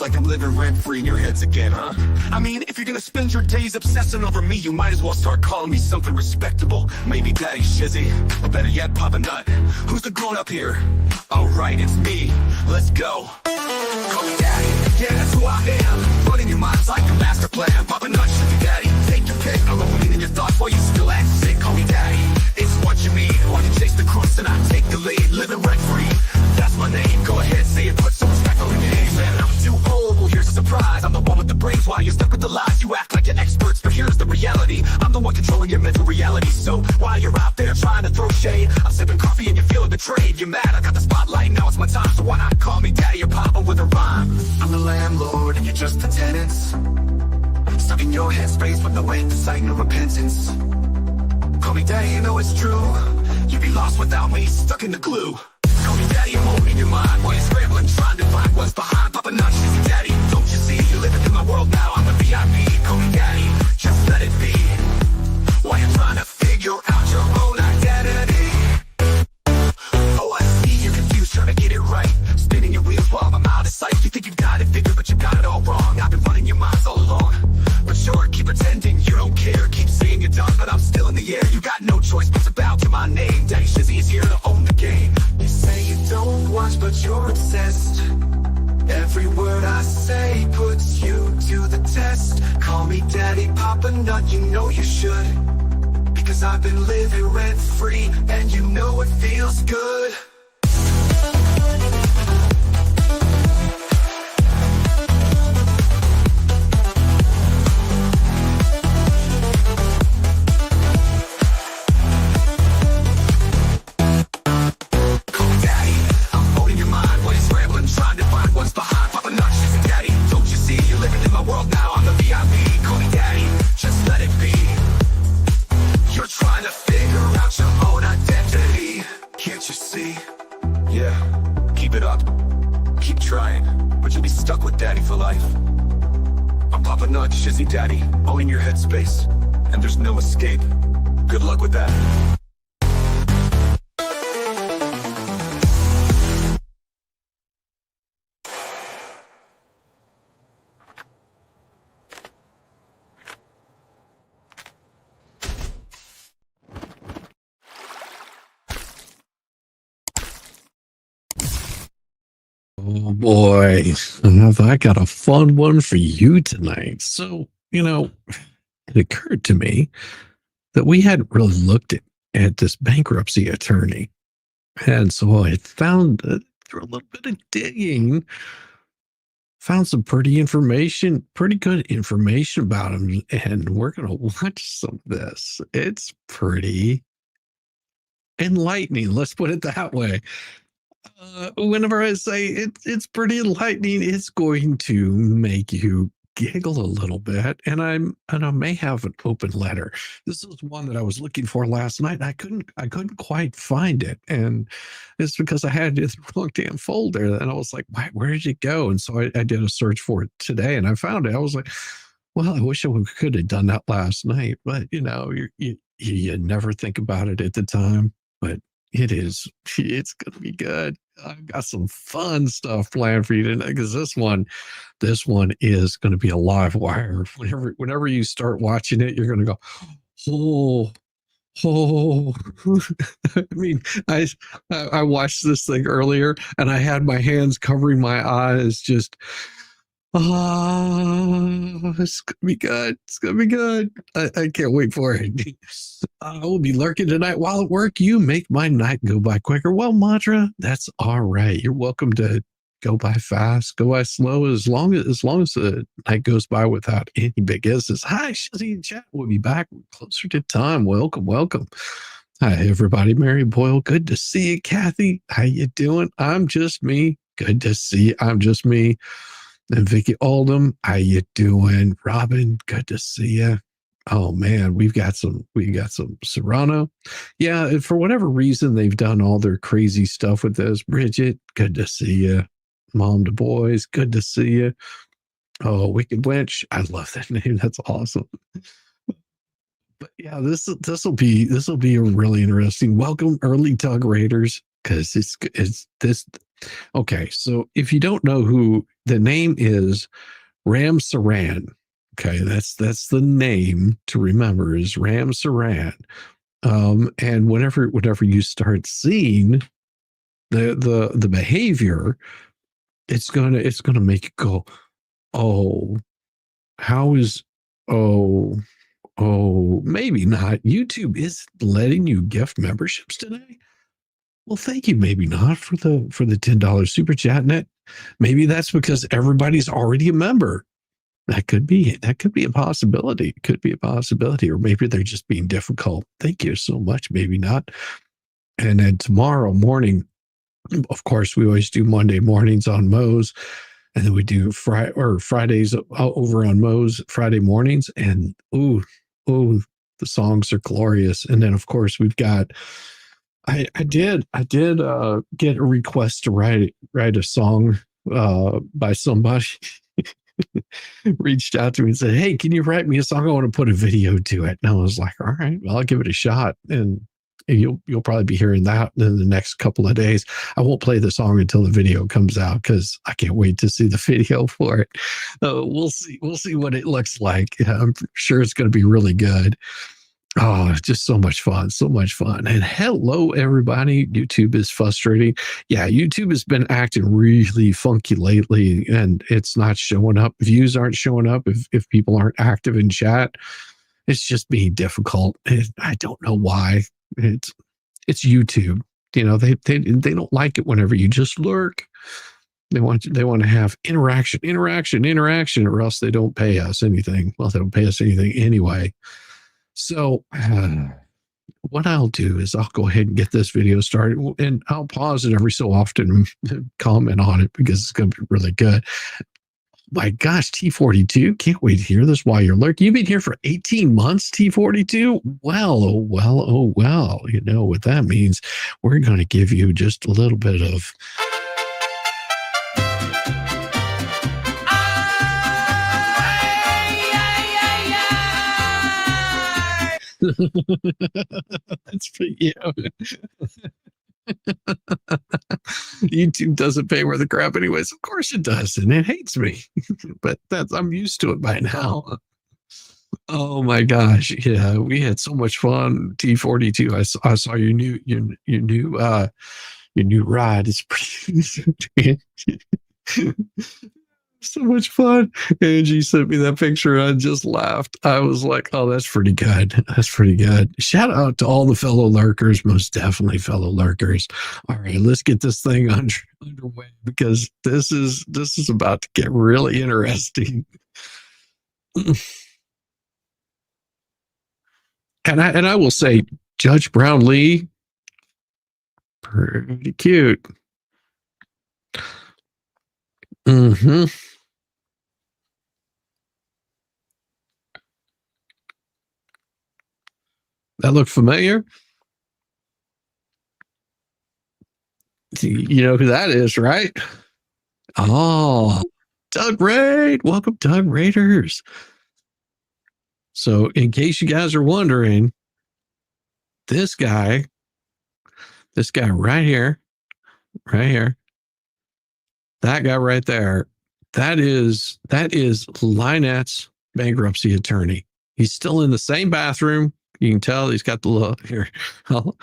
like I'm living rent-free in your heads again, huh? I mean, if you're gonna spend your days obsessing over me, you might as well start calling me something respectable. Maybe Daddy Shizzy, or better yet, Papa Nut. Who's the grown-up here? Alright, it's me. Let's go. Call me Daddy, yeah, that's who I am. Running your mind's like a master plan. Papa Nut, Shizzy Daddy, take your pick. Alone in your thoughts while you still act sick. Call me Daddy, it's what you mean. While you chase the crust and I take the lead. Living rent-free, that's my name. Go ahead, say it, put some respect on your name. Man, I'm too old, well here's a surprise. I'm the one with the brains while you're stuck with the lies. You act like you're experts, but here's the reality. I'm the one controlling your mental reality. So while you're out there trying to throw shade, I'm sipping coffee and you're feeling betrayed. You're mad, I got the spotlight, now it's my time. So why not call me Daddy or Papa with a rhyme? I'm the landlord and you're just the tenants, stuck in your headspace with no end in sight, no repentance. Call me Daddy, you know it's true. You'd be lost without me, stuck in the glue. Call me Daddy, I'm holding your mind while you're scrambling, trying to find what's behind. Papa Nut, Shizzy Daddy, don't you see? You're living in my world now, I'm the VIP. Call me Daddy, just let it be. While you're trying to figure out your own identity. Oh, I see you're confused, trying to get it right. Spinning your wheels while I'm out of sight. You think you got it figured, but you got it all wrong. I've been running your minds all along. But sure, keep pretending you don't care. Keep saying you're done, but I'm still in the air. You got no choice but to bow to my name. Daddy Shizzy is here to own the game. You say you don't watch, but you're obsessed. Every word I say puts you to the test. Call me Daddy, Papa Nut, you know you should. Because I've been living rent-free, and you know it feels good. Shizzy Daddy, all in your headspace, and there's no escape. Good luck with that. Oh boy, have I got a fun one for you tonight. So, it occurred to me that we hadn't really looked at this bankruptcy attorney. And so I found, through a little bit of digging, found some pretty good information about him. And we're going to watch some of this. It's pretty enlightening. Let's put it that way. Whenever I say it's pretty enlightening, it's going to make you giggle a little bit, and I may have an open letter. This is one that I was looking for last night. And I couldn't quite find it, and it's because I had it in the wrong damn folder. And I was like, where did it go? And so I did a search for it today, and I found it. I was like, well, I wish I could have done that last night, but you never think about it at the time, but it's gonna be good. I've got some fun stuff planned for you tonight, because this one is going to be a live wire. Whenever you start watching it, you're going to go, oh. I mean, I watched this thing earlier, and I had my hands covering my eyes, just it's gonna be good. It's gonna be good. I can't wait for it. I will be lurking tonight while at work. You make my night go by quicker. Well, Mantra, that's all right. You're welcome to go by fast, go by slow, as long as the night goes by without any big issues. Hi, Shizzy and chat. We'll be back closer to time. Welcome. Hi, everybody. Mary Boyle, good to see you. Kathy, how you doing? I'm just me. Good to see you. I'm just me. And Vicky Oldham, how you doing? Robin, good to see you. Oh man, we got some Serrano. Yeah, for whatever reason, they've done all their crazy stuff with this. Bridget, good to see you. Mom to Boys, good to see you. Oh, Wicked Wench, I love that name. That's awesome. But yeah, this will be a really interesting. Welcome, early Tug Raiders, because it's this. Okay, so if you don't know who the name is, Ram Saran. Okay, that's the name to remember is Ram Saran. And whenever you start seeing the behavior, it's gonna make you go, oh, how is maybe not. YouTube is letting you gift memberships today. Well, thank you. Maybe not for the $10 super chat net. Maybe that's because everybody's already a member. That could be a possibility. It could be a possibility, or maybe they're just being difficult. Thank you so much. Maybe not. And then tomorrow morning, of course, we always do Monday mornings on Moe's, and then we do Fridays over on Moe's Friday mornings. And the songs are glorious. And then of course we've got. I did get a request to write a song by somebody. Reached out to me and said, "Hey, can you write me a song? I want to put a video to it." And I was like, "All right, well, I'll give it a shot." And you'll probably be hearing that in the next couple of days. I won't play the song until the video comes out because I can't wait to see the video for it. We'll see what it looks like. I'm sure it's going to be really good. Oh, just so much fun. And hello, everybody. YouTube is frustrating. Yeah, YouTube has been acting really funky lately, and it's not showing up. Views aren't showing up if people aren't active in chat. It's just being difficult. I don't know why. It's YouTube. You know, they don't like it whenever you just lurk. They want to have interaction, or else they don't pay us anything. Well, they don't pay us anything anyway. So what I'll do is I'll go ahead and get this video started, and I'll pause it every so often and comment on it because it's going to be really good. My gosh, T42, can't wait to hear this while you're lurking. You've been here for 18 months, T42? Well, you know what that means. We're going to give you just a little bit of... That's for you. YouTube doesn't pay worth the crap anyways. Of course it does, and it hates me. But I'm used to it by now. Oh my gosh. Yeah, we had so much fun. T42. I saw your new ride. It's pretty so much fun. Angie sent me that picture. I just laughed. I was like, oh, that's pretty good. Shout out to all the fellow lurkers, most definitely fellow lurkers. All right, let's get this thing underway because this is about to get really interesting. And I will say, Judge Brownlee, pretty cute. Mm-hmm. That look familiar? You know who that is, right? Oh, Doug Raid. Welcome, Doug Raiders. So in case you guys are wondering, this guy right here, that guy right there, that is Lynette's bankruptcy attorney. He's still in the same bathroom. You can tell he's got the little, here, I'll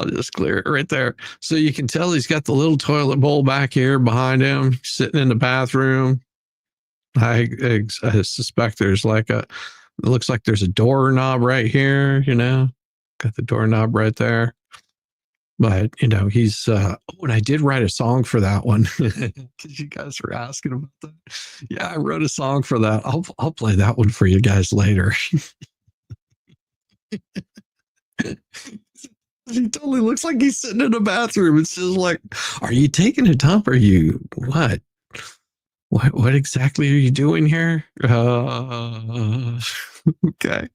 just clear it right there. So you can tell he's got the little toilet bowl back here behind him, sitting in the bathroom. I suspect there's it looks like there's a doorknob right here, you know, got the doorknob right there. But, you know, he's, and I did write a song for that one because you guys were asking about that. Yeah, I wrote a song for that. I'll play that one for you guys later. He totally looks like he's sitting in a bathroom. It's just like, are you taking a dump? Are you what exactly are you doing here? Okay.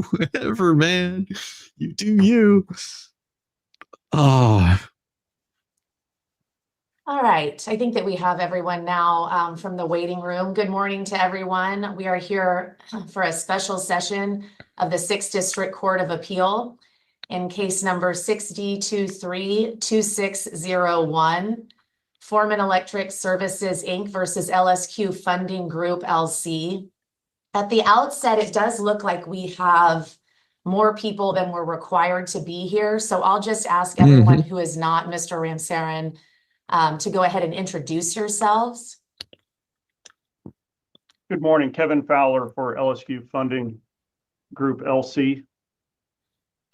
Whatever, man. You do you. Oh. All right. I think that we have everyone now from the waiting room. Good morning to everyone. We are here for a special session of the 6th District Court of Appeal. in case number 6D232601, Foreman Electric Services, Inc. versus LSQ Funding Group, LC. At the outset, it does look like we have more people than we're required to be here. So I'll just ask everyone who is not Mr. Ramsaran to go ahead and introduce yourselves. Good morning, Kevin Fowler for LSQ Funding Group, LC.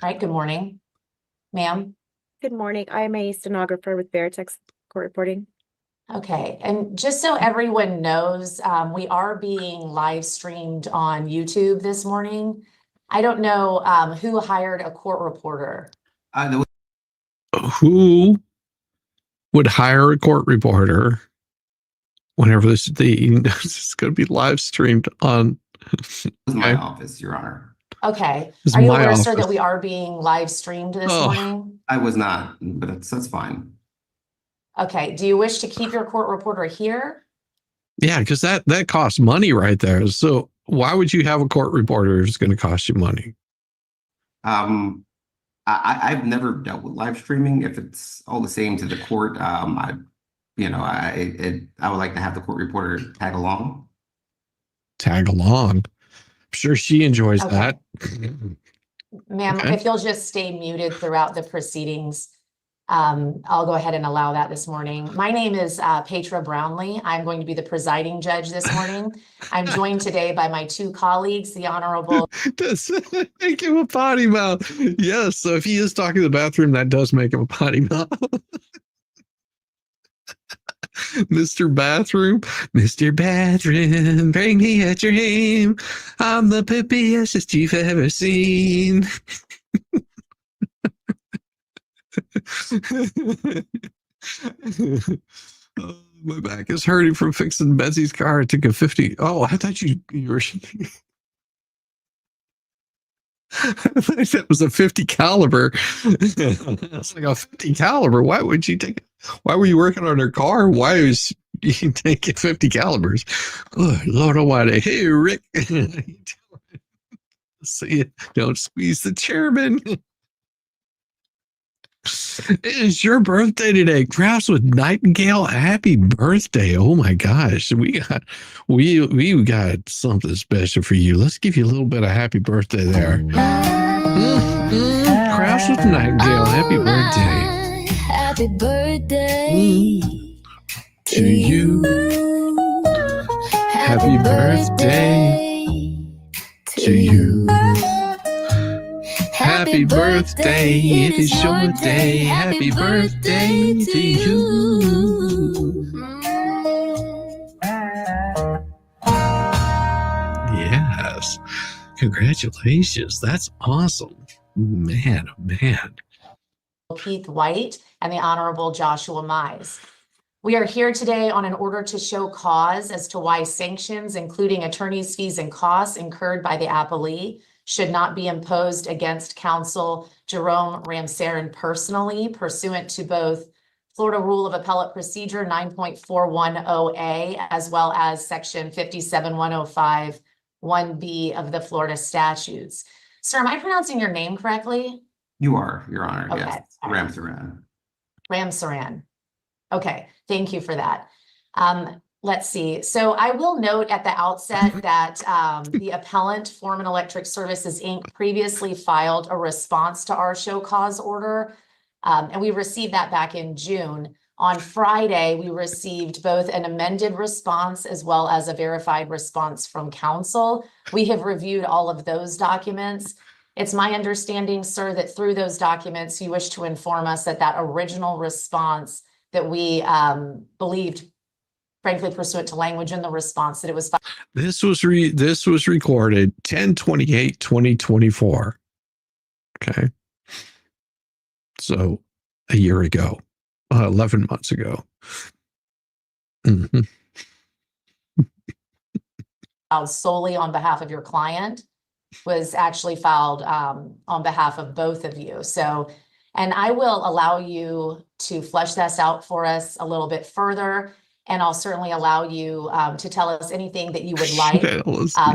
All right, good morning, ma'am. Good morning. I'm a stenographer with Veritex Court Reporting. Okay, and just so everyone knows, we are being live streamed on YouTube this morning. I don't know who hired a court reporter. Who would hire a court reporter whenever this thing is going to be live streamed on? It was my office, Your Honor. Okay, It's are you my aware, sir, office. that we are being live streamed this morning? I was not, but that's fine. Okay, do you wish to keep your court reporter here? Yeah, because that costs money right there. So why would you have a court reporter who's going to cost you money? I've never dealt with live streaming. If it's all the same to the court, I would like to have the court reporter tag along. Tag along. I'm sure she enjoys Okay. that. Ma'am, Okay. if you'll just stay muted throughout the proceedings, I'll go ahead and allow that this morning. My name is Petra Brownlee. I'm going to be the presiding judge this morning. I'm joined today by my two colleagues, the Honorable Does make him a potty mouth? Yes. So if he is talking to the bathroom, that does make him a potty mouth. Mr. Bathroom, Mr. Bathroom, bring me a dream. I'm the pippiest you've ever seen. Oh, my back is hurting from fixing Betsy's car. I took a 50. Oh, I thought you were. I thought that was a 50 caliber. It's like a 50 caliber. Why would you take it? Why were you working on her car? Why was you taking 50 calibers? Good Lord Almighty. Hey, Rick. See it. Don't squeeze the chairman. It's your birthday today. Crafts with Nightingale. Happy birthday. Oh my gosh. We got something special for you. Let's give you a little bit of happy birthday there. Crafts with Nightingale. Happy birthday. Happy birthday To you. Happy birthday to you. Happy birthday, it is your day. Happy birthday to you. Yes. Congratulations. That's awesome. Man, oh man. Keith White and the Honorable Joshua Mize. We are here today on an order to show cause as to why sanctions, including attorney's fees and costs incurred by the appellee, should not be imposed against counsel Jerome Ramsaran personally, pursuant to both Florida Rule of Appellate Procedure 9.410A, as well as Section 57105 1B of the Florida statutes. Sir, am I pronouncing your name correctly? You are, Your Honor. Okay. Yes. Ramsaran. Ramsaran. Okay, thank you for that. Let's see. So I will note at the outset that the appellant, Foreman Electric Services, Inc., previously filed a response to our show cause order, and we received that back in June. On Friday, we received both an amended response as well as a verified response from counsel. We have reviewed all of those documents. It's my understanding, sir, that through those documents, you wish to inform us that that original response that we believed, frankly, pursuant to language in the response, that it was. This was recorded 10/28/2024. Okay. So a year ago, 11 months ago. Mhm. Filed solely on behalf of your client, was actually filed on behalf of both of you. So, and I will allow you to flesh this out for us a little bit further, and I'll certainly allow you to tell us anything that you would like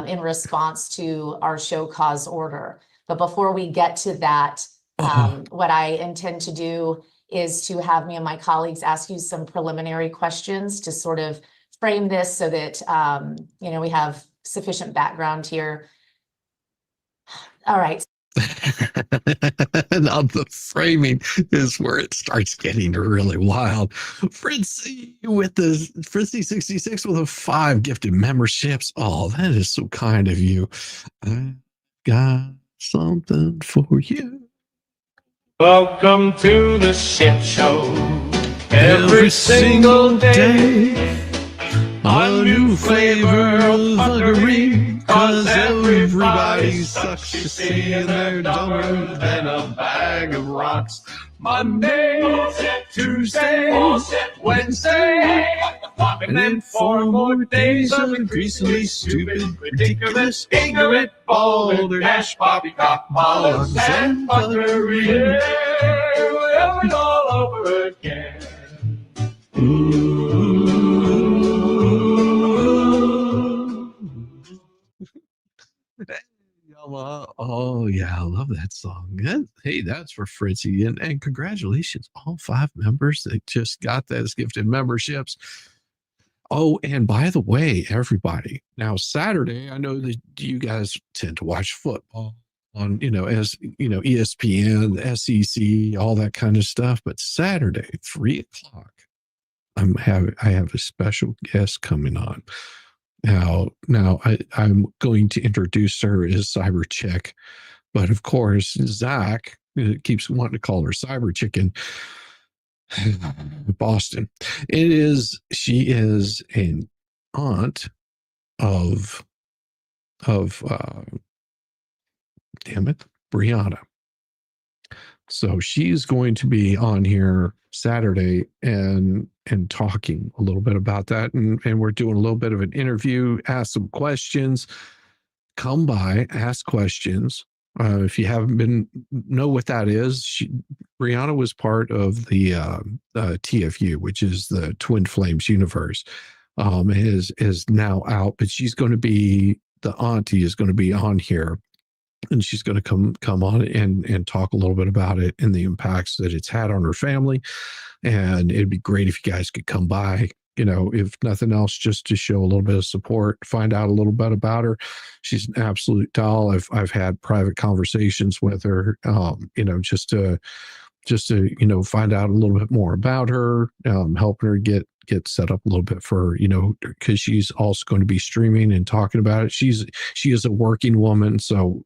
in response to our show cause order. But before we get to that, What I intend to do is to have me and my colleagues ask you some preliminary questions to sort of frame this so that, we have sufficient background here. All right. Now the framing is where it starts getting really wild. Fritzy 66 with 5 gifted memberships. Oh, that is so kind of you. I got something for you. Welcome to the shit show. Every single day, a new flavor of fuckery. Cause everybody sucks, you see, and they're dumber than a bag of rocks. Monday, Tuesday, Wednesday, and then 4 more days of increasingly stupid, ridiculous, ignorant, balderdash, poppycock, bollocks, and fuckery. Yeah, we're all over again. Oh yeah, I love that song. Hey, that's for Fritzy, and congratulations, all 5 members that just got those gifted memberships. Oh, and by the way, everybody, now Saturday, I know that you guys tend to watch football on, ESPN, the SEC, all that kind of stuff. But Saturday, 3:00, I have a special guest coming on. Now I'm going to introduce her as Cyber Chick, but of course, Zach keeps wanting to call her Cyber Chicken. Boston. She is an aunt of Brianna. So she's going to be on here Saturday and talking a little bit about that. And we're doing a little bit of an interview, ask some questions, come by, ask questions. If you haven't know what that is, Brianna was part of the TFU, which is the Twin Flames universe. Is now out, but she's going to be, the auntie is going to be on here, and she's going to come on and talk a little bit about it and the impacts that it's had on her family. And it'd be great if you guys could come by, if nothing else, just to show a little bit of support, find out a little bit about her. She's an absolute doll. I've had private conversations with her, just to find out a little bit more about her, helping her get set up a little bit for, because she's also going to be streaming and talking about it. She is a working woman. So,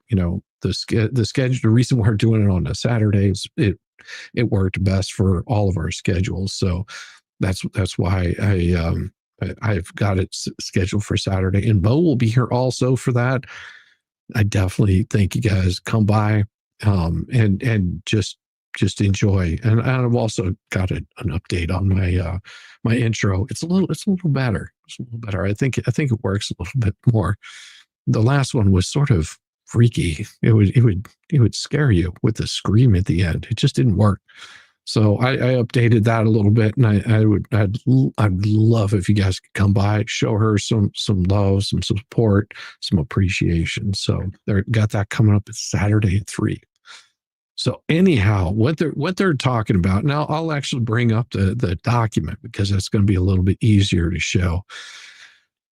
the schedule, the reason we're doing it on a Saturday is it worked best for all of our schedules. So that's why I've got it scheduled for Saturday, and Bo will be here also for that. I definitely think you guys come by, and just enjoy. And I've also got an update on my intro. It's a little better. It's a little better. I think it works a little bit more. The last one was sort of freaky. It would scare you with the scream at the end. It just didn't work. So I updated that a little bit, and I'd love if you guys could come by, show her some love, some support, some appreciation. So they got that coming up at Saturday at 3. So anyhow, what they're talking about now, I'll actually bring up the document because that's going to be a little bit easier to show.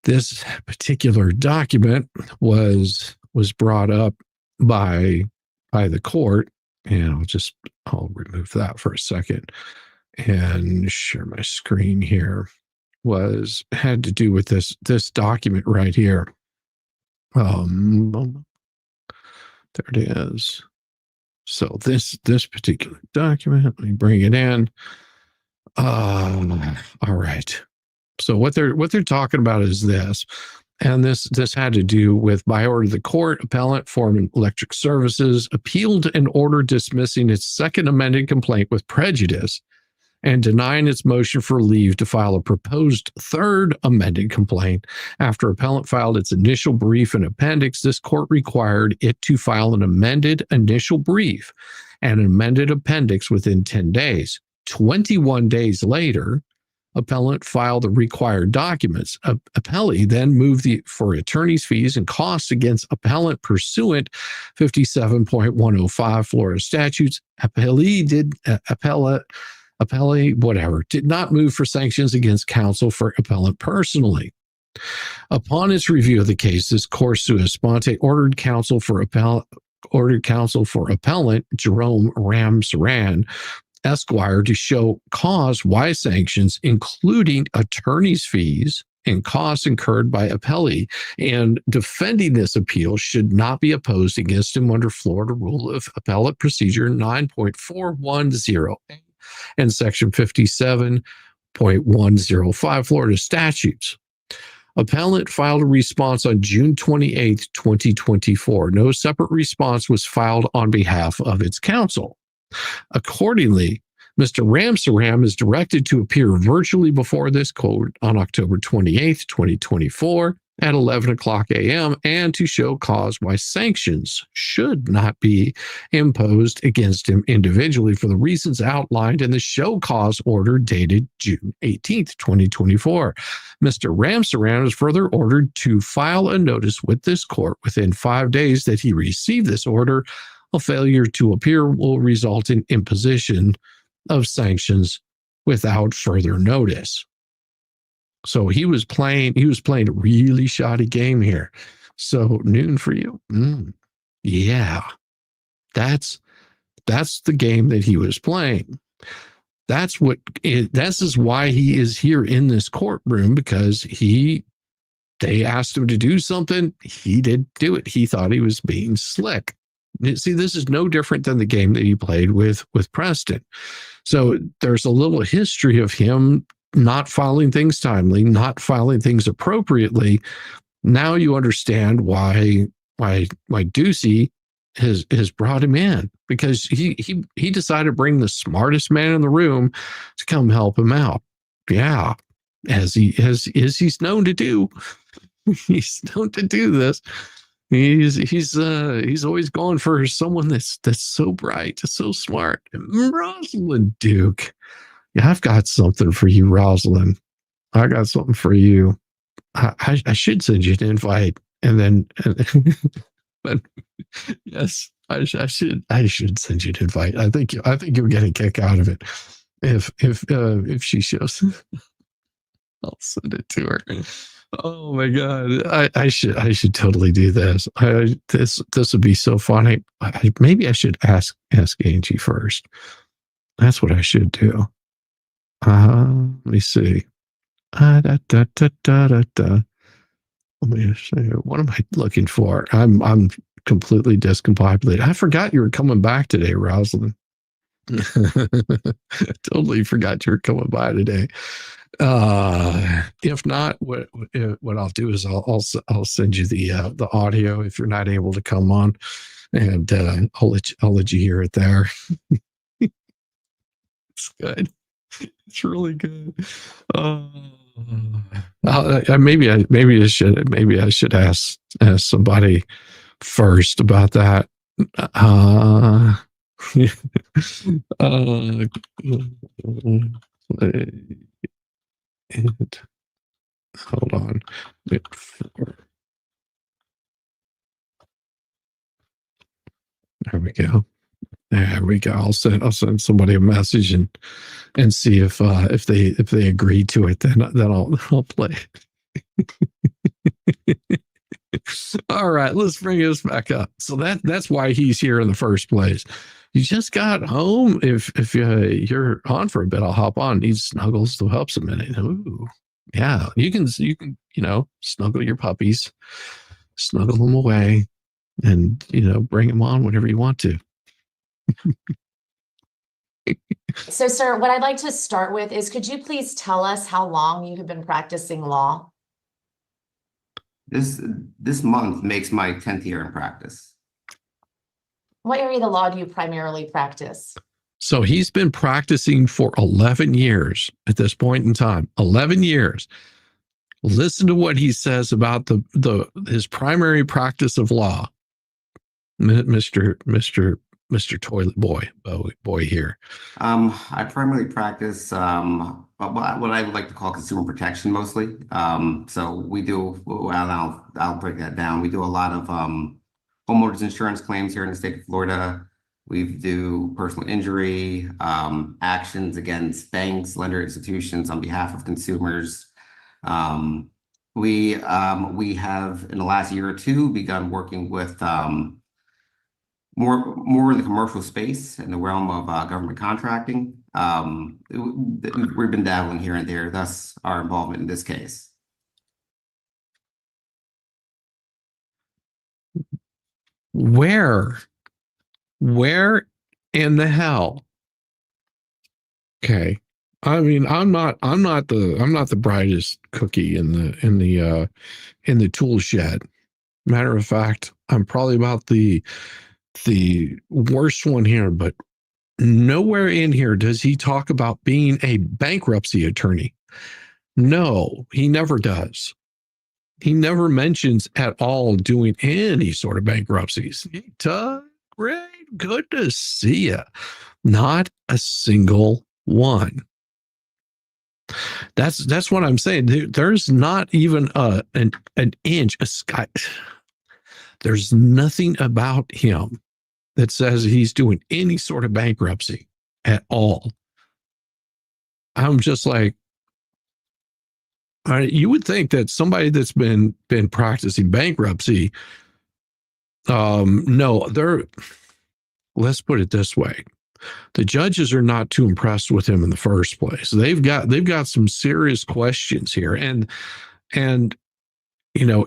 This particular document was brought up by the court, and I'll remove that for a second and share my screen here. Had to do with this document right here. There it is. So this particular document, let me bring it in. All right. So what they're talking about is this, and this had to do with, by order of the court, appellant Foreman Electric Services appealed an order dismissing its second amended complaint with prejudice and denying its motion for leave to file a proposed third amended complaint. After appellant filed its initial brief and appendix, this court required it to file an amended initial brief and an amended appendix within 10 days. 21 days later, Appellant filed the required documents. Appellee then moved for attorney's fees and costs against appellant pursuant 57.105 Florida statutes. Appellee did not move for sanctions against counsel for appellant personally. Upon its review of the case, this court sua sponte ordered counsel for appellant Jerome Ramsaran Esquire to show cause why sanctions, including attorney's fees and costs incurred by appellee, and defending this appeal should not be opposed against him under Florida Rule of Appellate Procedure 9.410 and Section 57.105 Florida statutes. Appellant filed a response on June 28, 2024. No separate response was filed on behalf of its counsel. Accordingly, Mr. Ramsaram is directed to appear virtually before this court on October 28, 2024 at 11 a.m. and to show cause why sanctions should not be imposed against him individually for the reasons outlined in the show cause order dated June 18, 2024. Mr. Ramsaram is further ordered to file a notice with this court within 5 days that he received this order. A failure to appear will result in imposition of sanctions without further notice. So he was playing a really shoddy game here. So noon for you. Yeah. That's the game that he was playing. This is why he is here in this courtroom, because they asked him to do something. He didn't do it. He thought he was being slick. See, this is no different than the game that he played with Preston. So there's a little history of him not filing things timely, not filing things appropriately. Now you understand why Ducey has brought him in, because he decided to bring the smartest man in the room to come help him out. Yeah, as he's known to do. He's known to do this. He's always going for someone that's so bright, so smart. Rosalind Duke. Yeah, I've got something for you, Rosalind. I got something for you. I should send you an invite, and then, but yes, I should send you an invite. I think you'll get a kick out of it if she shows. I'll send it to her. Oh my God, I should totally do this. This would be so funny. Maybe I should ask Angie first. That's what I should do. Let me see. Let me see. What am I looking for? I'm completely discombobulated. I forgot you were coming back today, Rosalind. Totally forgot you were coming by today. If not, what I'll do is I'll send you the audio if you're not able to come on, and I'll let you hear it there. It's good. It's really good. Maybe I should ask somebody first about that. Hold on. There we go. There we go. I'll send somebody a message and see if they agree to it. Then I'll play. All right, let's bring this back up. So that's why he's here in the first place. You just got home. If you're on for a bit, I'll hop on. Need snuggles to help a minute. Ooh, yeah. You can snuggle your puppies, snuggle them away, and bring them on whenever you want to. So, sir, what I'd like to start with is, could you please tell us how long you have been practicing law? This month makes my 10th year in practice. What area of the law do you primarily practice? So he's been practicing for 11 years at this point in time. 11 years. Listen to what he says about his primary practice of law. Mr. Toilet boy here. I primarily practice what I would like to call consumer protection mostly. So we do, well, I'll break that down. We do a lot of homeowners insurance claims here in the state of Florida. We do personal injury, actions against banks, lender institutions on behalf of consumers. We have in the last year or two begun working with more in the commercial space in the realm of government contracting. We've been dabbling here and there, thus our involvement in this case. Where in the hell? Okay. I mean, I'm not the brightest cookie in the tool shed. Matter of fact, I'm probably about the worst one here, but nowhere in here does he talk about being a bankruptcy attorney. No, he never does. He never mentions at all doing any sort of bankruptcies. Doug, great, good to see you. Not a single one. That's what I'm saying. There's not even an inch, a sky. There's nothing about him that says he's doing any sort of bankruptcy at all. I'm just like, you would think that somebody that's been practicing bankruptcy, no, let's put it this way. The judges are not too impressed with him in the first place. They've got some serious questions here, and you know,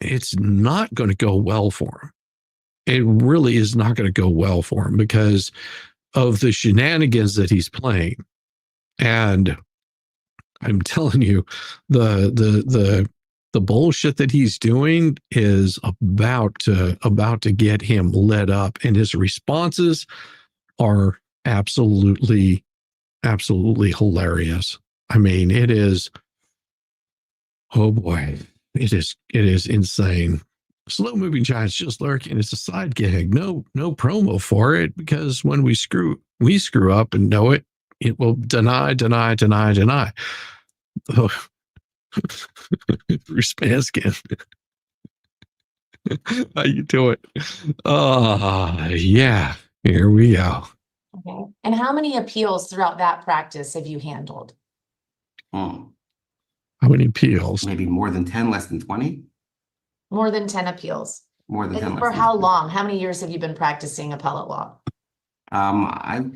it's not going to go well for him. It really is not going to go well for him because of the shenanigans that he's playing. And I'm telling you, the bullshit that he's doing is about to get him lit up, and his responses are absolutely hilarious. I mean, it is, oh boy, it is insane. Slow moving giants just lurking. It's a side gig. No promo for it, because when we screw up and know it, it will deny. Oh. Bruce Manskin. How you doing? Yeah. Here we go. Okay. And how many appeals throughout that practice have you handled? How many appeals? Maybe more than 10, less than 20. More than 10 appeals. More than 10. And for how long? How many years have you been practicing appellate law? I've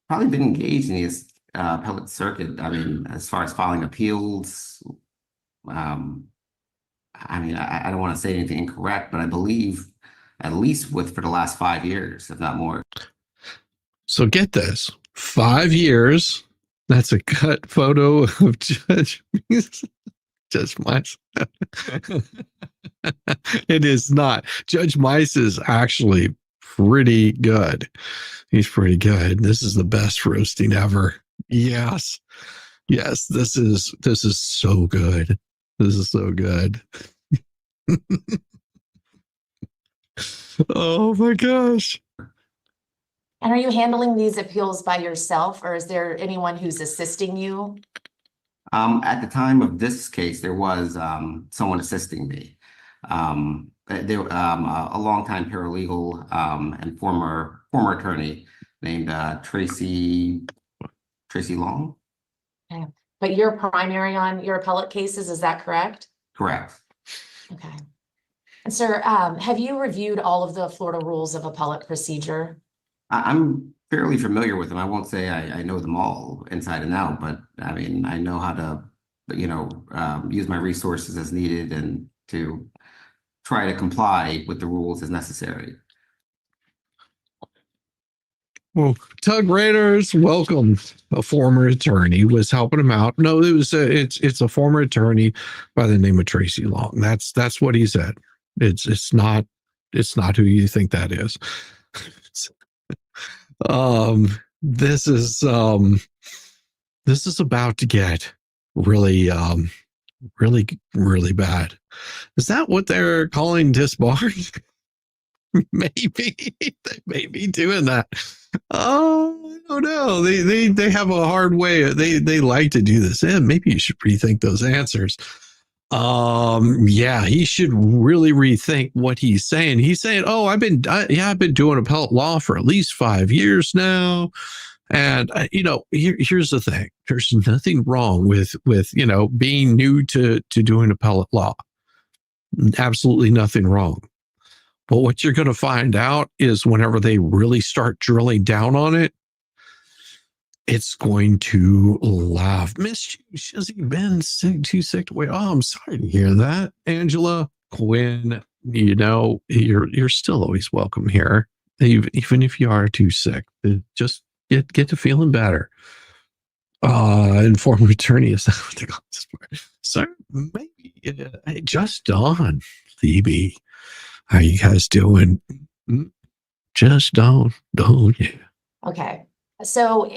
probably been engaged in the appellate circuit. I mean, as far as filing appeals, I mean, I don't want to say anything incorrect, but I believe at least for the last 5 years, if not more. So get this, 5 years. That's a cut photo of Judge Mice. It is not. Judge Mice is actually pretty good. He's pretty good. This is the best roasting ever. Yes. This is so good. This is so good. Oh my gosh. And are you handling these appeals by yourself, or is there anyone who's assisting you? At the time of this case, there was someone assisting me. There a longtime paralegal and former attorney named Tracy Long. Okay. But you're primary on your appellate cases, is that correct? Correct. Okay. And sir, have you reviewed all of the Florida rules of appellate procedure? I'm fairly familiar with them. I won't say I know them all inside and out, but I mean, I know how to, use my resources as needed and to try to comply with the rules as necessary. Well, Tug Raiders, welcome. A former attorney was helping him out. No, it's a former attorney by the name of Tracy Long. That's what he said. It's not who you think that is. This is about to get really bad. Is that what they're calling disbarred? Maybe they may be doing that. Oh, I don't know. They have a hard way. They like to do this. Maybe you should rethink those answers. Yeah, he should really rethink what he's saying. He's saying, "Oh, I've been doing appellate law for at least 5 years now." And here's the thing: there's nothing wrong with being new to doing appellate law. Absolutely nothing wrong. But what you're going to find out is whenever they really start drilling down on it, it's going to laugh. Miss Shizzy, been too sick to wait. Oh, I'm sorry to hear that, Angela. Quinn, you're still always welcome here, even if you are too sick. Just get to feeling better. Inform attorney is so maybe just Dawn, Phoebe. How you guys doing? Just Dawn. Oh yeah. Okay. So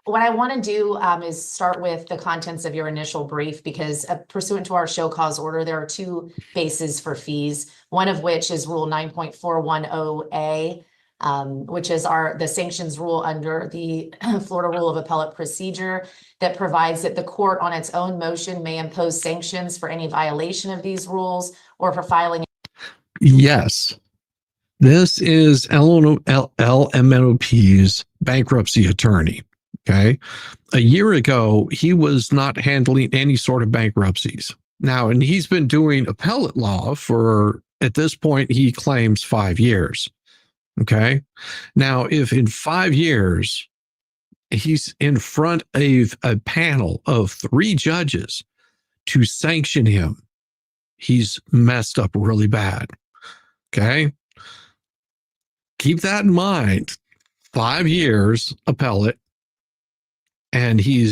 what I want to do is start with the contents of your initial brief, because pursuant to our show cause order, there are 2 bases for fees, one of which is Rule 9.410A, which is the sanctions rule under the Florida Rule of Appellate Procedure that provides that the court on its own motion may impose sanctions for any violation of these rules or for filing. Yes. This is LMNOP's bankruptcy attorney. Okay. A year ago, he was not handling any sort of bankruptcies. Now, and he's been doing appellate law for, at this point, he claims 5 years. Okay. Now, if in 5 years, he's in front of a panel of 3 judges to sanction him, he's messed up really bad. Okay. Keep that in mind. 5 years appellate. And he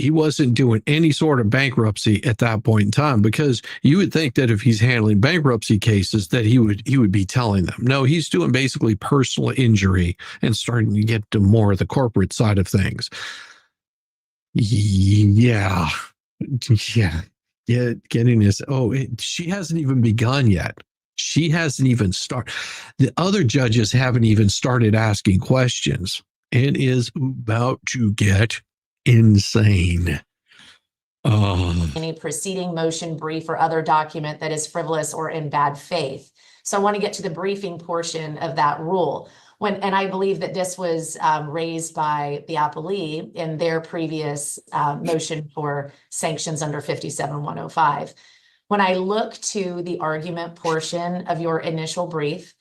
wasn't doing any sort of bankruptcy at that point in time, because you would think that if he's handling bankruptcy cases that he would be telling them. No, he's doing basically personal injury and starting to get to more of the corporate side of things. Yeah. Getting this. She hasn't even begun yet. She hasn't even started. The other judges haven't even started asking questions. It is about to get insane. Any preceding motion, brief, or other document that is frivolous or in bad faith. So I want to get to the briefing portion of that rule. And I believe that this was raised by the appellee in their previous motion for sanctions under 57-105. When I look to the argument portion of your initial brief,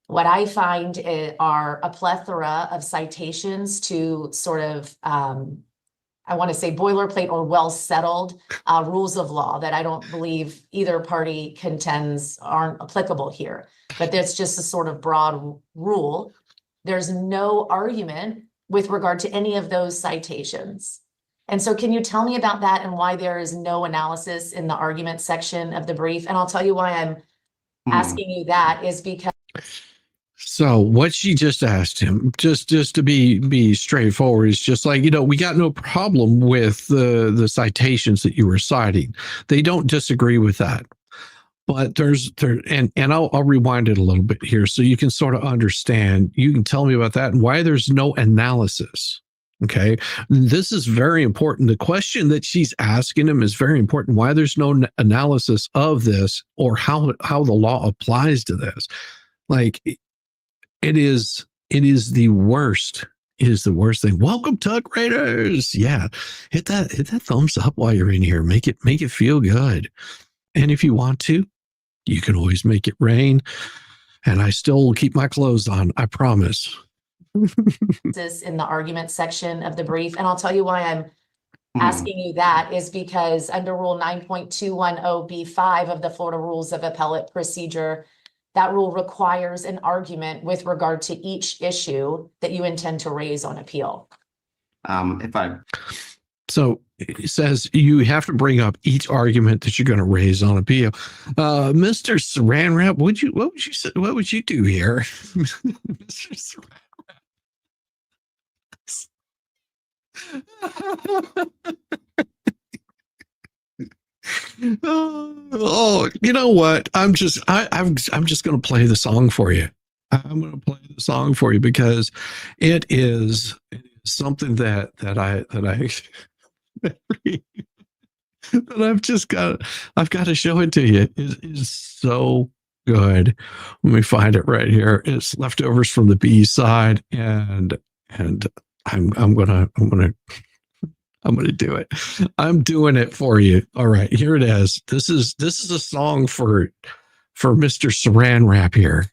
what I find are a plethora of citations to sort of, I want to say boilerplate or well-settled rules of law that I don't believe either party contends aren't applicable here. But that's just a sort of broad rule. There's no argument with regard to any of those citations. And so can you tell me about that and why there is no analysis in the argument section of the brief? And I'll tell you why I'm asking you that is because. So what she just asked him, just to be straightforward, is just like, we got no problem with the citations that you were citing. They don't disagree with that. But and I'll rewind it a little bit here so you can sort of understand. You can tell me about that and why there's no analysis. Okay. This is very important. The question that she's asking him is very important. Why there's no analysis of this or how the law applies to this. Like, it is the worst. It is the worst thing. Welcome, Tug Raiders. Yeah. Hit that thumbs up while you're in here. Make it feel good. And if you want to, you can always make it rain. And I still will keep my clothes on. I promise. This in the argument section of the brief. And I'll tell you why I'm asking you that is because under Rule 9.210B5 of the Florida Rules of Appellate Procedure, that rule requires an argument with regard to each issue that you intend to raise on appeal. So it says you have to bring up each argument that you're going to raise on appeal. Mr. Saran Wrap, what would you do here? Mr. Saran Oh, you know what? I'm just going to play the song for you. I'm going to play the song for you because it is something that I that I've got to show it to you. It is so good. Let me find it right here. It's Leftovers from the B side, and I'm gonna do it. I'm doing it for you. All right, here it is. This is a song for Mr. Saran Wrap here.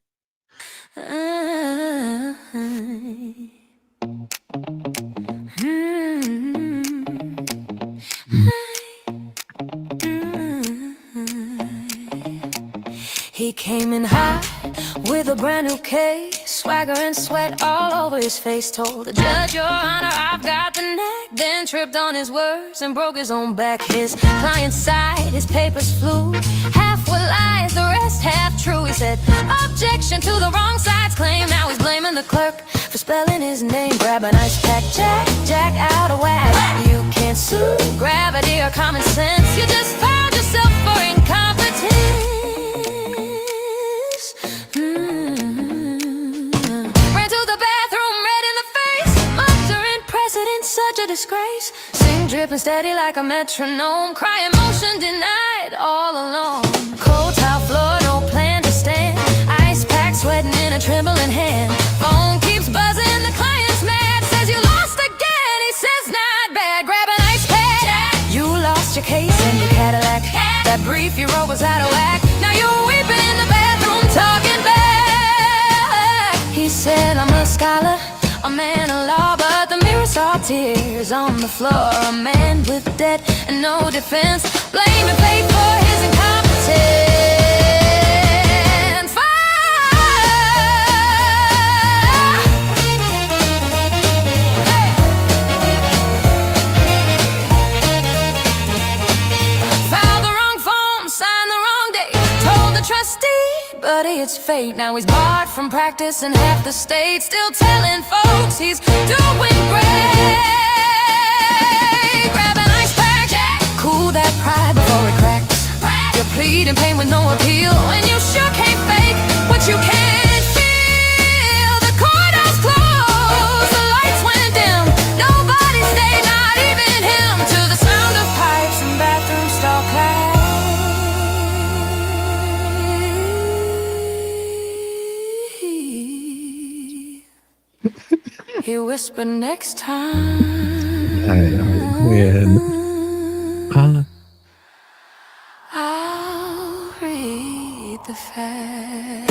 He came in hot with a brand new case, swagger and sweat all over his face. Told the judge, Your Honor, I've got the neck. Then tripped on his words and broke his own back. His client sighed, his papers flew. Half were lies, the rest half true. He said, objection to the wrong side's claim. Now he's blaming the clerk for spelling his name. Grab an ice pack, Jack out of whack. You can't sue gravity or common sense. You just found yourself for incompetence. Such a disgrace. Sing dripping steady like a metronome. Crying motion denied all alone. Cold tile floor, no plan to stand. Ice pack sweating in a trembling hand. Phone keeps buzzing, the client's mad. Says you lost again, he says not bad. Grab an ice pad. You lost your case and your Cadillac. That brief you wrote was out of whack. Now you're weeping in the bathroom talking back. He said I'm a scholar, a man of law, but the mirror saw tears on the floor. A man with debt and no defense, blame and pay for his incompetence. Filed the wrong form, signed the wrong date. Told the trustee, buddy, it's fate. Now he's barred from practice in half the state. Still telling folks he's doing great. Grab an ice pack, cool that pride before it cracks. You're pleading pain with no appeal, and you sure can't fake what you can't feel. The courthouse closed, the lights went dim. Nobody stayed, not even him. To the sound of pipes and bathroom stall clash. He whispered, next time I win. I'll read the facts.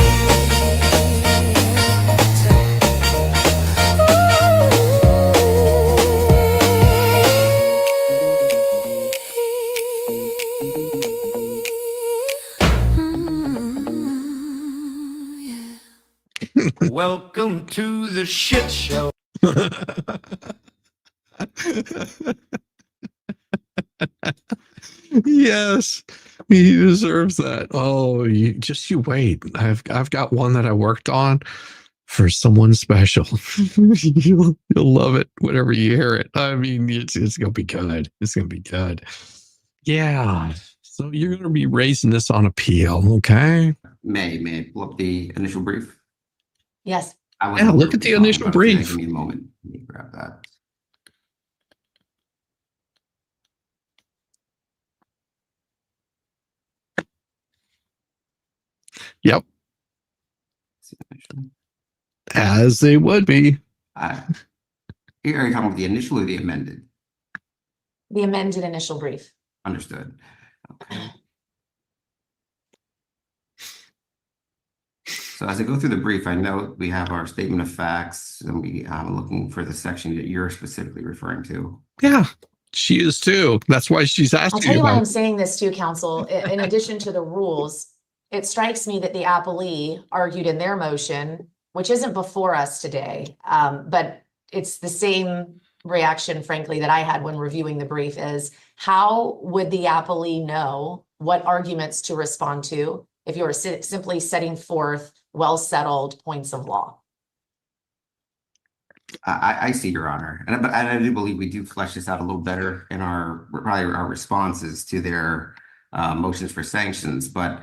Welcome to the shit show. Yes, he deserves that. Oh, you wait. I've got one that I worked on for someone special. You'll love it whenever you hear it. I mean, it's gonna be good. It's gonna be good. Yeah. So you're gonna be raising this on appeal, okay? May I pull up the initial brief? Yes. Yeah, look at the initial brief. Give me a moment. Let me grab that. Yep. As they would be. Here, are you talking about the initial or the amended? The amended initial brief. Understood. Okay. So as I go through the brief, I know we have our statement of facts, and I'm looking for the section that you're specifically referring to. Yeah, she is too. That's why she's I'll asking tell you why about I'm saying this too, counsel. In addition to the rules, it strikes me that the appellee argued in their motion, which isn't before us today, but it's the same reaction, frankly, that I had when reviewing the brief is, how would the appellee know what arguments to respond to if you were simply setting forth well-settled points of law? I see, Your Honor, and I do believe we do flesh this out a little better in our responses to their motions for sanctions. But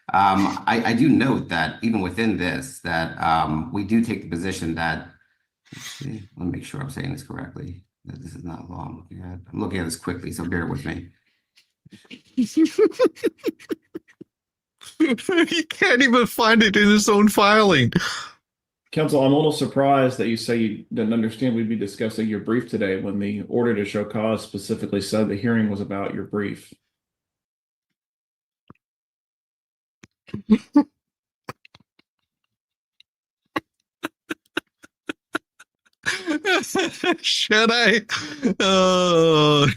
I do note that even within this, that we do take the position that, let's see, let me make sure I'm saying this correctly, that this is not law I'm looking at. I'm looking at this quickly, so bear with me. He can't even find it in his own filing. Counsel, I'm a little surprised that you say you didn't understand we'd be discussing your brief today when the order to show cause specifically said the hearing was about your brief. Should I? Oh,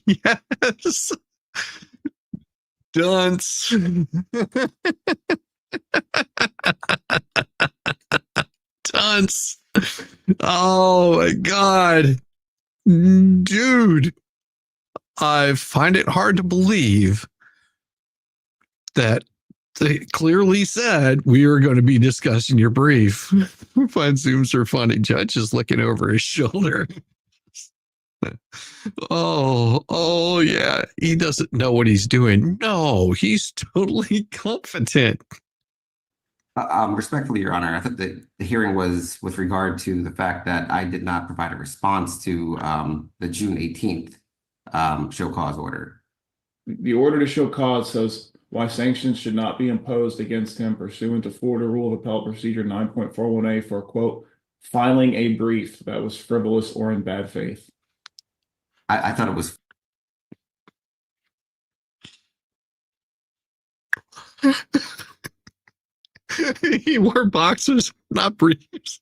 yes. Dunce. Dunce. Oh my God. Dude, I find it hard to believe that they clearly said we were going to be discussing your brief. I find Zooms are funny. Judge is looking over his shoulder. Oh, yeah. He doesn't know what he's doing. No, he's totally competent. Respectfully, Your Honor, I thought that the hearing was with regard to the fact that I did not provide a response to the June 18th show cause order. The order to show cause says why sanctions should not be imposed against him pursuant to Florida Rule of Appellate Procedure 9.41A for, quote, filing a brief that was frivolous or in bad faith. I thought it was. He wore boxers, not briefs.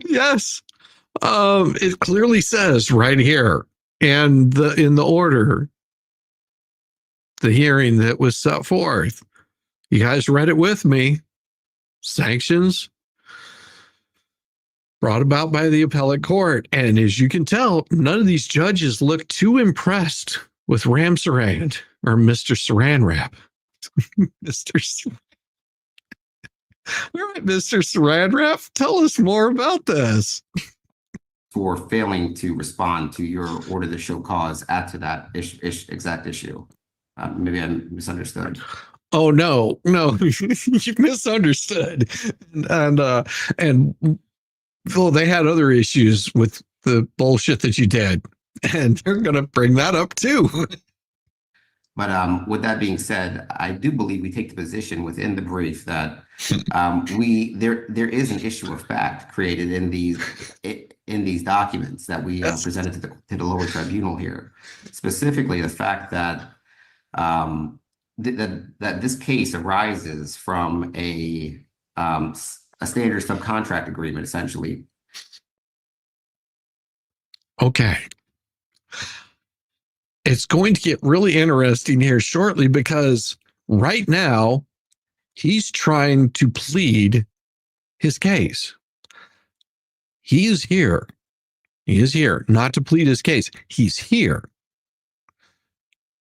Yes. It clearly says right here and in the order, the hearing that was set forth. You guys read it with me. Sanctions brought about by the appellate court. And as you can tell, none of these judges look too impressed with Ram Saran or Mr. Saran Wrap. Mr. All right, Mr. Saran Wrap, tell us more about this. For failing to respond to your order to show cause to that exact issue. Maybe I misunderstood. Oh, no, you misunderstood. And well, they had other issues with the bullshit that you did, and they're going to bring that up too. But with that being said, I do believe we take the position within the brief that there is an issue of fact created in these documents that we presented to the lower tribunal here. Specifically, the fact that that this case arises from a standard subcontract agreement, essentially. Okay. It's going to get really interesting here shortly because right now he's trying to plead his case. He is here. He is here not to plead his case. He's here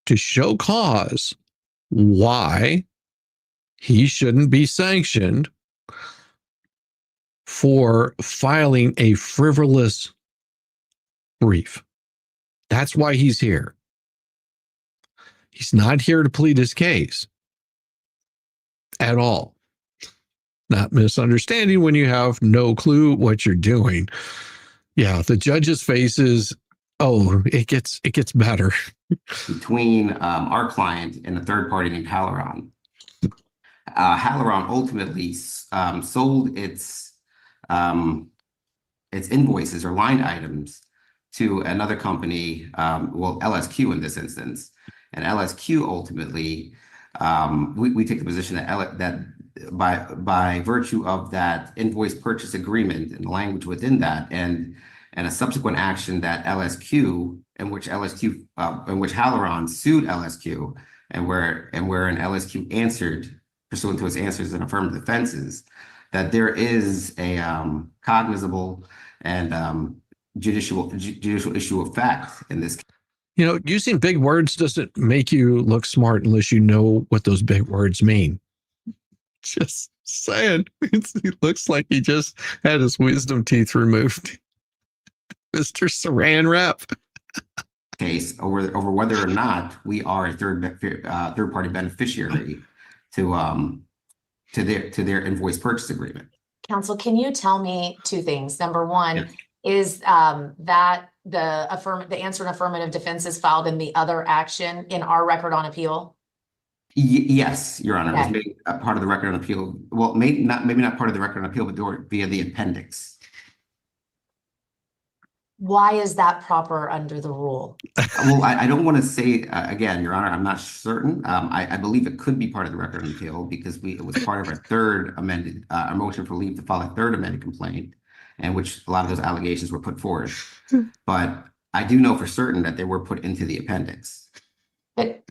to show cause why he shouldn't be sanctioned for filing a frivolous brief. That's why he's here. He's not here to plead his case at all. Not misunderstanding when you have no clue what you're doing. Yeah, the judge's faces, it gets better. Between our client and a third party named Haleron. Haleron ultimately sold its invoices or line items to another company, LSQ in this instance. And LSQ ultimately, we take the position that by virtue of that invoice purchase agreement and the language within that, and a subsequent action that LSQ, in which Haleron sued LSQ, and where an LSQ answered pursuant to its answers and affirmative defenses, that there is a cognizable and judicial issue of fact in this case. Using big words doesn't make you look smart unless you know what those big words mean. Just saying. He looks like he just had his wisdom teeth removed. Mr. Saran Wrap. case over whether or not we are a third party beneficiary to their invoice purchase agreement. Counsel, can you tell me two things? Number one, Yes. is that the answer in affirmative defense is filed in the other action in our record on appeal? Yes, Your Honor. It was Okay. made part of the record on appeal. Well, maybe not part of the record on appeal, but via the appendix. Why is that proper under the rule? Well, I don't want to say, again, Your Honor, I'm not certain. I believe it could be part of the record on appeal because it was part of our third amended, a motion for leave to file a third amended complaint, in which a lot of those allegations were put forward. But I do know for certain that they were put into the appendix. But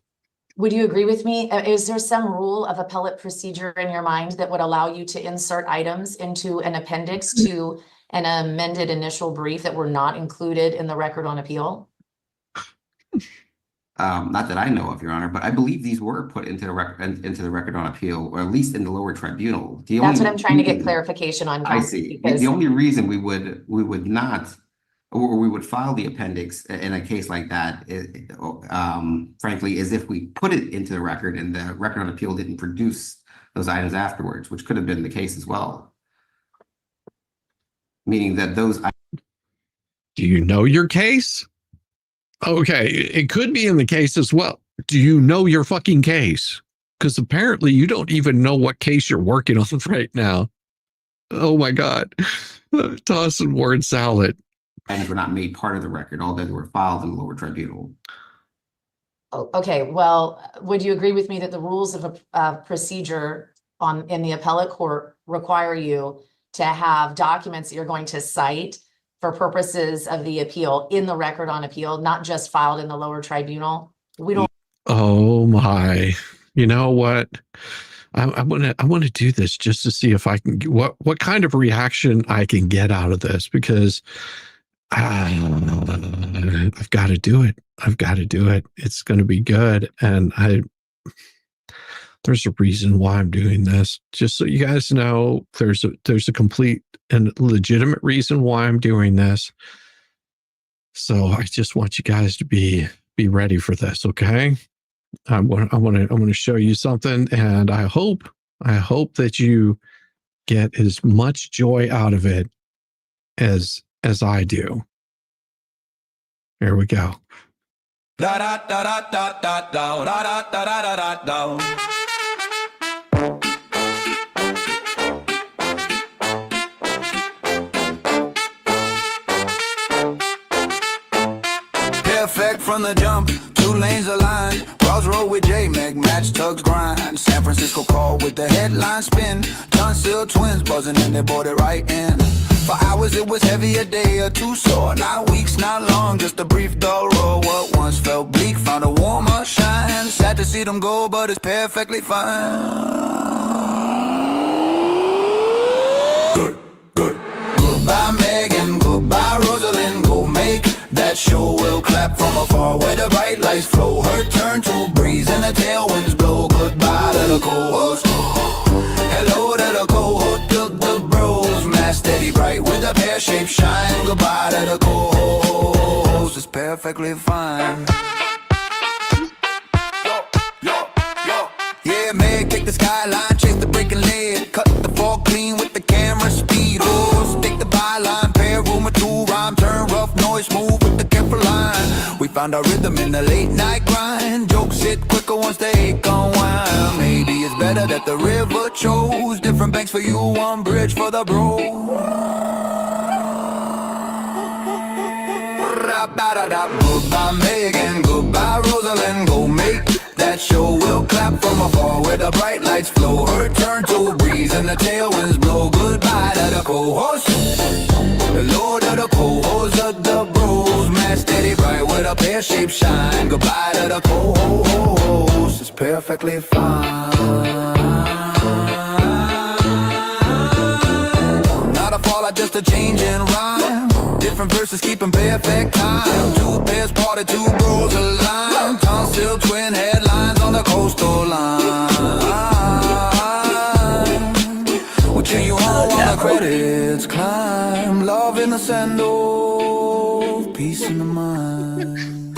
would you agree with me? Is there some rule of appellate procedure in your mind that would allow you to insert items into an appendix to an amended initial brief that were not included in the record on appeal? Not that I know of, Your Honor, but I believe these were put into the record on appeal, or at least in the lower tribunal. That's what I'm trying to get clarification on. I Counsel, see. because- The only reason we would not, or we would file the appendix in a case like that, frankly, is if we put it into the record and the record on appeal didn't produce those items afterwards, which could have been the case as well. Meaning that those. Do you know your case? Okay, it could be in the case as well. Do you know your fucking case? Because apparently you don't even know what case you're working on right now. Oh my God. Tossing word salad. Items were not made part of the record, although they were filed in the lower tribunal. Oh, okay, well, would you agree with me that the rules of procedure in the appellate court require you to have documents that you're going to cite for purposes of the appeal in the record on appeal, not just filed in the lower tribunal? We don't. Oh my. You know what? I want to do this just to see if I can what kind of reaction I can get out of this, because I've got to do it. I've got to do it. It's going to be good. And there's a reason why I'm doing this. Just so you guys know, there's a complete and legitimate reason why I'm doing this. So I just want you guys to be ready for this. Okay. I want to show you something, and I hope that you get as much joy out of it as I do. Here we go. Da da da da da da da da da da da da da. Perfect from the jump, 2 lanes aligned. Crossroad with J-Mac, match tugs grind. San Francisco call with the headline spin. Tunsil twins buzzing and they bought it right in. For hours it was heavy, a day or two sore. Not weeks, not long, just a brief dull roll. What once felt bleak found a warmer shine. Sad to see them go, but it's perfectly fine. Goodbye Megan, goodbye Rosalind. Go make that show, will clap from afar where the bright lights flow. Her turn to breeze and the tailwinds blow. Goodbye to the co-host. Hello to the co-host. The bros, mass steady bright with a pear-shaped shine. Goodbye to the co-host. It's perfectly fine. Yeah, Meg, take the skyline, chase the breaking lead. Cut the fog clean with the camera speed. Oh, stick the byline, pair room with 2 rhyme. Turn rough noise, smooth with the careful line. We found our rhythm in the late night grind. Jokes hit quicker once they ache unwind. Maybe it's better that the river chose different banks for you, one bridge for the bro. Goodbye Megan, goodbye Rosalind. Go make that show, will clap from afar where the bright lights flow. Her turn to breeze and the tailwinds blow. Goodbye to the co-host. Hello to the co-host of the bros. Match steady bright with a pear-shaped shine. Goodbye to the co-host. It's perfectly fine. Not a fallout, just a change in rhyme. Different verses keeping perfect time. 2 pairs parted, 2 bros aligned. Tonsil twin headlines on the coastal line. We'll cheer you on while the credits climb. Love in the sand, oh, peace in the mind.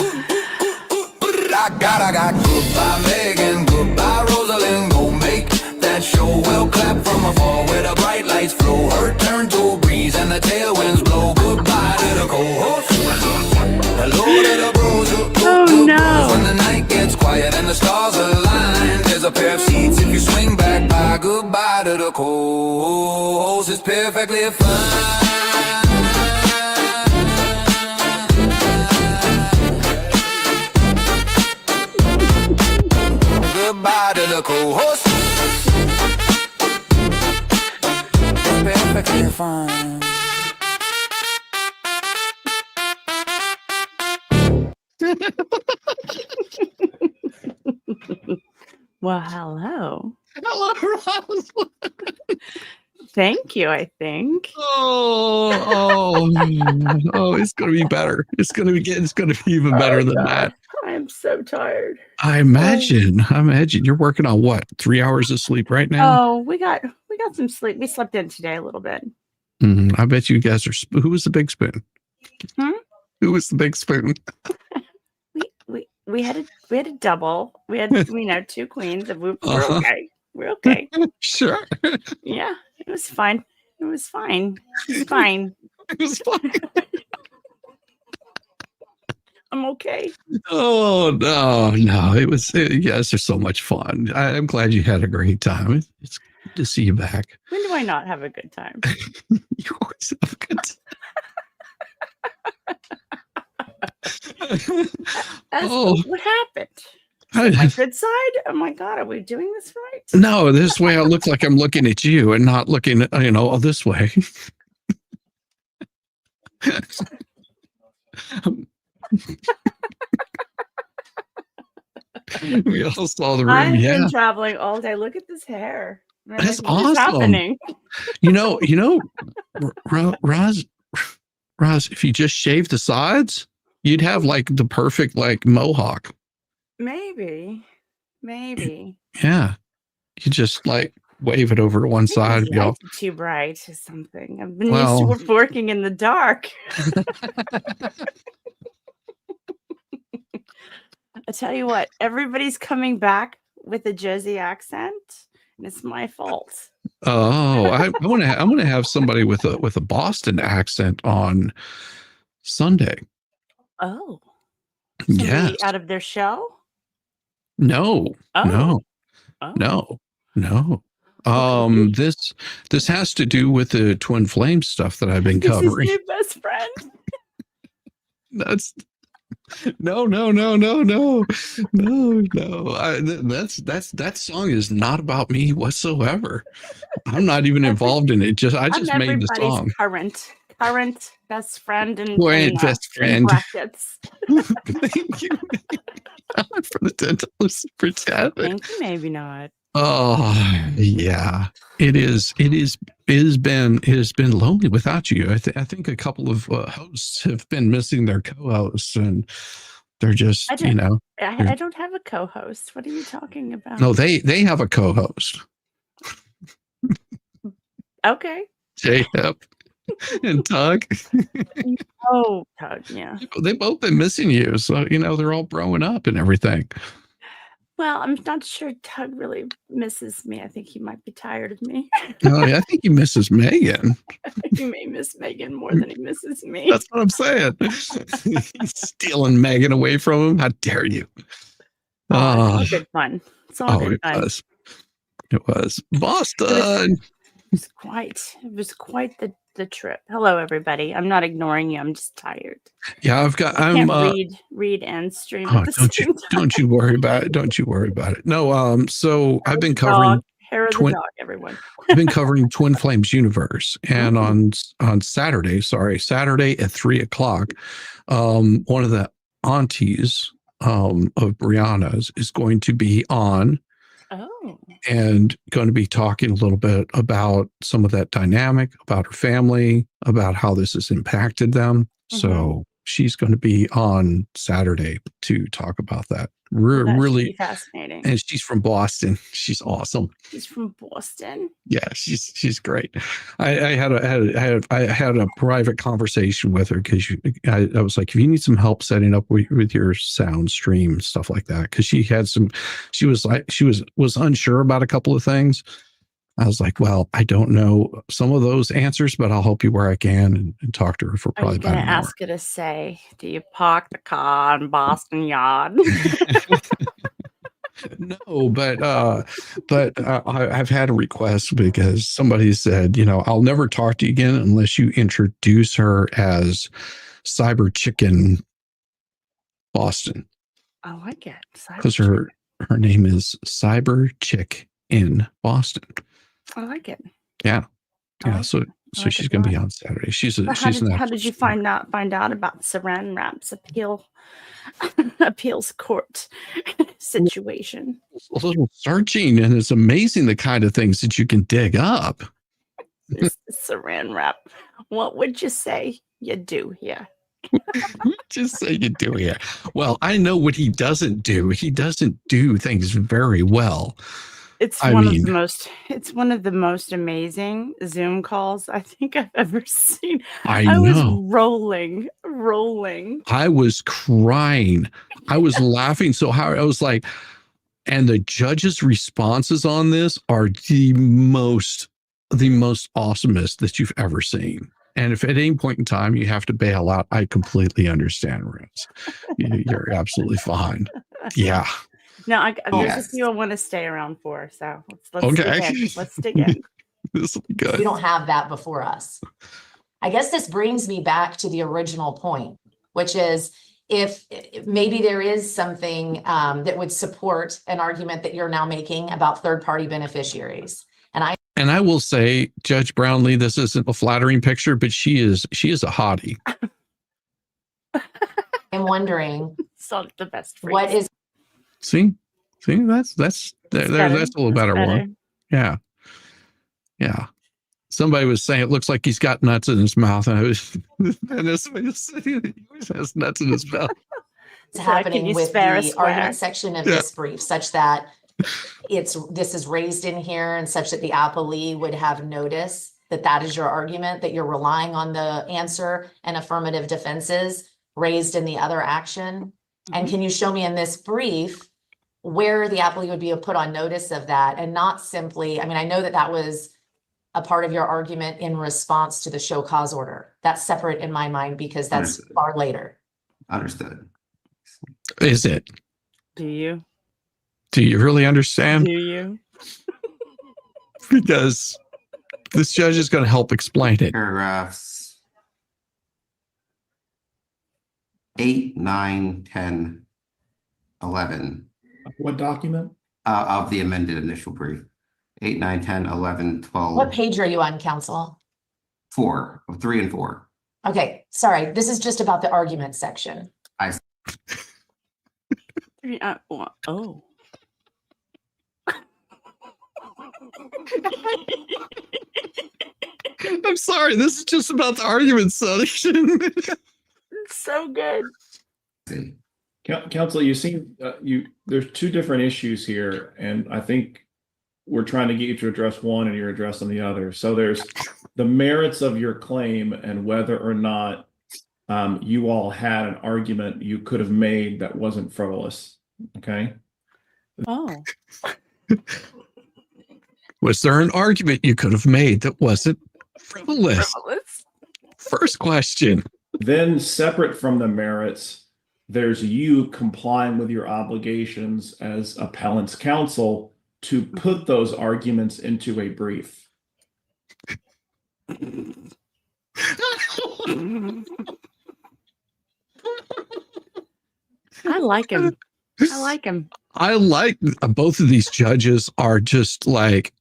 God, I got goodbye Megan, goodbye Rosalind. Go make that show well clap from afar where the bright lights flow. Her turn to a breeze and the tailwinds blow. Goodbye to the co-host. Hello to the bros. Oh, no. When the night gets quiet and the stars align, there's a pair of seats if you swing back by. Goodbye to the co-host. It's perfectly fine. Goodbye to the co-host. Perfectly fine. Well, hello. Hello, Roz. Thank you, I think. Oh, it's gonna be better. It's gonna be even better than that. I'm so tired. I imagine you're working on what, 3 hours of sleep right now? Oh, we got some sleep. We slept in today a little bit. I bet you guys are. Who was the big spoon? Who was the big spoon? We had a double. We had 2 queens, and we're okay. We're okay. Sure. Yeah, it was fine. It was fine. It was fine. It was fine. I'm okay. Oh no! It was. Yes, they're so much fun. I'm glad you had a great time. It's good to see you back. When do I not have a good time? You always have a good time. What happened? My good side? Oh my God, are we doing this right? No, this way I look like I'm looking at you and not looking at, this way. We all saw the room. I've been traveling all day. Look at this hair. Man, That's what is awesome. happening? Roz, if you just shave the sides, you'd have like the perfect like mohawk. Maybe. Yeah. You just like wave it over to one side. Maybe Be all, lights are too bright or something. I've been used to working in the dark. I tell you what, everybody's coming back with a Jersey accent, and it's my fault. Oh, I'm gonna have somebody with a Boston accent on Sunday. Oh, yes. Out of their show? No. Oh. No. Okay. This has to do with the twin flame stuff that I've been covering. This is your best friend. That's no. That song is not about me whatsoever. I'm not even involved in it. I just made the song. Current best friend and best friend. Brackets. Thank you. For the dentalist pretend. Thank you, maybe not. Oh yeah, it has been lonely without you. I think a couple of hosts have been missing their co-hosts, and they're just I don't have a co-host. What are you talking about? No, they have a co-host. Okay. Jacob and Tug. Oh, Tug, yeah. They've both been missing you, so they're all growing up and everything. Well, I'm not sure Tug really misses me. I think he might be tired of me. No, I think he misses Megan. He may miss Megan more than he misses me. That's what I'm saying. He's stealing Megan away from him. How dare you? It's all good fun. It's all good fun. It was Boston. It was quite the trip. Hello, everybody. I'm not ignoring you. I'm just tired. Yeah, I can't read and stream. Oh, don't you worry about it. Don't you worry about it. No, so I've been covering hair of the dog, everyone. I've been covering Twin Flames Universe, and on Saturday at 3:00, one of the aunties of Brianna's is going to be on. Oh. And going to be talking a little bit about some of that dynamic, about her family, about how this has impacted them. So she's going to be on Saturday to talk about that. That should be Really, fascinating. and she's from Boston. She's awesome. She's from Boston. Yeah, she's great. I had a private conversation with her because I was like, if you need some help setting up with your sound stream stuff like that, because she was unsure about a couple of things. I was like, well, I don't know some of those answers, but I'll help you where I can and talk to her for Are you probably going about to an hour. ask her to say, do you park the car in Boston Yard? No, but I've had a request because somebody said, I'll never talk to you again unless you introduce her as Cyber Chicken Boston, I like it. because her name is Cyber Chick in Boston. I like it. Yeah. I Yeah. like So I like she's it going to be a lot. on Saturday. She's But she's an how did you absolute find out about Saran Wrap's appeals court situation? a little searching, and it's amazing the kind of things that you can dig up. This Saran Wrap. What would you say you do here? Just say you do here. Well, I know what he doesn't do. He doesn't do things very well. It's I one mean- of the most amazing Zoom calls I think I've ever seen. I was know. rolling. I was crying. I was laughing so hard. I was like, and the judge's responses on this are the most awesomest that you've ever seen. And if at any point in time you have to bail out, I completely understand, Rose. You're absolutely fine. Yeah. No, there's Yes. a few I want to stay around for. So let's Okay. dig in. Let's dig in. This will be good. We don't have that before us. I guess this brings me back to the original point, which is if maybe there is something that would support an argument that you're now making about third-party beneficiaries. And I will say, Judge Brownlee, this isn't a flattering picture, but she is a hottie. I'm wondering It's not the best. what phrase. is See, that's It's a better. little It's better better. one. Yeah. Yeah. Somebody was saying it looks like he's got nuts in his mouth. And I was, and this way he always has nuts in his mouth. is So, happening can you with spare a the square? argument section of Yeah. this brief, such that this is raised in here and such that the appellee would have notice that that is your argument, that you're relying on the answer and affirmative defenses raised in the other action. And can you show me in this brief where the appellee would be put on notice of that, and not simply, I mean, I know that that was a part of your argument in response to the show cause order. That's separate in my mind because that's Understood. far later. Understood. Is it? Do you? Do you really understand? Do you? Because this judge is going to help explain it. Paragraphs 8, 9, 10, 11 What document? of the amended initial brief. 8, 9, 10, 11, 12, What page are you on, counsel? 4, 3 and 4. Okay, sorry, this is just about the argument section. Oh. I'm sorry. This is just about the argument section. It's so good. See. Counsel, you seem there's two different issues here, and I think we're trying to get you to address one and you're addressing the other. So there's the merits of your claim and whether or not you all had an argument you could have made that wasn't frivolous. Okay. Oh. Was there an argument you could have made that wasn't frivolous? First question. Then separate from the merits, there's you complying with your obligations as appellant's counsel to put those arguments into a brief. I like him. I like him. I like both of these judges are just like,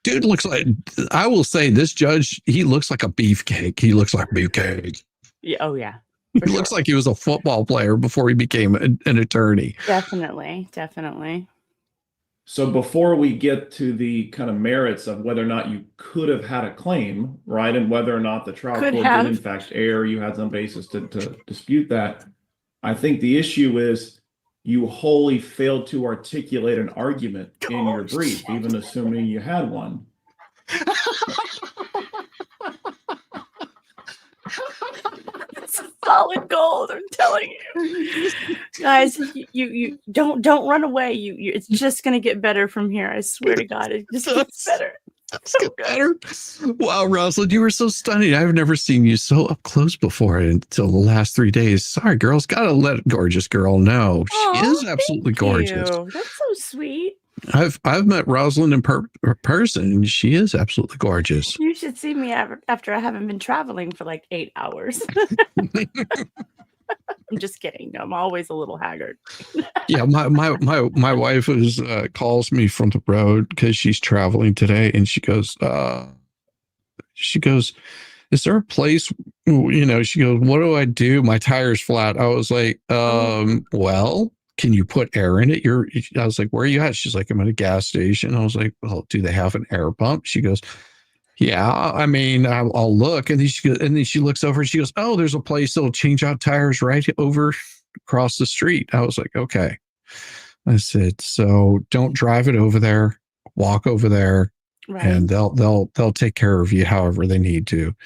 dude looks like, I will say this judge, he looks like a beefcake. He looks like beefcake. Yeah. Oh yeah. He looks like he was a football player before he became an attorney. Definitely. Definitely. So before we get to the kind of merits of whether or not you could have had a claim, right, and whether or not the trial Could court have. did in fact err, you had some basis to dispute that. I think the issue is you wholly failed to articulate an argument in your brief, even assuming you had one. It's solid gold. I'm telling you, guys. You don't run away. You it's just gonna get better from here. I swear to God, it just gets better. Let's get better. Wow, Rosalind, you were so stunning. I've never seen you so up close before until the last 3 days. Sorry, girls, gotta let gorgeous girl know. She is absolutely gorgeous. That's so sweet. I've met Rosalind in person, and she is absolutely gorgeous. You should see me after I haven't been traveling for like 8 hours. I'm just kidding. No, I'm always a little haggard. Yeah, my wife calls me from the road because she's traveling today, and she goes, is there a place, she goes, what do I do? My tire's flat. I was like, well, can you put air in it? I was like, where are you at? She's like, I'm at a gas station. I was like, well, do they have an air pump? She goes, yeah, I mean, I'll look. And then she looks over and she goes, oh, there's a place that'll change out tires right over across the street. I was like, okay. I said, so don't drive it over there, walk over there, right, and they'll take care of you however they need to.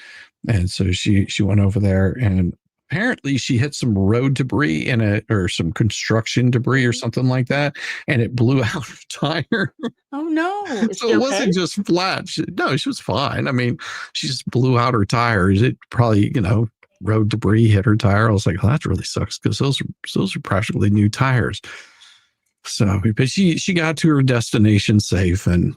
And so she went over there, and apparently she hit some road debris or some construction debris or something like that, and it blew out her tire. Oh no. So it wasn't just flat. She was fine. I mean, she just blew out her tires. It probably, road debris hit her tire. I was like, well, that really sucks because those are practically new tires. So, but she got to her destination safe, and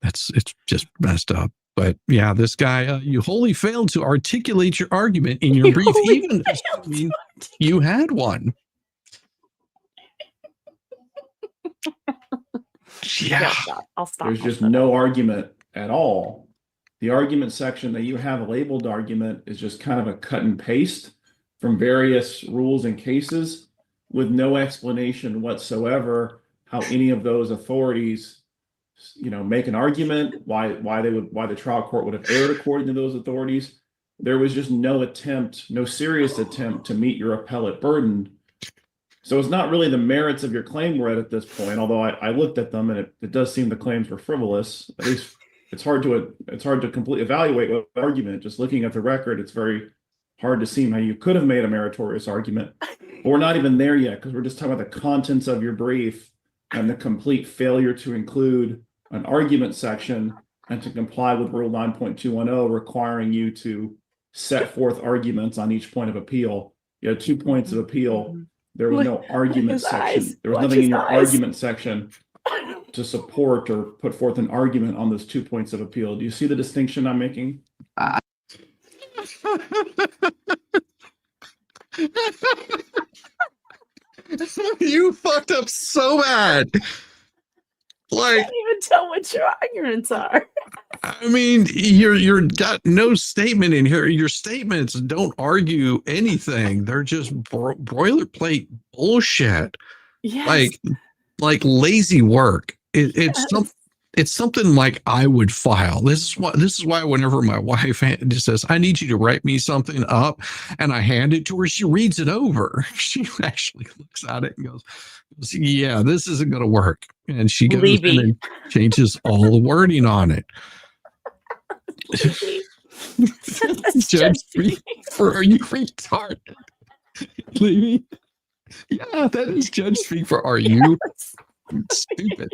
it's just messed up. But yeah, this guy, you wholly failed to articulate your argument in your brief, even assuming you had one. Yeah, I'll stop. There's just no argument at all. The argument section that you have labeled argument is just kind of a cut and paste from various rules and cases with no explanation whatsoever how any of those authorities make an argument, why the trial court would have erred according to those authorities. There was just no serious attempt to meet your appellate burden. So it's not really the merits of your claim we're at this point, although I looked at them and it does seem the claims were frivolous. At least it's hard to completely evaluate what argument. Just looking at the record, it's very hard to see how you could have made a meritorious argument. But we're not even there yet, because we're just talking about the contents of your brief and the complete failure to include an argument section and to comply with Rule 9.210, requiring you to set forth arguments on each point of appeal. You had 2 points of appeal. There was no argument section. There was nothing in your argument section to support or put forth an argument on those 2 points of appeal. Do you see the distinction I'm making? You fucked up so bad. I can't even tell what your arguments are. I mean, you're got no statement in here. Your statements don't argue anything. They're just boilerplate bullshit. Yes. Like lazy work. It's something like I would file. This is why whenever my wife just says, I need you to write me something up, and I hand it to her, she reads it over. She actually looks at it and goes, yeah, this isn't going to work. And she goes in and changes all the wording on it. Judge Speak for, are you retarded? Levy? Yeah, that is Judge Speak for, are you stupid?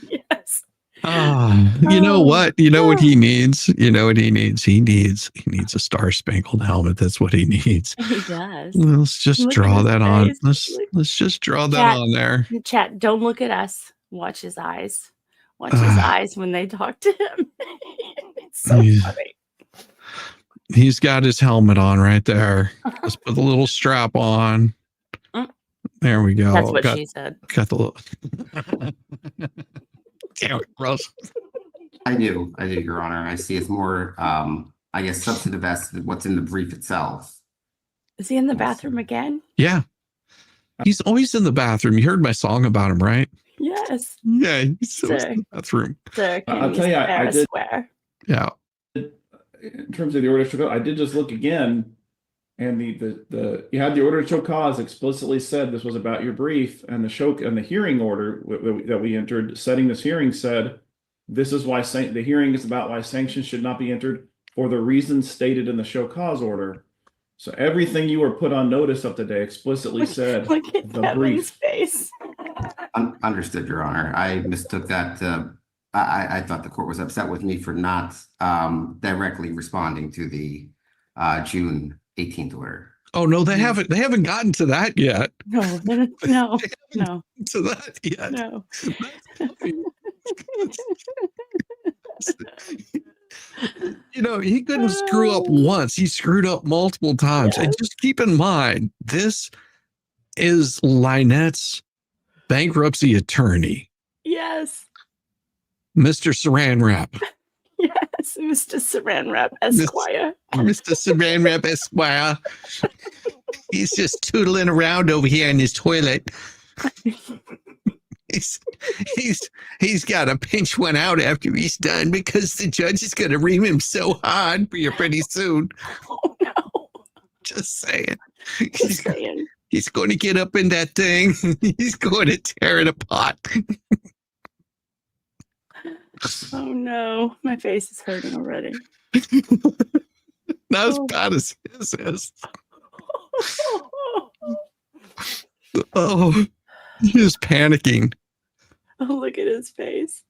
Yes. You know what? You know what he needs? You know what he needs? He needs a star-spangled helmet. That's what he needs. He does. Let's just draw that on. Let's just draw that on there. Chat, don't look at us. Watch his eyes. Watch his eyes when they talk to him. It's so funny. He's got his helmet on right there. Let's put the little strap on. There we go. That's what she said. Got the little. Damn it, Russ. I do, Your Honor. I see it's more, I guess, substantive as to what's in the brief itself. Is he in the bathroom again? Yeah. He's always in the bathroom. You heard my song about him, right? Yes. Yes. Yeah, he was Sir. in the bathroom. Sir, can I'll you tell you, I spare a did- square? Yeah. In terms of the order to show cause, I did just look again, and the you had the order to show cause explicitly said this was about your brief, and the hearing order that we entered setting this hearing said this is why the hearing is about why sanctions should not be entered for the reasons stated in the show cause order. So everything you were put on notice of today explicitly said Look at the Kevin's brief. face. Understood, Your Honor. I mistook that. I thought the court was upset with me for not directly responding to the June 18th order. Oh no, they haven't gotten to that yet. No, no, no, To that yet. no. You know, he couldn't screw up once. He screwed up multiple times. And Yes. just keep in mind, this is Lynette's bankruptcy attorney, Yes. Mr. Saran Wrap. Yes, Mr. Saran Wrap Esquire. Mr. Saran Wrap Esquire. He's just tootling around over here in his toilet. He's got to pinch one out after he's done because the judge is going to ream him so hard for you pretty soon. Oh no. Just saying. Just saying. He's going to get up in that thing. He's going to tear it apart. Oh no. My face is hurting already. Not as bad as his is. Oh, he's panicking. Oh, look at his face.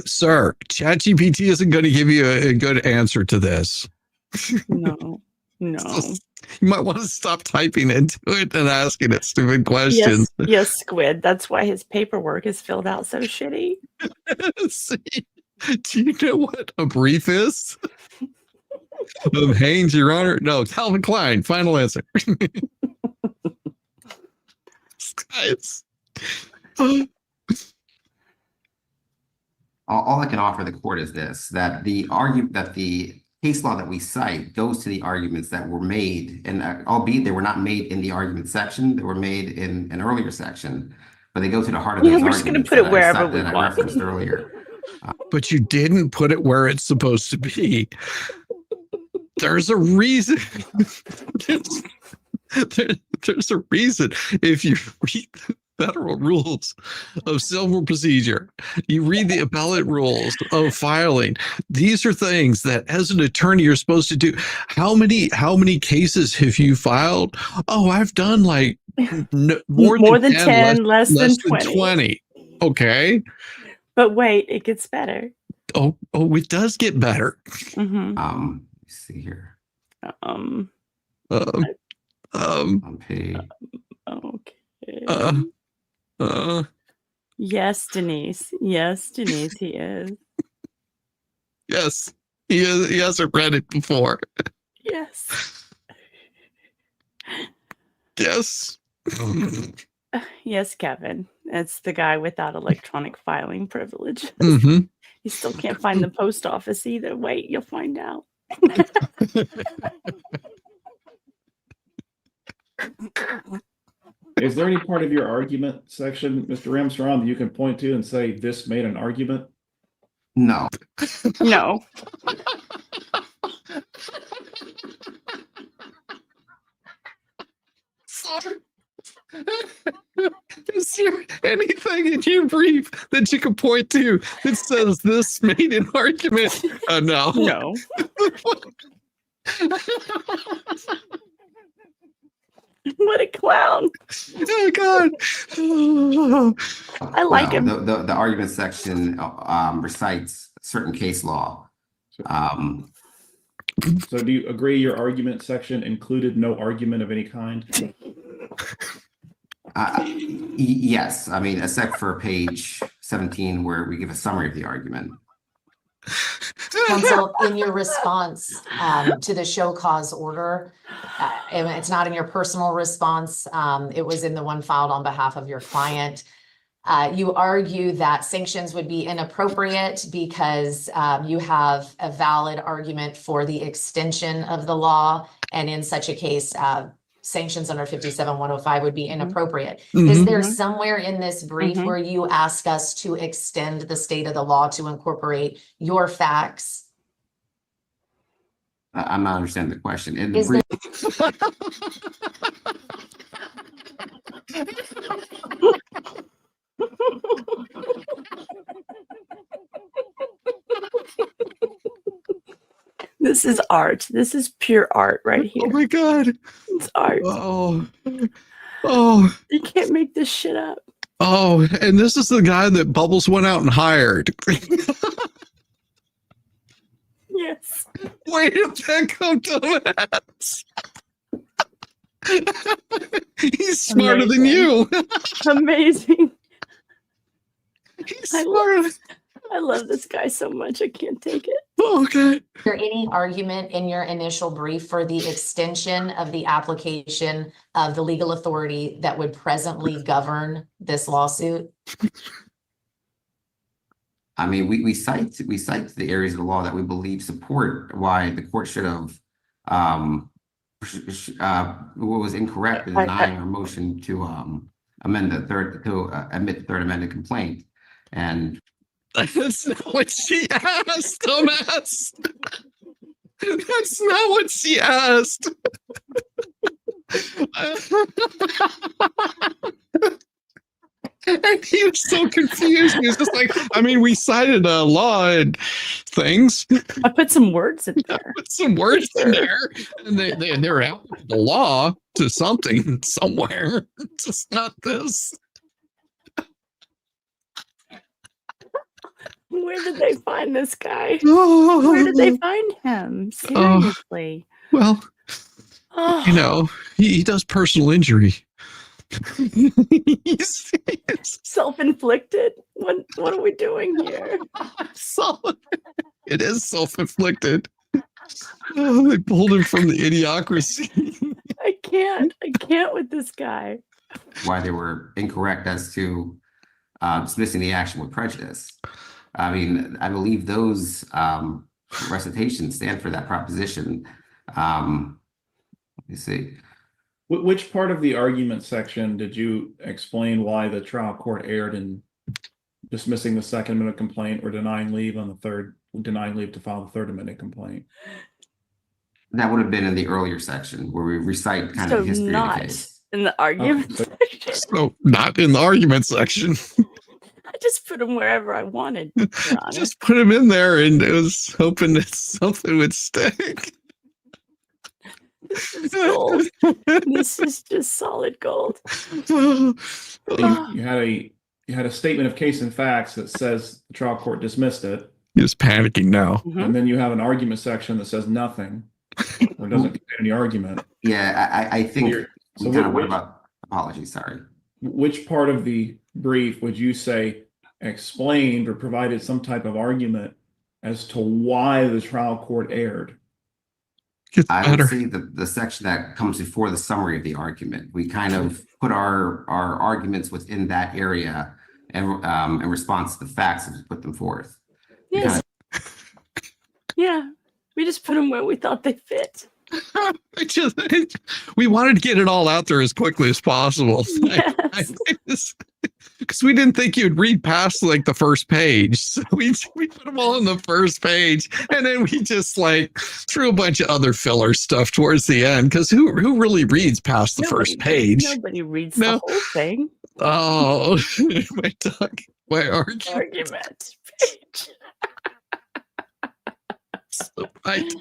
Sir, ChatGPT isn't going to give you a good answer to this. No, no. You might want to stop typing into it and asking it stupid questions. Yes, yes, Squid. That's why his paperwork is filled out so shitty. See, do you know what a brief is? Haynes, Your Honor? No, Calvin Klein. Final answer. Guys. All I can offer the court is this: that the case law that we cite goes to the arguments that were made, and albeit they were not made in the argument section, they were made in an earlier section, but they go to the heart of those We're just going to arguments put it that wherever we I want. referenced earlier. But you didn't put it where it's supposed to be. There's a reason. There's a reason. If you read the federal rules of civil procedure, you read the appellate rules of filing, these are things that as an attorney you're supposed to do. How many cases have you filed? Oh, I've done like more than 10, less than 20. Okay. But wait, it gets better. Oh, it does get better. Mm-hmm. Let's see here. On page. Okay. Yes, Denise. Yes, Denise, he is. Yes, he hasn't read it before. Yes. Yes. Yes, Kevin. It's the guy without electronic filing privilege. Mm-hmm. You still can't find the post office either. Wait, you'll find out. Is there any part of your argument section, Mr. Ramshaw, that you can point to and say this made an argument? No. No. Sorry. Is there anything in your brief that you can point to that says this made an argument? No. No. What a clown. Oh, God. I like him. The argument section recites certain case law. So do you agree your argument section included no argument of any kind? Yes. I mean, except for page 17 where we give a summary of the argument. Counsel, in your response to the show cause order, and it's not in your personal response, it was in the one filed on behalf of your client. You argue that sanctions would be inappropriate because you have a valid argument for the extension of the law, and in such a case, sanctions under 57-105 would be inappropriate. Mhm. Is there somewhere in this brief Mhm. where you ask us to extend the state of the law to incorporate your facts? I'm not understanding the question. In the Is brief, This is art. This is pure art right Oh here. my God. It's art. Oh. Oh. You can't make this shit up. Oh. And this is the guy that Bubbles went out and hired. Yes. Way to pick up dumbass. He's smarter than you. Amazing. He's I smarter. I love this guy so much. I can't take it. Okay. Is there any argument in your initial brief for the extension of the application of the legal authority that would presently govern this lawsuit? I mean, we cite the areas of the law that we believe support why the court should have what was incorrect in denying our motion to admit the third amended complaint. And that's not what she asked, dumbass. That's not what she asked. And he was so confused. He was just like, I mean, we cited a law and things. I put some words in there. Put some words in there, and they're out the law to something somewhere. Just not this. Where did they find this guy? Oh, Where did they find him? Seriously. well, Oh. you know, he does personal injury. He's Self-inflicted? What are we doing here? it is self-inflicted. Oh, they pulled him from the idiocracy. I can't with this guy. why they were incorrect as to dismissing the action with prejudice. I mean, I believe those recitations stand for that proposition. Let me see. Which part of the argument section did you explain why the trial court erred in dismissing the second amendment complaint or denying leave to file the third amendment complaint? That would have been in the earlier section where we recite kind of the history of the case. In the argument section. So not in the argument section. I just put him wherever I wanted. to be honest. Just put him in there and it was hoping that something would stick. This is gold. This is just solid gold. You had a statement of case and facts that says the trial court dismissed it, He's panicking now. and then you have an argument section that says nothing or doesn't contain any argument. Yeah, I think So we kind of which- what about apologies, sorry. Which part of the brief would you say explained or provided some type of argument as to why the trial court erred? Gets I better. would say the section that comes before the summary of the argument. We kind of put our arguments within that area and in response to the facts as we put them forth. We Yes. kinda- Yeah. We just put them where we thought they fit. We wanted to get it all out there as quickly as possible. Yes. Because we didn't think you'd read past like the first page. So we put them all on the first page. And then we just like threw a bunch of other filler stuff towards the end. Because who really reads past the first page? Nobody reads No. the whole thing. Oh, my Argument page. Right.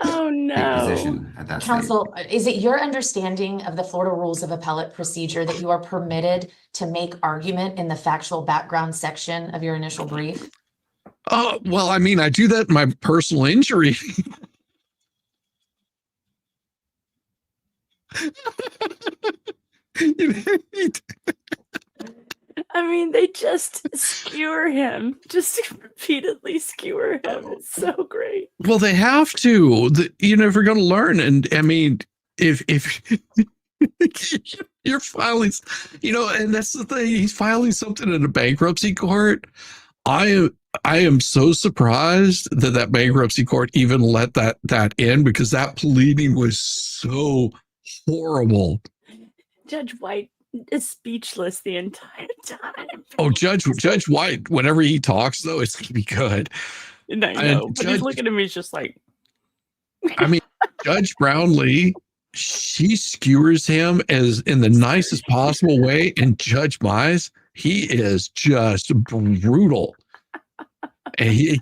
Oh Take no. position at that stage. Counsel, is it your understanding of the Florida Rules of Appellate Procedure that you are permitted to make argument in the factual background section of your initial brief? Oh, well, I mean, I do that in my personal injury. I mean, they just skewer him, just repeatedly skewer him. It's so great. Well, they have to. You're never going to learn. And I mean, if you're filing, and that's the thing. He's filing something in a bankruptcy court. I am so surprised that bankruptcy court even let that in, because that pleading was so horrible. Judge White is speechless the entire time. Oh, Judge White, whenever he talks, though, it's going to be good. And I And know, but he's Judge- looking at me, he's just like, I mean, Judge Brownlee, she skewers him as in the nicest possible way. And Judge Mize, he is just brutal. And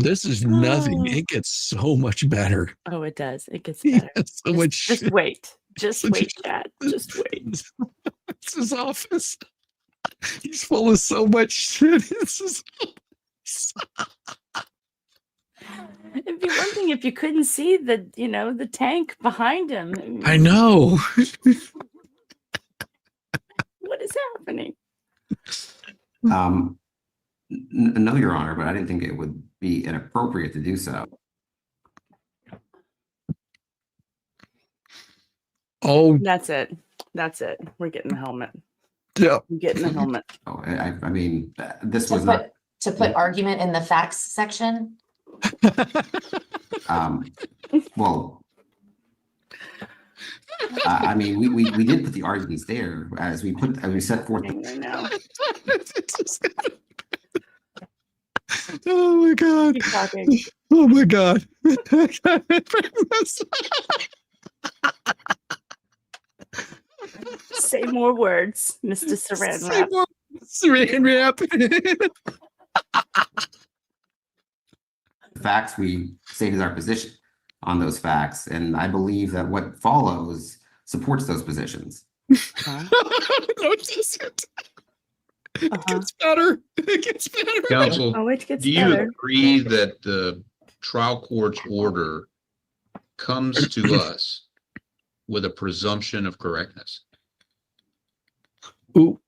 this is nothing. It gets so much better. oh, it does. It gets He better. has so much Just shit. wait. Just wait, Chad. Just wait. It's his office. He's full of so much shit. It's his office. It'd be one thing if you couldn't see the tank behind him. I know. What is happening? No, Your Honor, but I didn't think it would be inappropriate to do so. Oh, That's it. That's it. We're getting the helmet. yeah. We're getting the helmet. Oh, I mean, this To was not, put argument in the facts section. well, I mean, we did put the arguments there as we set forth. Right now. Oh my God. Keep talking. Oh my God. Say more words, Mr. Saran Say Wrap. more Saran Wrap. Facts, we stated our position on those facts, and I believe that what follows supports those positions. Huh? No, it doesn't. It Uh-huh. gets better. It gets better. Counsel, Oh, it gets do you better. agree that the trial court's order comes to us with a presumption of correctness? Ooh.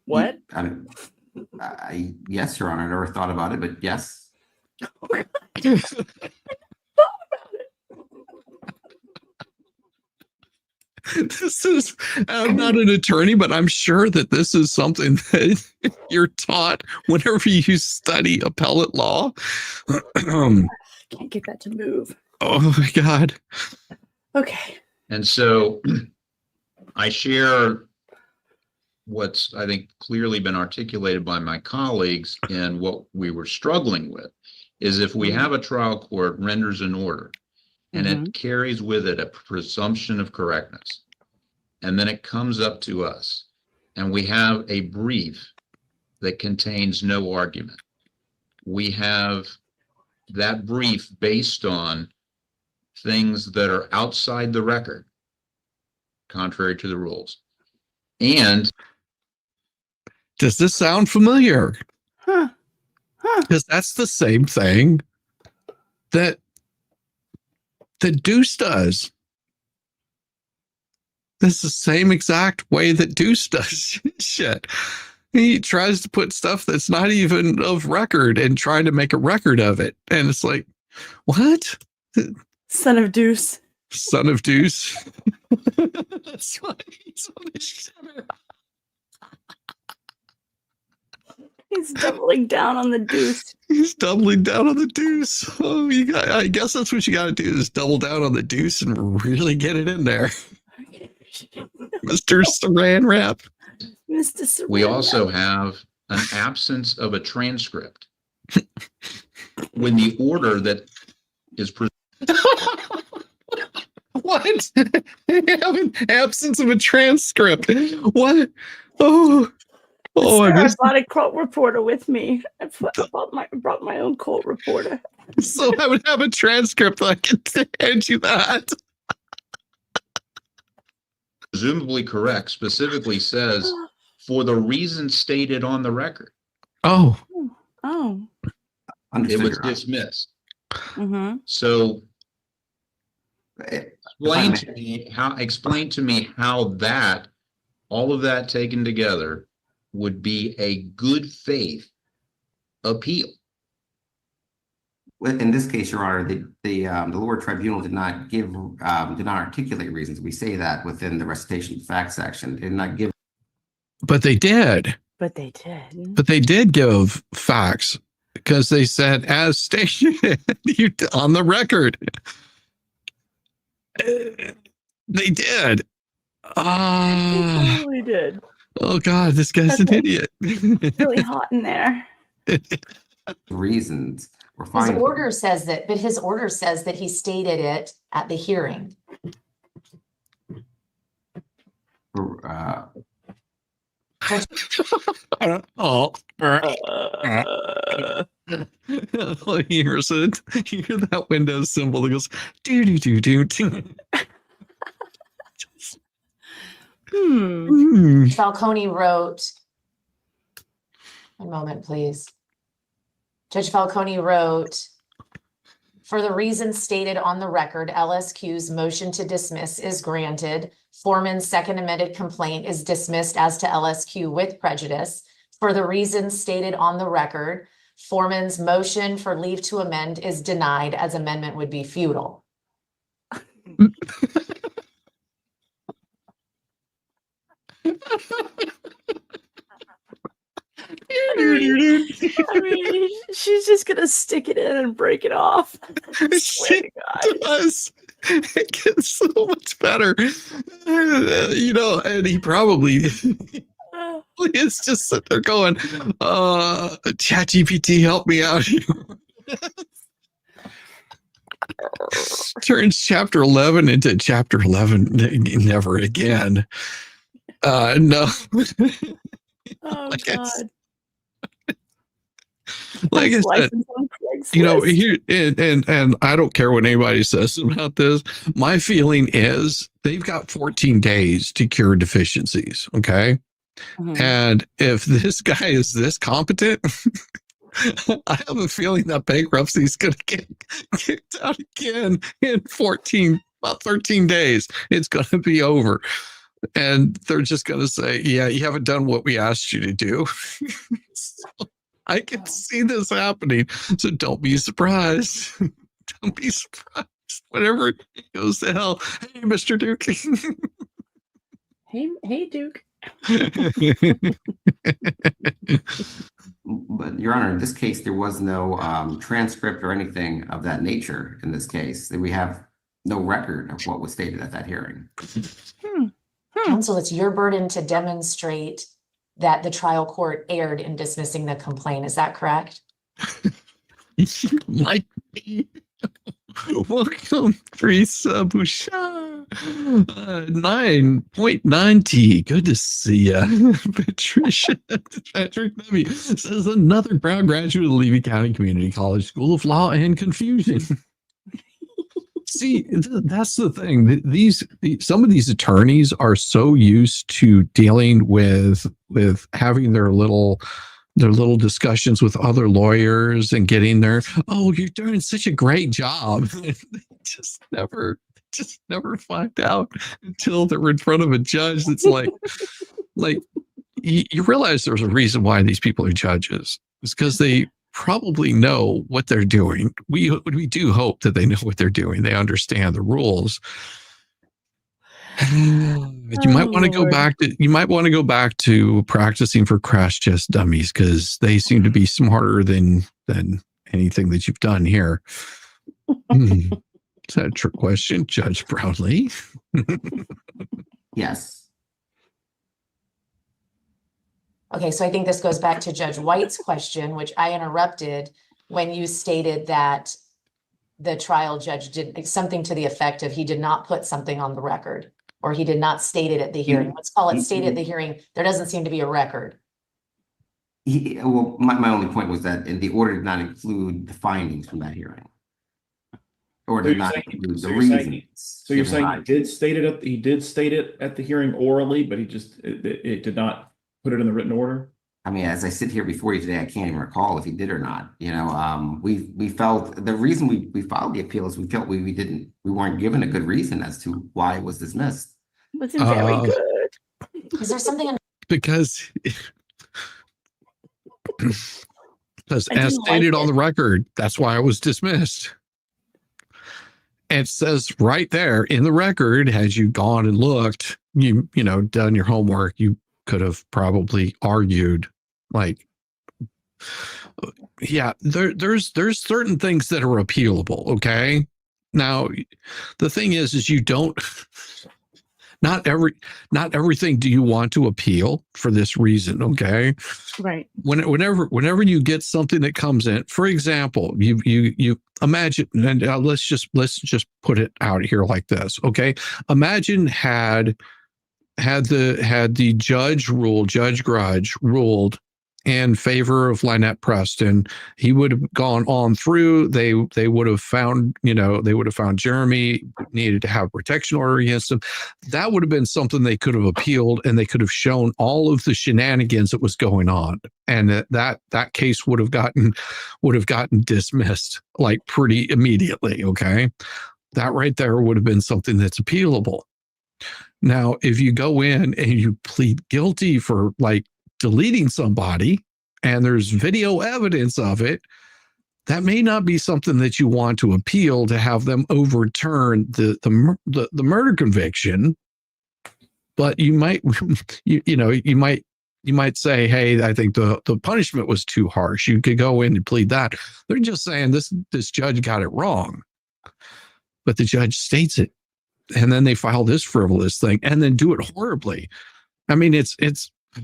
What? Yes, Your Honor, I never thought about it, but yes. This is, I'm not an attorney, but I'm sure that this is something that you're taught whenever you study appellate law. Can't get that to move. Oh my God. Okay. And so I share what's, I think, clearly been articulated by my colleagues, and what we were struggling with is if we have a trial court renders an order and it carries with it a presumption of correctness, and then it comes up to us and we have a brief that contains no argument. We have that brief based on things that are outside the record, contrary to the rules. And does this sound familiar? Huh. Because that's the same thing that Deuce does. That's the same exact way that Deuce does shit. He tries to put stuff that's not even of record and trying to make a record of it. And it's like, what? Son of Deuce. Son of Deuce. That's why he's on the shitter. He's doubling down on the deuce. He's doubling down on the deuce. Oh, I guess that's what you got to do, is double down on the deuce and really get it in there. Mr. Saran Wrap. Mr. Saran we Wrap. also have an absence of a transcript. When the order that is What? Have an absence of a transcript. What? Oh, I Sir, I missed. brought a court reporter with me. I brought my own court reporter. So I would have a transcript. I can hand you that. presumably correct specifically says, for the reason stated on the record, Oh, Oh. it Understood, was Your Honor. dismissed. Mm-hmm. So If explain I to me how that, all of that taken together, would be a good faith appeal. In this case, Your Honor, the lower tribunal did not articulate reasons. We say that within the recitation of facts section. Did not give. but they did. But they did. But they did give facts because they said, as stated on the record. They did. They Ah, totally did. oh God, this guy's an Okay. idiot. Really hot in there. Reasons were His fine. order says that, but his order says that he stated it at the hearing. Oh, here's it. You hear that Windows symbol that goes do do do do do. Falcone wrote, one moment, please. Judge Falcone wrote, for the reasons stated on the record, LSQ's motion to dismiss is granted. Foreman's second amended complaint is dismissed as to LSQ with prejudice. For the reasons stated on the record, Foreman's motion for leave to amend is denied as amendment would be futile. I mean, she's just gonna stick it in and break it off. I swear to God. Does. It gets so much better. You know, and he probably is just sitting there going, ChatGPT, help me out here. Turns chapter 11 into chapter 11 never again. No. Oh Like God. Like I said, you know, here and I don't care what anybody says about this. My feeling is they've got 14 days to cure deficiencies. Okay. And if this guy is this competent, I have a feeling that bankruptcy is going to get kicked out again in about 13 days. It's going to be over. And they're just going to say, yeah, you haven't done what we asked you to do. So I can see this happening. So don't be surprised. Don't be surprised. Whenever it goes to hell. Hey, Mr. Duke. Hey, Duke. But Your Honor, in this case, there was no transcript or anything of that nature in this case. We have no record of what was stated at that hearing. Counsel, it's your burden to demonstrate that the trial court erred in dismissing the complaint. Is that correct? Might be. Welcome, Teresa Bouchard. 9.90. Good to see ya. Patricia Patrick Levy says another proud graduate of the Levy County Community College School of Law and Confusion. See, that's the thing. Some of these attorneys are so used to dealing with having their little discussions with other lawyers and getting their, oh, you're doing such a great job. They just never find out until they're in front of a judge. That's like you realize there's a reason why these people are judges. It's because they probably know what they're doing. We do hope that they know what they're doing. They understand the rules. You might want to go back to practicing for crash test dummies, because they seem to be smarter than anything that you've done here. Is that a trick question, Judge Brownlee? Yes. Okay, so I think this goes back to Judge White's question, which I interrupted when you stated that the trial judge did something to the effect of he did not put something on the record, or he did not state it at the hearing. Let's call it stated at the hearing. There doesn't seem to be a record. Well, my only point was that the order did not include the findings from that hearing. Or did not include the reasons. So you're saying he did state it at the hearing orally, but it did not put it in the written order? I mean, as I sit here before you today, I can't even recall if he did or not. You know, we felt the reason we filed the appeal is we felt we weren't given a good reason as to why it was dismissed. Wasn't very good. Is there something? Because as stated on the record, that's why I was dismissed. And it says right there in the record, had you gone and looked, you know, done your homework, you could have probably argued, like, yeah, there's certain things that are appealable. Okay. Now, the thing is you don't. Not everything do you want to appeal for this reason. Okay. Right. Whenever you get something that comes in, for example, you imagine, and let's just put it out here like this. Okay. Imagine had the judge Grudge ruled in favor of Lynette Preston, he would have gone on through. They would have found, Jeremy needed to have a protection order against him. That would have been something they could have appealed, and they could have shown all of the shenanigans that was going on, and that case would have gotten dismissed like pretty immediately. Okay, that right there would have been something that's appealable. Now, if you go in and you plead guilty for like deleting somebody and there's video evidence of it, that may not be something that you want to appeal to have them overturn the murder conviction. But you might say, hey, I think the punishment was too harsh. You could go in and plead that. They're just saying this judge got it wrong, but the judge states it, and then they file this frivolous thing and then do it horribly. I mean,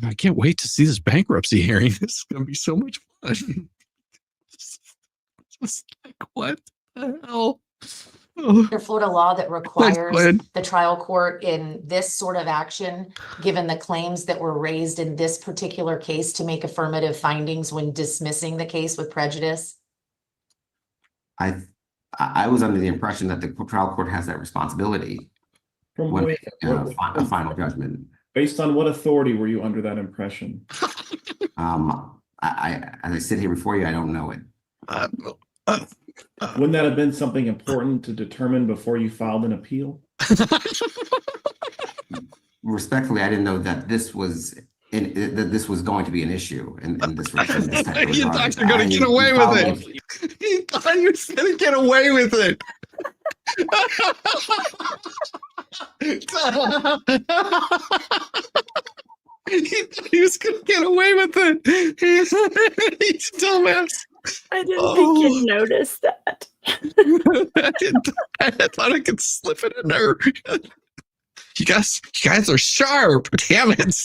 I can't wait to see this bankruptcy hearing. This is going to be so much fun. It's like, what the hell? Under Florida law that requires the trial court in this sort of action, given the claims that were raised in this particular case, to make affirmative findings when dismissing the case with prejudice? I was under the impression that the trial court has that responsibility when a final judgment. Based on what authority were you under that impression? As I sit here before you, I don't know it. Wouldn't that have been something important to determine before you filed an appeal? Respectfully, I didn't know that this was going to be an issue in this regard. You thought you were going to get away with it. You thought you were going to get away with it. He thought he was going to get away with it. He's a dumbass. I didn't think you'd notice that. I thought I could slip it in there. You guys are sharp. Damn it.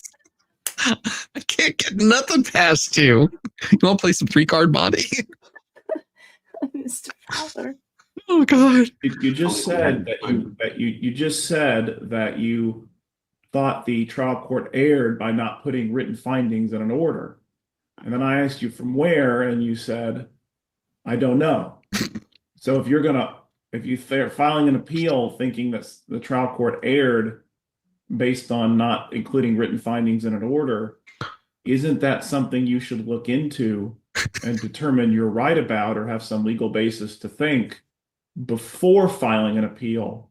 I can't get nothing past you. You want to play some 3-card body? Mr. Fowler. Oh God! You just said that you thought the trial court erred by not putting written findings in an order, and then I asked you from where, and you said, "I don't know." So if you're filing an appeal thinking that the trial court erred based on not including written findings in an order, isn't that something you should look into and determine you're right about, or have some legal basis to think before filing an appeal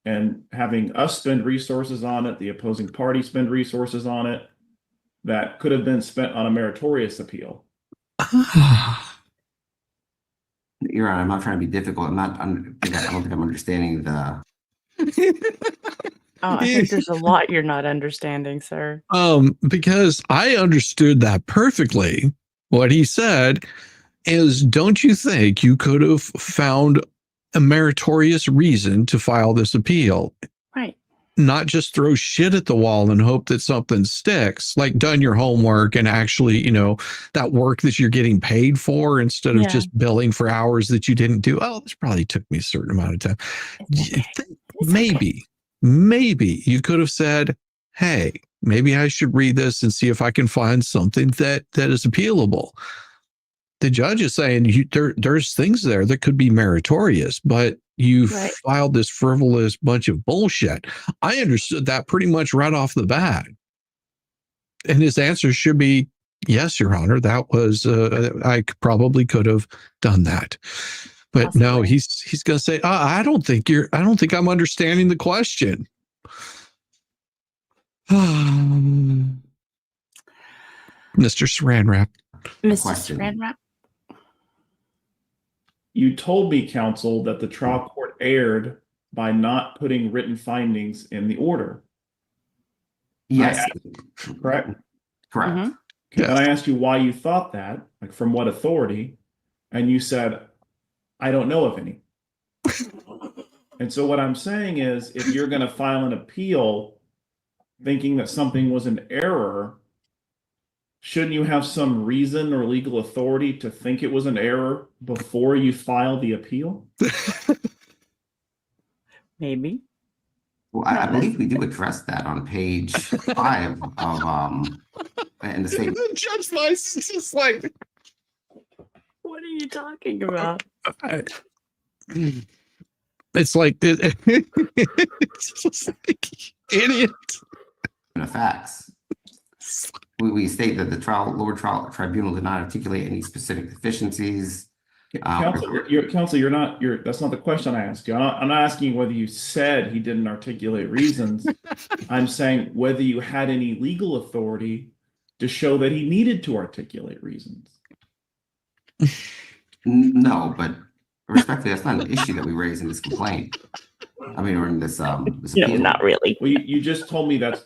and having us spend resources on it, the opposing party spend resources on it, that could have been spent on a meritorious appeal? You're right. I'm not trying to be difficult. I don't think I'm understanding the. I think there's a lot you're not understanding, sir. Because I understood that perfectly. What he said is, don't you think you could have found a meritorious reason to file this appeal? Right. Not just throw shit at the wall and hope that something sticks, like done your homework and actually, that work that you're getting paid for instead of just billing for hours that you didn't do. Oh, this probably took me a certain amount of time. Maybe you could have said, hey, maybe I should read this and see if I can find something that is appealable. The judge is saying there's things there that could be meritorious, but you filed this frivolous bunch of bullshit. I understood that pretty much right off the bat. And his answer should be, yes, Your Honor, that was, I probably could have done that. But possibly. No, he's going to say, I don't think I'm understanding the question. Mr. Saran Wrap. Mr. Saran Wrap. You told me, counsel, that the trial court erred by not putting written findings in the order. Yes. Correct? Correct. Mm-hmm. Yes. And I asked you why you thought that, like from what authority, and you said, I don't know of any. And so what I'm saying is, if you're going to file an appeal thinking that something was an error, shouldn't you have some reason or legal authority to think it was an error before you file the appeal? Maybe. Well, I believe we do address that on page 5 of in the statement. Judge Weiss is just like, What are you talking about? it's like, it's just like idiot. The facts. We state that the lower trial tribunal did not articulate any specific deficiencies. Counsel, that's not the question I asked you. I'm not asking whether you said he didn't articulate reasons. I'm saying whether you had any legal authority to show that he needed to articulate reasons. No, but respectfully, that's not an issue that we raise in this complaint. I mean, or in this No, appeal. not really. Well, you just told me that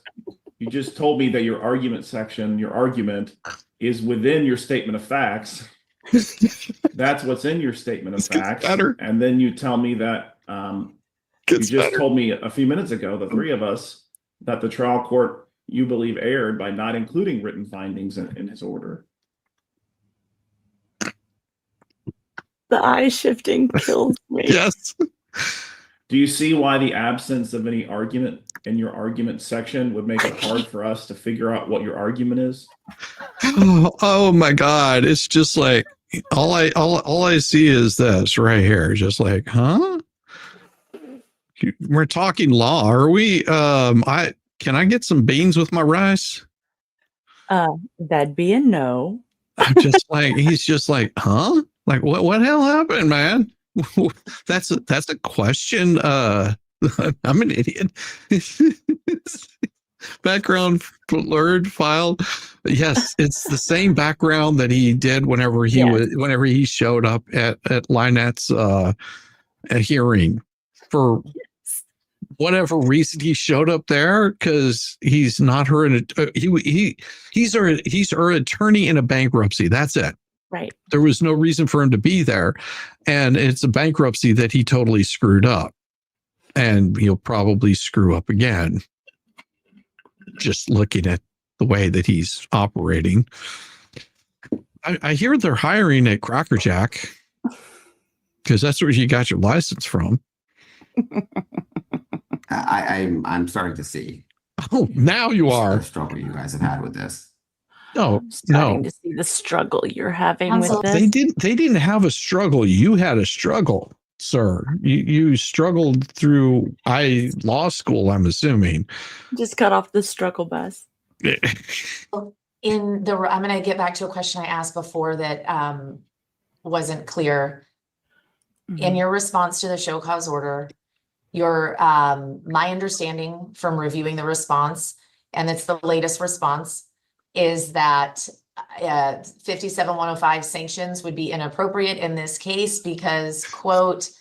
your argument section, your argument is within your statement of facts. That's what's in your statement of facts. Better. And then you tell me that you just told me a few minutes ago, the three of us, that the trial court, you believe, erred by not including written findings in his order. The eye shifting kills me. Yes. Do you see why the absence of any argument in your argument section would make it hard for us to figure out what your argument is? Oh my God. It's just like, all I see is this right here. Just like, huh? We're talking law. Are we, can I get some beans with my rice? That'd be a no. I'm just like, he's just like, huh? Like, what hell happened, man? That's a question. I'm an idiot. Background blurred file. Yes, it's the same background that he did whenever he showed up at Lynette's a hearing. For whatever reason he showed up there, because he's not her he's her attorney in a bankruptcy. That's it. Right. There was no reason for him to be there. And it's a bankruptcy that he totally screwed up. And he'll probably screw up again. Just looking at the way that he's operating. I hear they're hiring at Cracker Jack, because that's where you got your license from. I'm starting to see. Oh, now you are. The struggle you guys have had with this. Starting to see the struggle you're having Counsel, with this. They didn't have a struggle. You had a struggle, sir. You struggled through law school, I'm assuming. Just cut off the struggle bus. I'm going to get back to a question I asked before that wasn't clear. In your response to the show cause order, my understanding from reviewing the response, and it's the latest response, is that 57105 sanctions would be inappropriate in this case because, quote,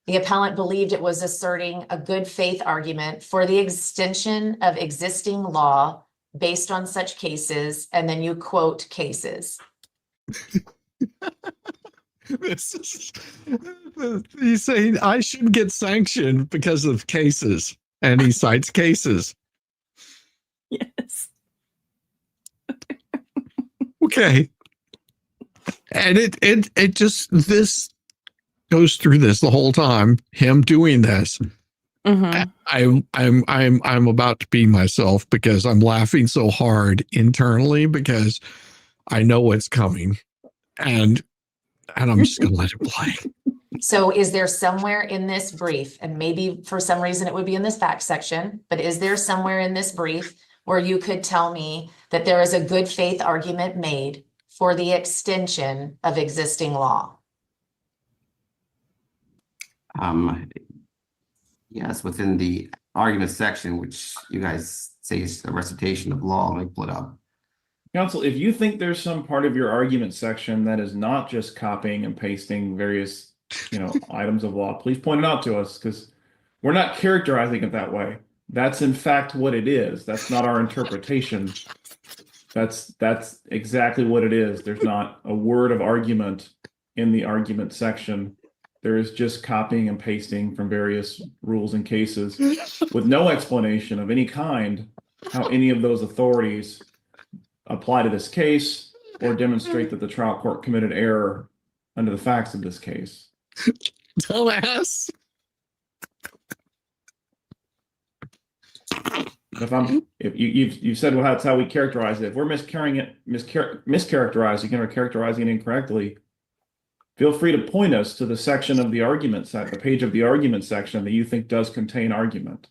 the appellant believed it was asserting a good faith argument for the extension of existing law based on such cases, and then you quote cases. He's saying I should get sanctioned because of cases, and he cites cases. Yes. Okay. And it just, this goes through this the whole time, him doing this. Mm-hmm. I'm about to pee myself because I'm laughing so hard internally because I know what's coming, and I'm just gonna let it play. So is there somewhere in this brief, and maybe for some reason it would be in this fact section, but is there somewhere in this brief where you could tell me that there is a good faith argument made for the extension of existing law? Yes, within the argument section, which you guys say is a recitation of law. Let me pull it up. Counsel, if you think there's some part of your argument section that is not just copying and pasting various, items of law, please point it out to us, because we're not characterizing it that way. That's in fact what it is. That's not our interpretation. That's exactly what it is. There's not a word of argument in the argument section. there is just copying and pasting from various rules and cases with no explanation of any kind how any of those authorities apply to this case or demonstrate that the trial court committed error under the facts of this case. Dumbass. If you've said, well, that's how we characterize it. If we're mischaracterizing or characterizing it incorrectly, feel free to point us to the section of the argument set, the page of the argument section that you think does contain argument.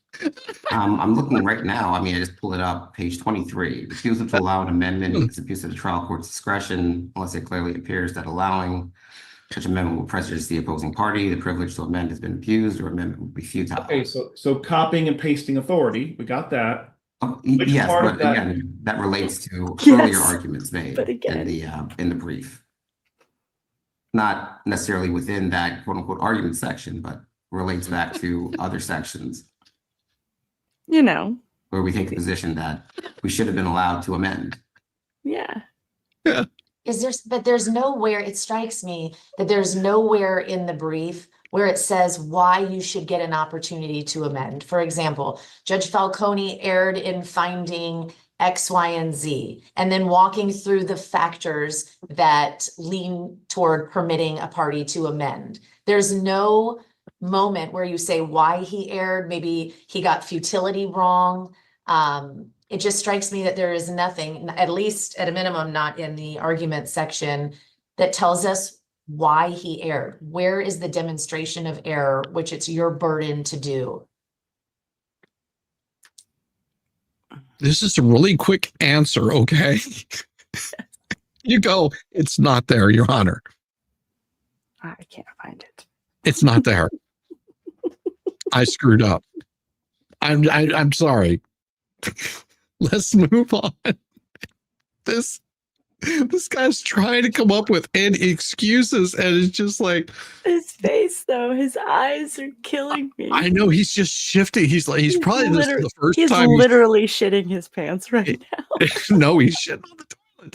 I'm looking right now. I mean, I just pulled it up, page 23. Refusal to allow an amendment is abuse of the trial court's discretion unless it clearly appears that allowing such amendment will prejudice the opposing party. The privilege to amend has been abused, or amendment will be futile. Okay, so copying and pasting authority, we got that. Which Yes, part but of that- again, that relates to Yes, earlier arguments made but again. in the brief. Not necessarily within that quote unquote argument section, but relates back to other sections You know, where we take the position that we should have been allowed to amend. yeah. But there's nowhere, it strikes me that there's nowhere in the brief where it says why you should get an opportunity to amend. For example, Judge Falcone erred in finding X, Y, and Z, and then walking through the factors that lean toward permitting a party to amend. There's no moment where you say why he erred. Maybe he got futility wrong. It just strikes me that there is nothing, at least at a minimum, not in the argument section, that tells us why he erred. Where is the demonstration of error, which it's your burden to do? This is a really quick answer, okay? You go, it's not there, Your Honor. I can't find it. It's not there. I screwed up. I'm sorry. Let's move on. This guy's trying to come up with any excuses, and it's just like His face, though, his eyes are killing me. I know he's just shifting. He's probably this is the first He's time literally shitting his pants right now. no, he's shitting on the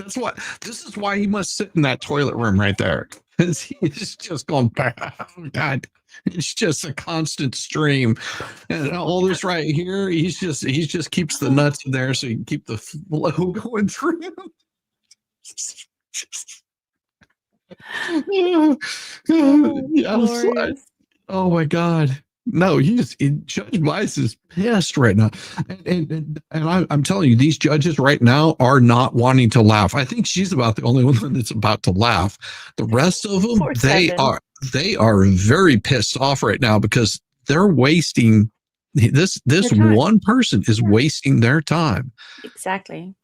toilet. This is why he must sit in that toilet room right there. Because he's just going, oh God, it's just a constant stream. And all this right here, he just keeps the nuts in there so you can keep the flow going through. Glorious. Oh my God. No, Judge Weiss is pissed right now. And I'm telling you, these judges right now are not wanting to laugh. I think she's about the only one that's about to laugh. The rest of them, Poor they Kevin. are very pissed off right now because they're wasting this Their time. one person is wasting their time Exactly.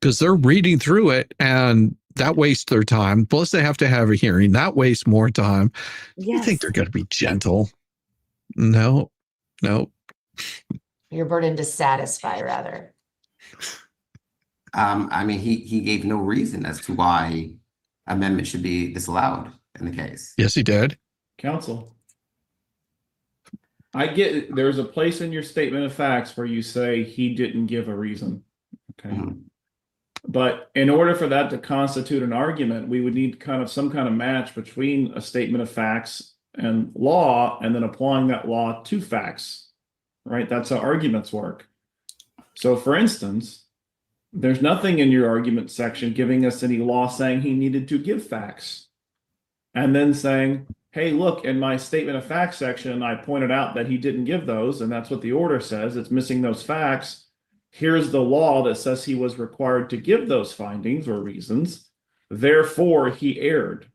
because they're reading through it and that wastes their time. Plus they have to have a hearing. That wastes more time. You Yes. think they're going to be gentle? No. Your burden to satisfy, rather. I mean, he gave no reason as to why amendment should be disallowed in the case. Yes, he did. Counsel. I get it. There's a place in your statement of facts where you say he didn't give a reason. Okay. Mhm. But in order for that to constitute an argument, we would need some kind of match between a statement of facts and law, and then applying that law to facts, right? That's how arguments work. So for instance, there's nothing in your argument section giving us any law saying he needed to give facts. And then saying, hey, look, in my statement of facts section, I pointed out that he didn't give those, and that's what the order says. It's missing those facts. Here's the law that says he was required to give those findings or reasons. Therefore, he erred.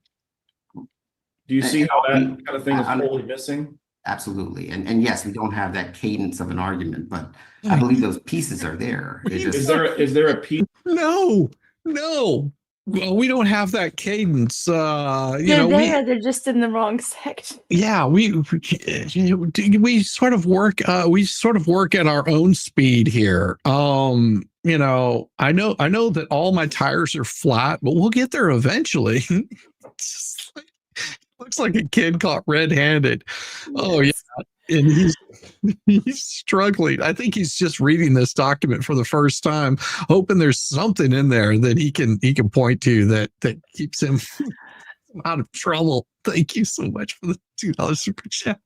Do you see how that kind of thing is totally missing? Absolutely. And yes, we don't have that cadence of an argument, but I believe those pieces are there. It just, Is there a piece? No. Well, we don't have that cadence. They're just in the wrong section. Yeah, we sort of work at our own speed here. I know that all my tires are flat, but we'll get there eventually. It's just looks like a kid caught red-handed. Oh yeah. And he's struggling. I think he's just reading this document for the first time, hoping there's something in there that he can point to that keeps him I'm out of trouble. Thank you so much for the $2 super chat.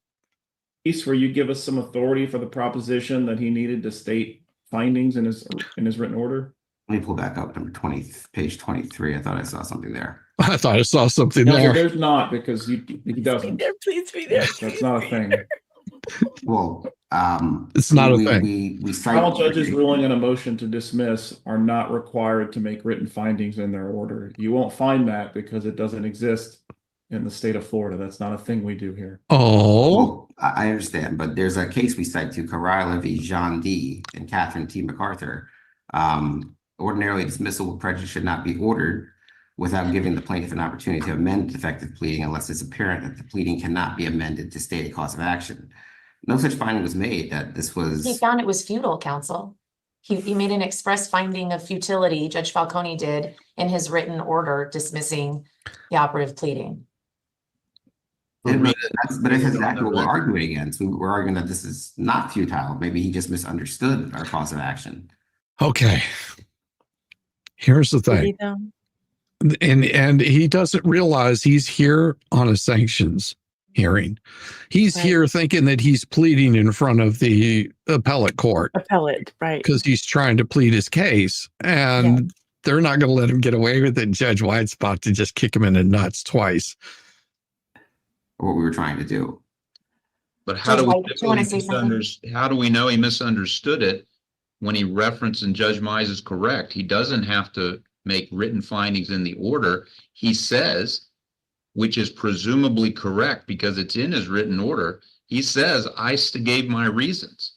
Piece where you give us some authority for the proposition that he needed to state findings in his written order. Let me pull back up number 20, page 23. I thought I saw something there. I thought I saw something No, there. there's not, because he doesn't. There, please be there. That's not a thing. Well, It's not a thing. We cite All judges ruling on a motion to dismiss are not required to make written findings in their order. You won't find that because it doesn't exist in the state of Florida. That's not a thing we do here. Oh, Well, I understand, but there's a case we cite to Carrila v. John D. and Catherine T. MacArthur. Ordinarily, dismissal with prejudice should not be ordered without giving the plaintiff an opportunity to amend defective pleading unless it's apparent that the pleading cannot be amended to state a cause of action. No such finding was made that this He was. found it was futile, counsel. He made an express finding of futility, Judge Falcone did, in his written order dismissing the operative pleading. But it's exactly what we're arguing against. We're arguing that this is not futile. Maybe he just misunderstood our cause of action. okay. Here's the thing. And he doesn't realize he's here on a sanctions hearing. He's Right. here thinking that he's pleading in front of the appellate court Appellate, right. because he's trying to plead his case. And they're not going to let him get away with it. Judge White's about to just kick him in the nuts twice. What we were trying to do. But how Judge do we White, did you wanna say something? how do we know he misunderstood it when he referenced, and Judge Mize is correct, he doesn't have to make written findings in the order. He says, which is presumably correct because it's in his written order, he says, I gave my reasons.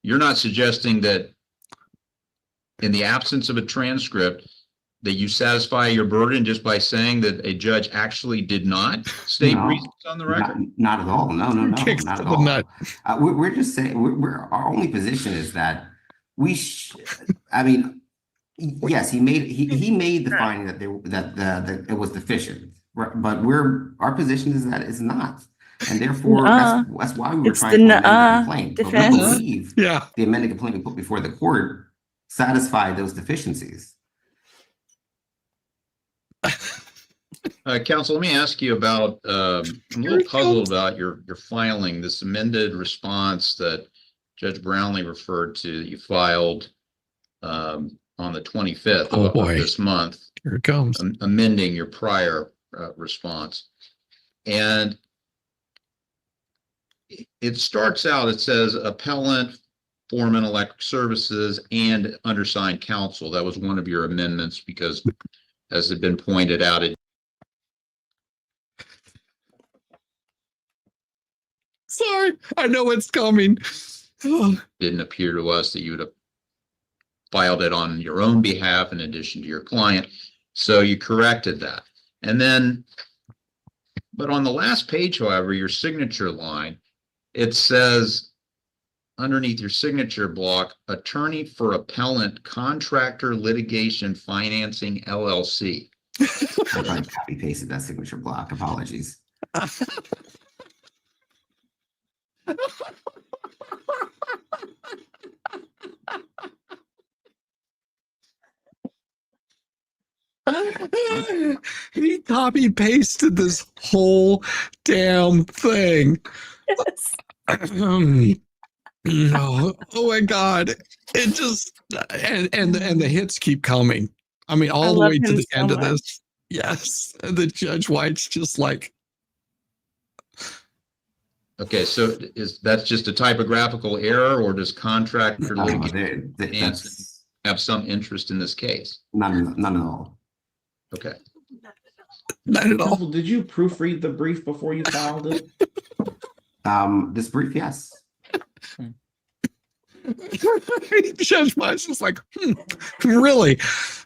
You're not suggesting that in the absence of a transcript that you satisfy your burden just by saying that a judge actually did not state No, reasons on the record? Not at all. No, Kicks not to at the all. nut. We're just saying, our only position is that I mean, yes, he made the finding that it was deficient, but our position is that it's not, and therefore that's why we were trying to amend the complaint. But we defense. believe Yeah. the amended complaint we put before the court satisfied those deficiencies. Counsel, let me ask you about, I'm a little puzzled about your filing, this amended response that Judge Brownlee referred to, that you filed on the 25th Oh, of boy. this month, Here it comes. amending your prior response. And it starts out, it says appellant, foreman, electric services, and undersigned counsel. That was one of your amendments because, as had been pointed out, it Sorry, I know it's coming. didn't appear to us that you would have filed it on your own behalf in addition to your client. So you corrected that. And then, but on the last page, however, your signature line, it says underneath your signature block, attorney for appellant, contractor litigation financing LLC. I probably copy pasted that signature block. Apologies. He copy pasted this whole damn thing. No, oh my god, it just and the hits keep coming. I mean, all the love way to him the so end of much. this. Yes, and the Judge White's just like, Okay, so that's just a typographical error, or does contractor litigation That's have some interest in this case? none at all. Okay. not at all. Counsel, did you proofread the brief before you filed it? This brief, yes. Judge White's just like, really?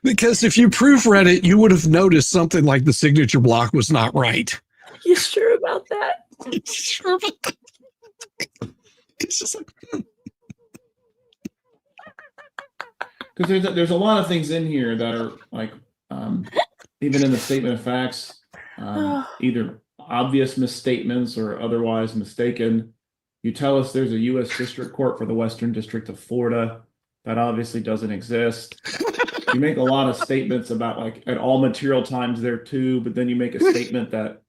Because if you proofread it, you would have noticed something like the signature block was not right. You sure about that? Sure about that. It's just like, Because there's a lot of things in here that are like, even in the statement of facts, either obvious misstatements or otherwise mistaken. You tell us there's a U.S. District Court for the Western District of Florida. That obviously doesn't exist. you make a lot of statements about like at all material times there too, but then you make a statement that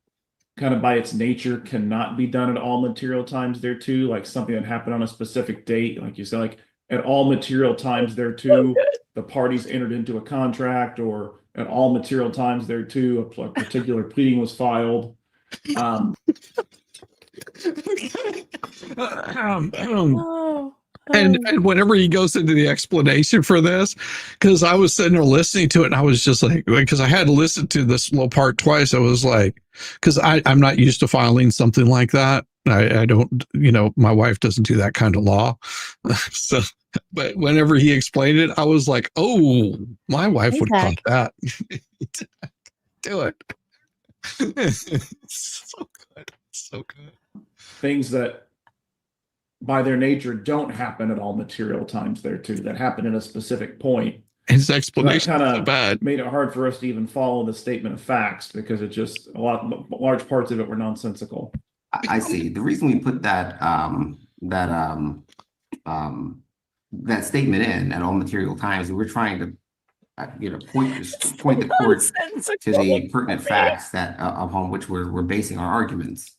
kind of by its nature cannot be done at all material times there too, like something that happened on a specific date, like you said, like at all material times there too, the parties entered into a contract, or at all material times there too, a particular pleading was filed. And whenever he goes into the explanation for this, because I was sitting there listening to it, and I was just like, because I had to listen to this little part twice. I was like, because I'm not used to filing something like that. I don't, my wife doesn't do that kind of law. So, but whenever he explained it, I was like, oh, my wife would have caught that. Do it. So good. So good. Things that by their nature don't happen at all material times there too, that happen in a specific point. His explanation kind so bad made it hard for us to even follow the statement of facts, because it just large parts of it were nonsensical. I see. The reason we put that statement in at all material times, we're trying to point the court to the pertinent facts that upon which we're basing our arguments.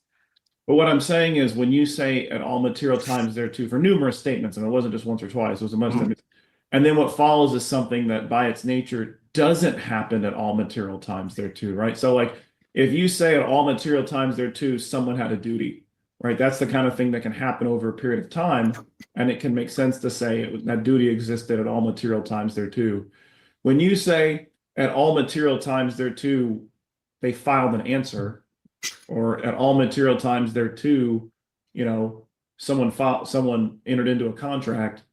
But what I'm saying is, when you say at all material times there too, for numerous statements, and it wasn't just once or twice, it was a bunch of statements, and then what follows is something that by its nature doesn't happen at all material times there too, right? So like if you say at all material times there too, someone had a duty, right? That's the kind of thing that can happen over a period of time, and it can make sense to say that duty existed at all material times there too. When you say at all material times there too, they filed an answer, or at all material times there too, someone entered into a contract.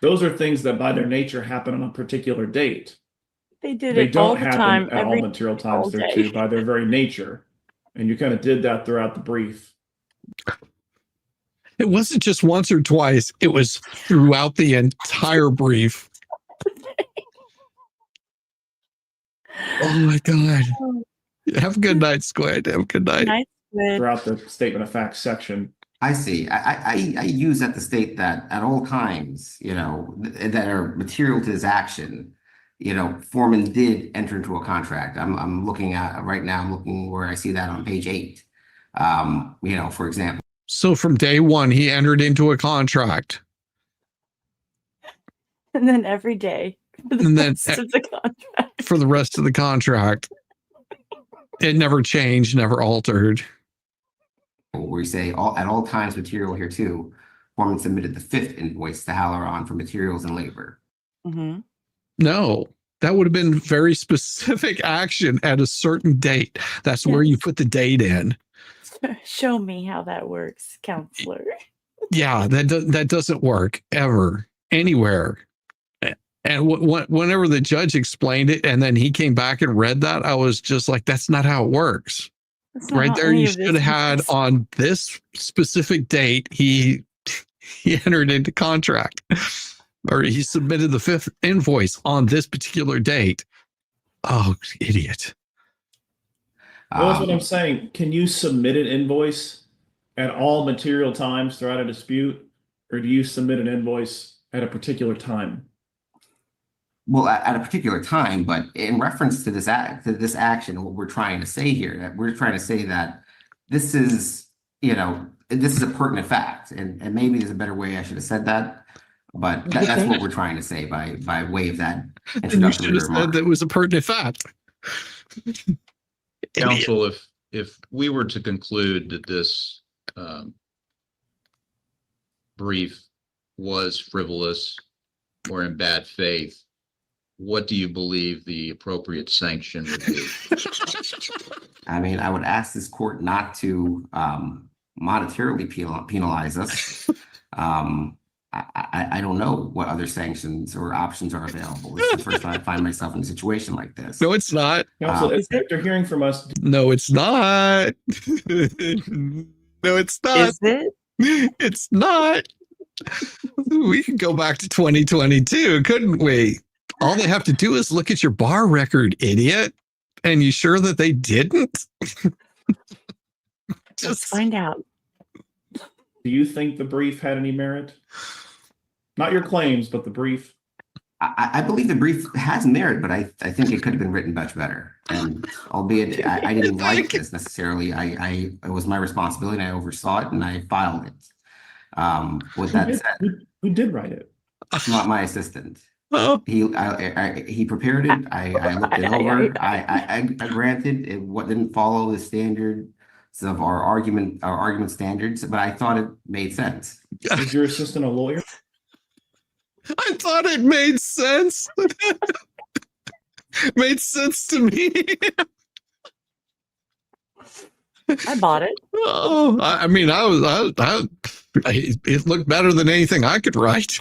Those are things that by their nature happen on a particular date. They Don't all the happen time, at all material times there too, by their very nature. And you kind of did that throughout the brief. It wasn't just once or twice. It was throughout the entire brief. Oh my God. Have a good night, Squid. Have a good night. Throughout the statement of facts section. I see. I use that to state that at all times, that are material to his action, Foreman did enter into a contract. I'm looking at right now, I'm looking where I see that on page 8. For example. So from day one, he entered into a contract. And then every day for the rest of the contract. For the rest of the contract. It never changed, never altered. We say at all times material here too. Foreman submitted the 5th invoice to Halloran for materials and labor. Mm-hmm. No, that would have been very specific action at a certain date. That's where you put the date in. Show me how that works, counselor. Yeah, that doesn't work ever, anywhere. And whenever the judge explained it, and then he came back and read that, I was just like, that's not how it works. Right there, you should have had on this specific date, he entered into contract, or he submitted the 5th invoice on this particular date. Oh, idiot. Well, that's what I'm saying. Can you submit an invoice at all material times throughout a dispute, or do you submit an invoice at a particular time? Well, at a particular time, but in reference to this action, what we're trying to say here, that we're trying to say that this is, this is a pertinent fact, and maybe there's a better way I should have said that, but that's what we're trying to say by way of that introductory remark. That was a pertinent fact. Counsel, if we were to conclude that this brief was frivolous or in bad faith, what do you believe the appropriate sanction would be? I mean, I would ask this court not to monetarily penalize us. I don't know what other sanctions or options are available. It's the first time I find myself in a situation like this. No, it's not. Counsel, after hearing from us. No, it's not. No, it's not. Is it? It's not. We could go back to 2022, couldn't we? All they have to do is look at your bar record, idiot. And you sure that they didn't? Let's find out. Do you think the brief had any merit? Not your claims, but the brief. I believe the brief has merit, but I think it could have been written much better. And albeit I didn't write this necessarily, it was my responsibility and I oversaw it and I filed it. With that said, Who did write it? not my assistant. Oh, He prepared it. I looked it over. I granted it didn't follow the standards of our argument standards, but I thought it made sense. Is your assistant a lawyer? I thought it made sense. Made sense to me. I bought it. Oh, I mean, it looked better than anything I could write.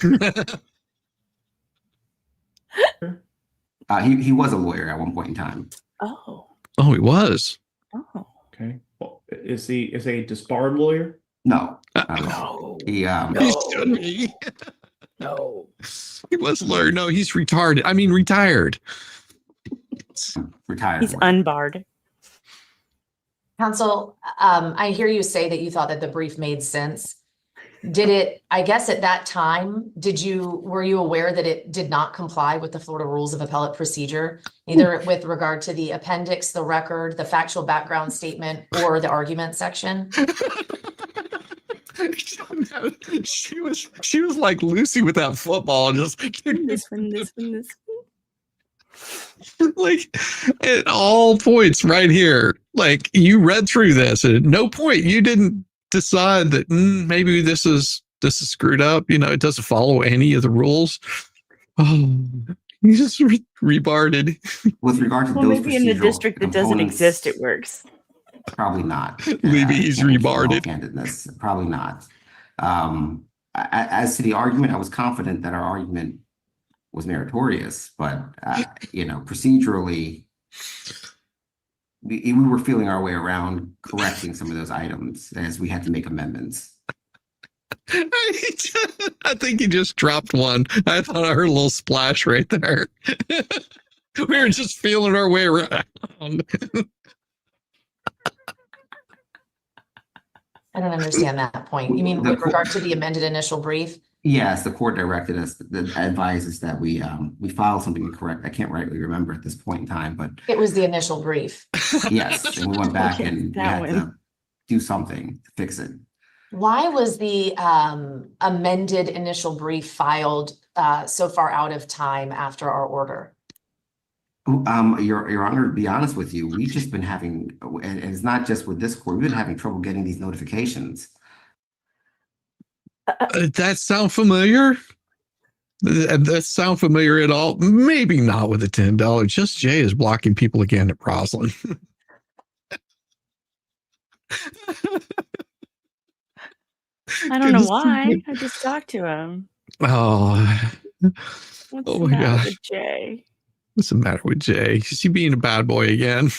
He was a lawyer at one point in time. Oh. Oh, he was. Oh. Okay. Well, is he a disbarred lawyer? No. No. He He shouldn't be. No. He was a lawyer. No, he's retarded. I mean, retired. retired. He's unbarred. Counsel, I hear you say that you thought that the brief made sense. Did it, I guess at that time, were you aware that it did not comply with the Florida Rules of Appellate Procedure, either with regard to the appendix, the record, the factual background statement, or the argument section? She was like Lucy with that football, just This one. like at all points right here. Like you read through this, and at no point you didn't decide that maybe this is screwed up. You know, it doesn't follow any of the rules. Oh, you just rebarred it. With regard to Well, those maybe in the procedural district that doesn't components, exist, it works. probably not. Maybe he's In all rebarred it. candidness, probably not. As to the argument, I was confident that our argument was meritorious, but you know, procedurally, we were feeling our way around correcting some of those items as we had to make amendments. I think he just dropped one. I thought I heard a little splash right there. We were just feeling our way around. I don't understand that point. You mean with regard to the amended initial brief? Yes, the court directed us, advised us that we file something incorrect. I can't rightly remember at this point in time, but It was the initial brief. yes, and we went back Yes, and we that had one. to do something to fix it. Why was the amended initial brief filed so far out of time after our order? Your Honor, to be honest with you, we've just been having, and it's not just with this court, we've been having trouble getting these notifications. That sound familiar? That sound familiar at all? Maybe not with the $10. Just Jay is blocking people again at Roslyn. I don't know why. I just talked to him. Oh, What's Oh the my matter gosh. with Jay? what's the matter with Jay? Is he being a bad boy again?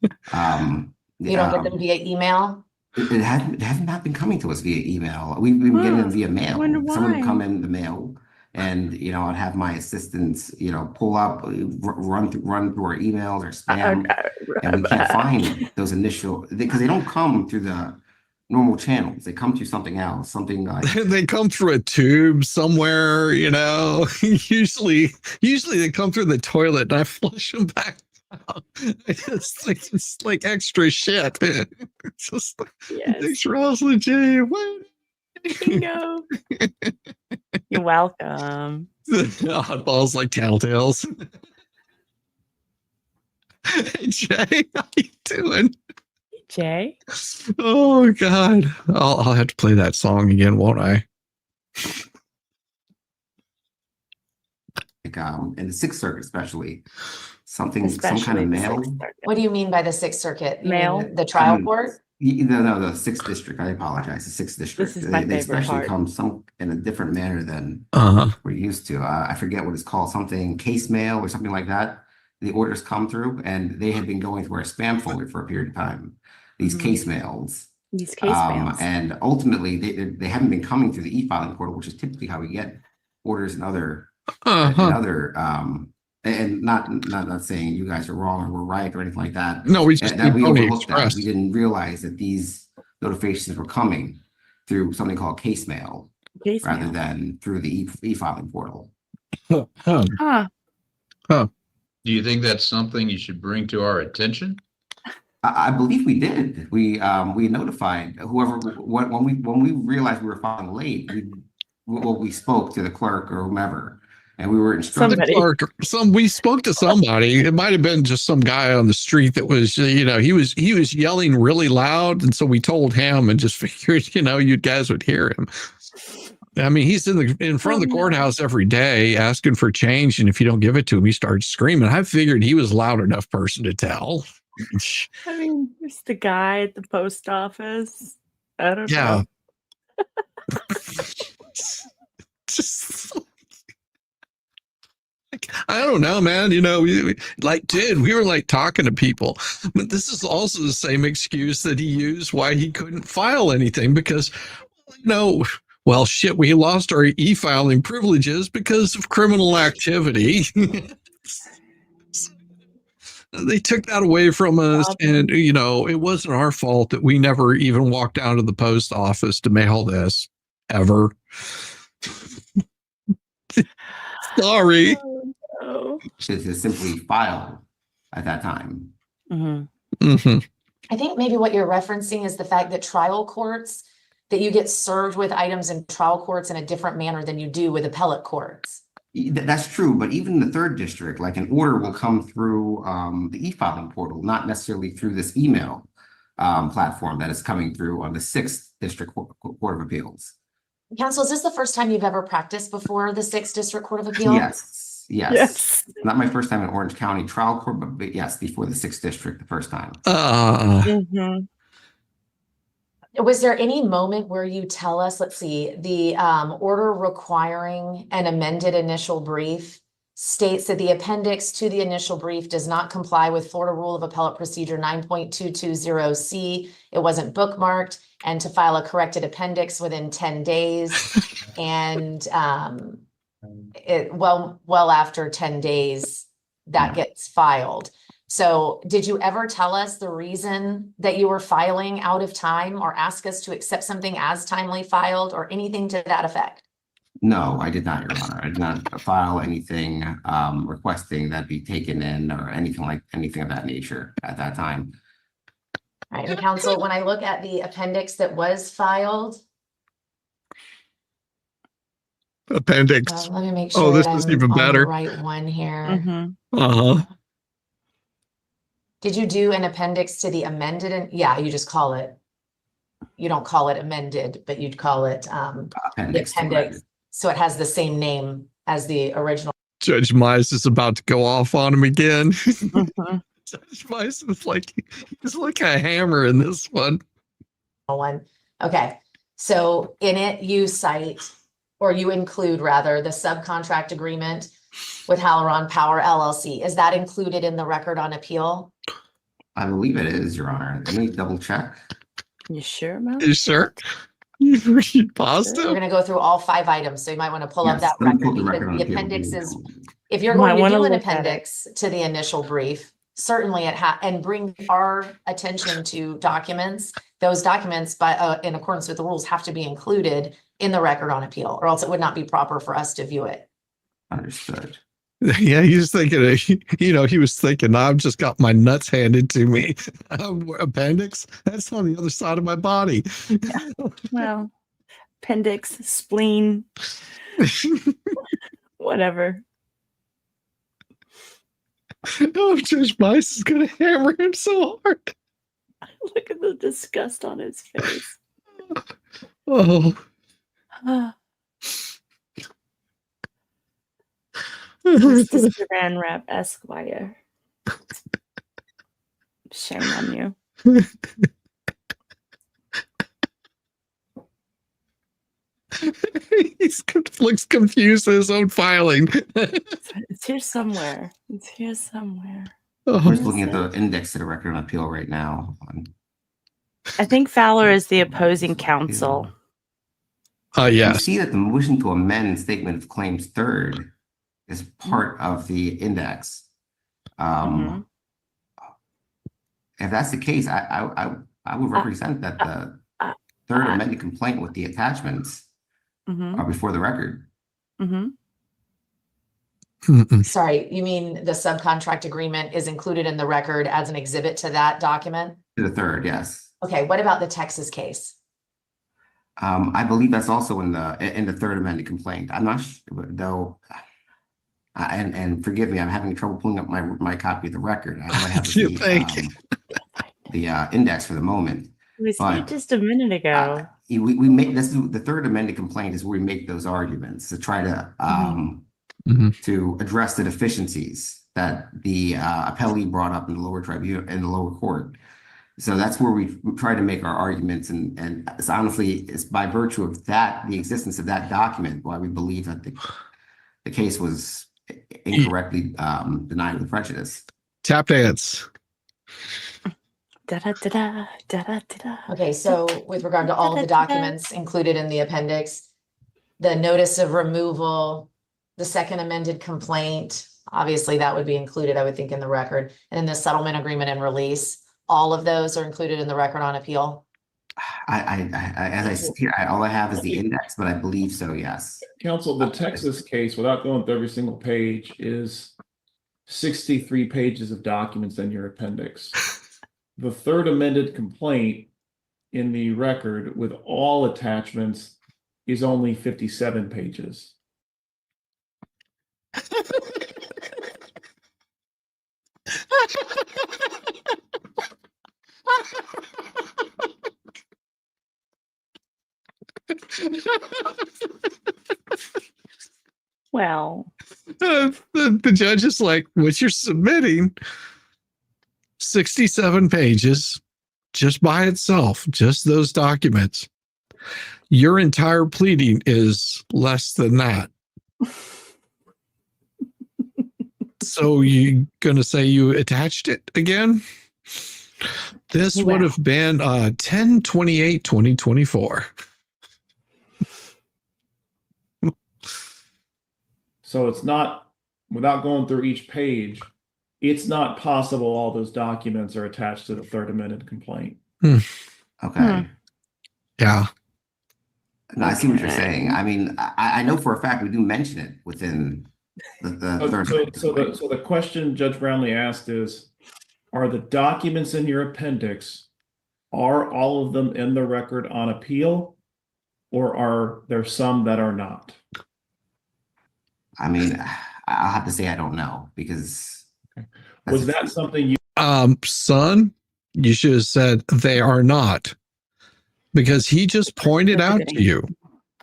You don't get them via email? It has not been coming to us via email. We've been getting them via mail. wonder Some of them why. come in the mail, and you know, I'd have my assistants, you know, pull up, run through our emails or spam, and we can't find those initial because they don't come through the normal channels. They come through something else, something like They come through a tube somewhere, you know. Usually they come through the toilet, and I flush them back out. It's like extra shit. It's just like, Yes. thanks, Roslyn Jay. What? Bingo. You're welcome. Oddballs like tattletales. Hey, Jay, how you doing? Jay? Oh God, I'll have to play that song again, won't I? in the Sixth Circuit, especially some kind Especially of the mail. Sixth Circuit. What do you mean by the Sixth Circuit? You mean Mail? The trial court? No, the Sixth District. I apologize. The Sixth District. This is my They favorite especially part. come in a different manner than Uh-huh. we're used to. I forget what it's called, something case mail or something like that. The orders come through, and they have been going through our spam folder for a period of time. These case mails, These case mails. and ultimately they haven't been coming through the e-filing portal, which is typically how we get orders and other and not saying you guys are wrong or we're right or anything like that. No, we just That we Pony overlooked that. Express. We didn't realize that these notifications were coming through something called case mail. Case rather mail. than through the e-filing portal. Huh. Do you think that's something you should bring to our attention? I believe we did. We notified whoever when we realized we were filing late. We spoke to the clerk or whomever, and we were instructed. We spoke to somebody. It might have been just some guy on the street that was, he was yelling really loud, and so we told him and just figured, you guys would hear him. I mean, he's in front of the courthouse every day asking for change, and if you don't give it to him, he starts screaming. I figured he was a loud enough person to tell. I mean, there's the guy at the post office. I don't know. Just I don't know, man. We were like talking to people, but this is also the same excuse that he used why he couldn't file anything because, well, shit, we lost our e-filing privileges because of criminal activity. They took that away from us, and it wasn't our fault that we never even walked down to the post office to mail this ever. Sorry. To simply file at that time. I think maybe what you're referencing is the fact that trial courts, that you get served with items in trial courts in a different manner than you do with appellate courts. That's true, but even the third district, like an order will come through the e-filing portal, not necessarily through this email platform that is coming through on the Sixth District Court of Appeals. Counsel, is this the first time you've ever practiced before the Sixth District Court of Appeals? Yes. Not my first time in Orange County trial court, but yes, before the Sixth District the first time. Was there any moment where you tell us, let's see, the order requiring an amended initial brief states that the appendix to the initial brief does not comply with Florida Rule of Appellate Procedure 9.220C. It wasn't bookmarked, and to file a corrected appendix within 10 days. And well after 10 days, that gets filed. So did you ever tell us the reason that you were filing out of time or ask us to accept something as timely filed or anything to that effect? No, I did not, Your Honor. I did not file anything requesting that be taken in or anything of that nature at that time. All right, and counsel, when I look at the appendix that was filed. Appendix. Let me make sure. Oh, this that is I'm even on better. The right one here. Did you do an appendix to the amended? Yeah, you just call it. You don't call it amended, but you'd call it appendix. The appendix. So it has the same name as the original. Judge Mize is about to go off on him again. Judge Mize is he's like a hammer in this one. Okay, so in it you cite, or you include rather, the subcontract agreement with Haleron Power LLC. Is that included in the record on appeal? I believe it is, Your Honor. Let me double check. You sure, Mel? You sure? You positive? We're going to go through all 5 items, so you might want to pull up that record, because the appendix is, if you're going to do an appendix to the initial brief, certainly and bring our attention to documents, those documents in accordance with the rules have to be included in the record on appeal, or else it would not be proper for us to view it. Understood. Yeah, he was thinking, he was thinking, I've just got my nuts handed to me. Appendix? That's on the other side of my body. Yeah. Well, appendix, spleen, whatever. Oh, Judge Mice is going to hammer him so hard. Look at the disgust on his face. Oh. Mr. Saran Wrap Esquire. Shame on you. He looks confused at his own filing. It's here somewhere. It's here somewhere. We're just looking at the index to the record on appeal right now. I think Fowler is the opposing counsel. Yes. You see that the motion to amend statement of claims third is part of the index. If that's the case, I would represent that the third amended complaint with the attachments Mm-hmm. before the record. Mm-hmm. Sorry, you mean the subcontract agreement is included in the record as an exhibit to that document? To the third, yes. Okay, what about the Texas case? I believe that's also in the third amended complaint. I'm not sure, though. And forgive me, I'm having trouble pulling up my copy of the record. I only have the index for the moment. We said But, just a minute ago. we make this the third amended complaint is where we make those arguments to try to to address the deficiencies that the appellee brought up in the lower tribunal in the lower court. So that's where we try to make our arguments, and it's honestly, it's by virtue of that, the existence of that document, why we believe that the case was incorrectly denied with prejudice. Tap dance. Da-da-da-da, da-da-da-da. Okay, so with regard to all of the documents included in the appendix, the notice of removal, the second amended complaint, obviously that would be included, I would think, in the record, and then the settlement agreement and release, all of those are included in the record on appeal? As I sit here, all I have is the index, but I believe so, yes. Counsel, the Texas case, without going through every single page, is 63 pages of documents in your appendix. The third amended complaint in the record with all attachments is only 57 pages. Well, The judge is like, what you're submitting, 67 pages just by itself, just those documents. Your entire pleading is less than that. So you gonna say you attached it again? This would have been 10/28/2024. So it's not, without going through each page, it's not possible all those documents are attached to the third amended complaint. Okay. Yeah. No, I see what you're saying. I mean, I know for a fact we do mention it within the third. So the question Judge Brownlee asked is, are the documents in your appendix, are all of them in the record on appeal, or are there some that are not? I mean, I'll have to say I don't know, because was that something you Son, you should have said they are not, because he just pointed out to you.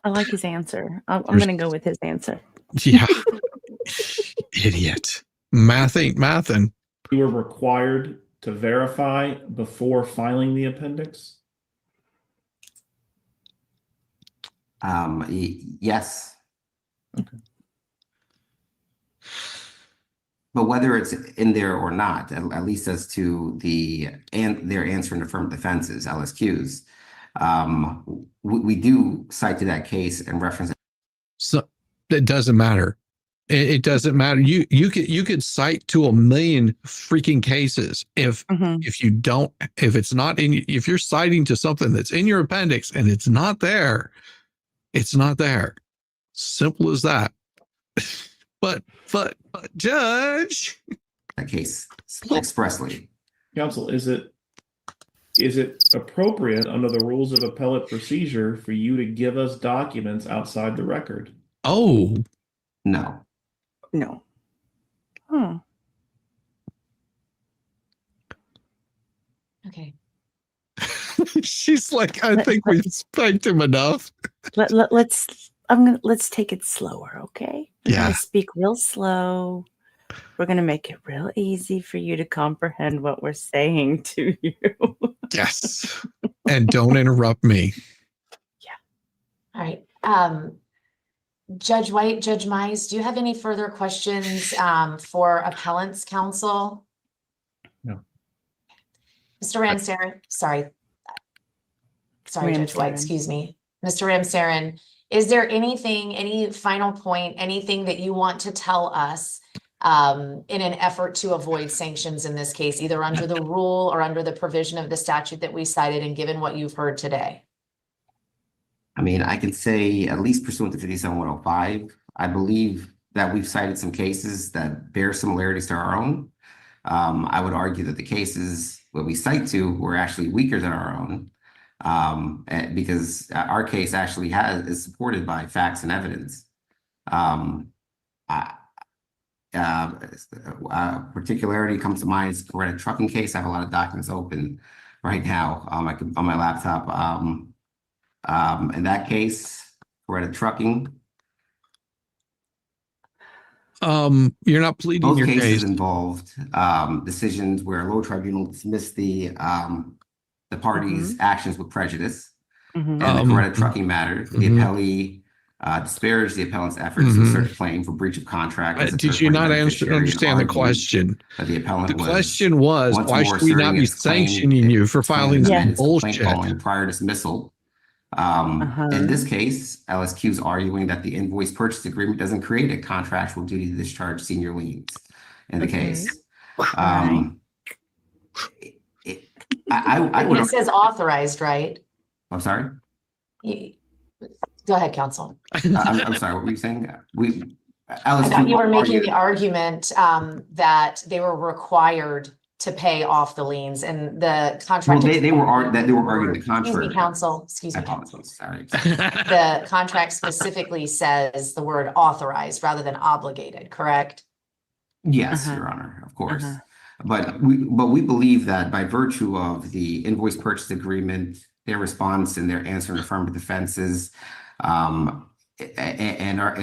I like his answer. I'm going to go with his answer. Yeah. Idiot. Math ain't mathin'. you were required to verify before filing the appendix? Yes. Okay. But whether it's in there or not, at least as to their answering affirmative defenses, LSQs, we do cite to that case and reference it. So it doesn't matter. It doesn't matter. You could cite to a million freaking cases if it's not in, if you're citing to something that's in your appendix and it's not there, it's not there. Simple as that. But Judge, that case expressly. Counsel, is it appropriate under the rules of appellate procedure for you to give us documents outside the record? Oh, no. No. Hmm. Okay. She's like, I think we've spanked him enough. Let's take it slower, okay? We're Yeah. gonna speak real slow. We're gonna make it real easy for you to comprehend what we're saying to you. Yes. And don't interrupt me. All right. Judge White, Judge Mize, do you have any further questions for appellant's counsel? No. Mr. Ramsaran, sorry, Judge White, excuse me. Mr. Ramsaran, is there anything, any final point, anything that you want to tell us in an effort to avoid sanctions in this case, either under the rule or under the provision of the statute that we cited and given what you've heard today? I mean, I can say at least pursuant to 57105, I believe that we've cited some cases that bear similarities to our own. I would argue that the cases that we cite to were actually weaker than our own, because our case actually is supported by facts and evidence. Particularity comes to mind is a trucking case. I have a lot of documents open right now on my laptop. In that case, Coretta Trucking. You're not pleading Both your cases case. involved decisions where a lower tribunal dismissed the party's actions with prejudice. Mhm. And the Coretta Trucking matter, the appellee disparaged the appellant's efforts to assert a claim for breach of contract. as a Did you third-party not beneficiary and understand the argued question? that the appellant The question was, once why more should we not asserting be its claim- sanctioning you for its claim filing that some its complaint bullshit? Following prior dismissal. In this case, LSQ is arguing that the invoice purchase agreement doesn't create a contractual duty to discharge senior liens in the case. I would. It says authorized, right? I'm sorry. Go ahead, counsel. I'm sorry. What were you saying? I thought you were making the argument that they were required to pay off the liens, and the contract. Well, they were arguing the contrary. Excuse me, counsel. Excuse I me. apologize. Sorry. The contract specifically says the word authorized rather than obligated, correct? Yes, Your Honor, of course. But we believe that by virtue of the invoice purchase agreement, their response and their answer and affirmative defenses, and our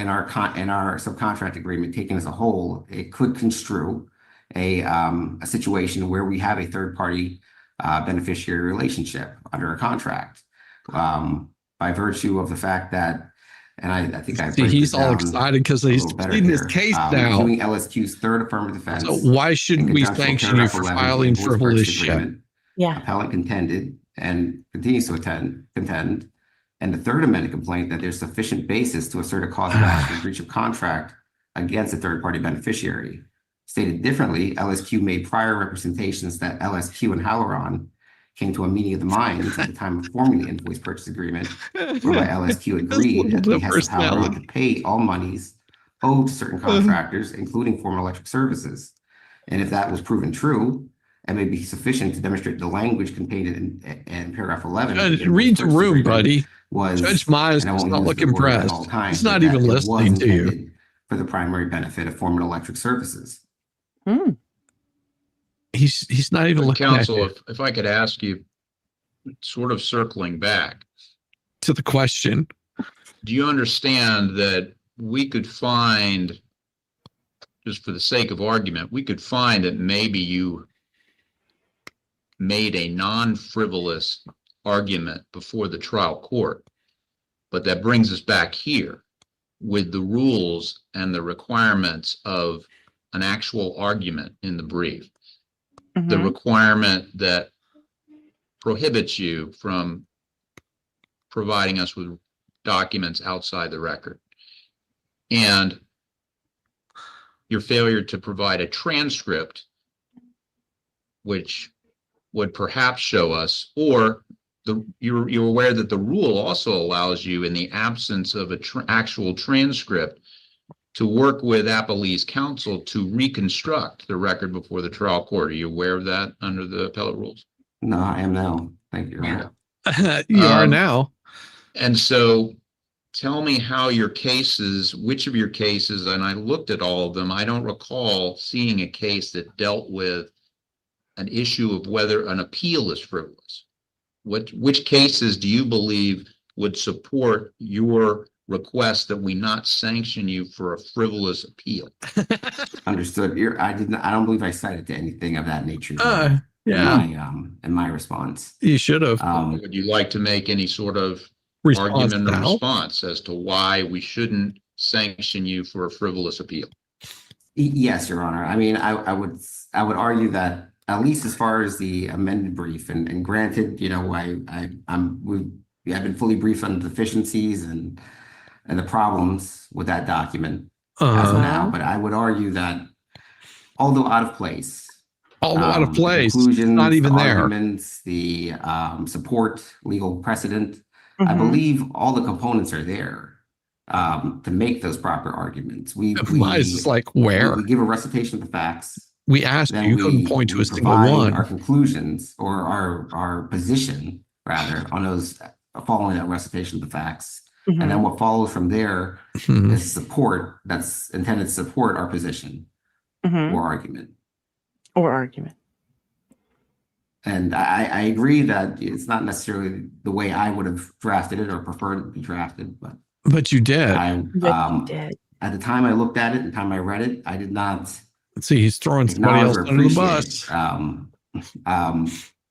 subcontract agreement taken as a whole, it could construe a situation where we have a third party beneficiary relationship under a contract, by virtue of the fact that, and I think I he's all excited because he's pleading his case now. Doing LSQ's third affirmative defense. So why shouldn't we sanction you for filing frivolous shit? Yeah. Appellant contended and continues to contend, and the third amended complaint that there's sufficient basis to assert a cause of action for breach of contract against a third party beneficiary. Stated differently, LSQ made prior representations that LSQ and Haleron came to a meeting of the minds at the time of forming the invoice purchase agreement, whereby LSQ agreed at the behest of Haleron to pay all monies owed to certain contractors, including former electric services. And if that was proven true, it may be sufficient to demonstrate the language contained in paragraph 11. Read the room, buddy. Judge Miles and I does won't not use look the word at impressed. all times, He's not but even that it was listening to you. intended for the primary benefit of former electric services. He's not even looking Counsel, at if I could ask you, sort of circling back to the question. Do you understand that we could find, just for the sake of argument, we could find that maybe you made a non-frivolous argument before the trial court, but that brings us back here with the rules and the requirements of an actual argument in the brief. The requirement that prohibits you from providing us with documents outside the record, and your failure to provide a transcript, which would perhaps show us, or you're aware that the rule also allows you, in the absence of an actual transcript, to work with appellee's counsel to reconstruct the record before the trial court. Are you aware of that under the appellate rules? No, I am now. Thank you. You are now. And so tell me how your cases, which of your cases, and I looked at all of them, I don't recall seeing a case that dealt with an issue of whether an appeal is frivolous. Which cases do you believe would support your request that we not sanction you for a frivolous appeal? Understood. I don't believe I cited to anything of that nature. In my response. You should have. Would you like to make any sort of Response argument or now? response as to why we shouldn't sanction you for a frivolous appeal? Yes, Your Honor. I mean, I would argue that, at least as far as the amended brief, and granted, you know, I've been fully briefed on the deficiencies and the problems with that document as of now, but I would argue that, although out of place, out of place, conclusions, not even the there. arguments, the support, legal precedent, I Mhm. believe all the components are there to make those proper arguments. Mine's is like, where? We give a recitation of the facts. We asked you, Then you couldn't point to a single one. our conclusions or our position rather on those following that recitation of the facts. And then what follows from there is support that's intended to support our position or argument. Or argument. And I agree that it's not necessarily the way I would have drafted it or preferred it to be drafted, but you did. You did. At the time I looked at it, the time I read it, I did not see he's throwing somebody else under the bus.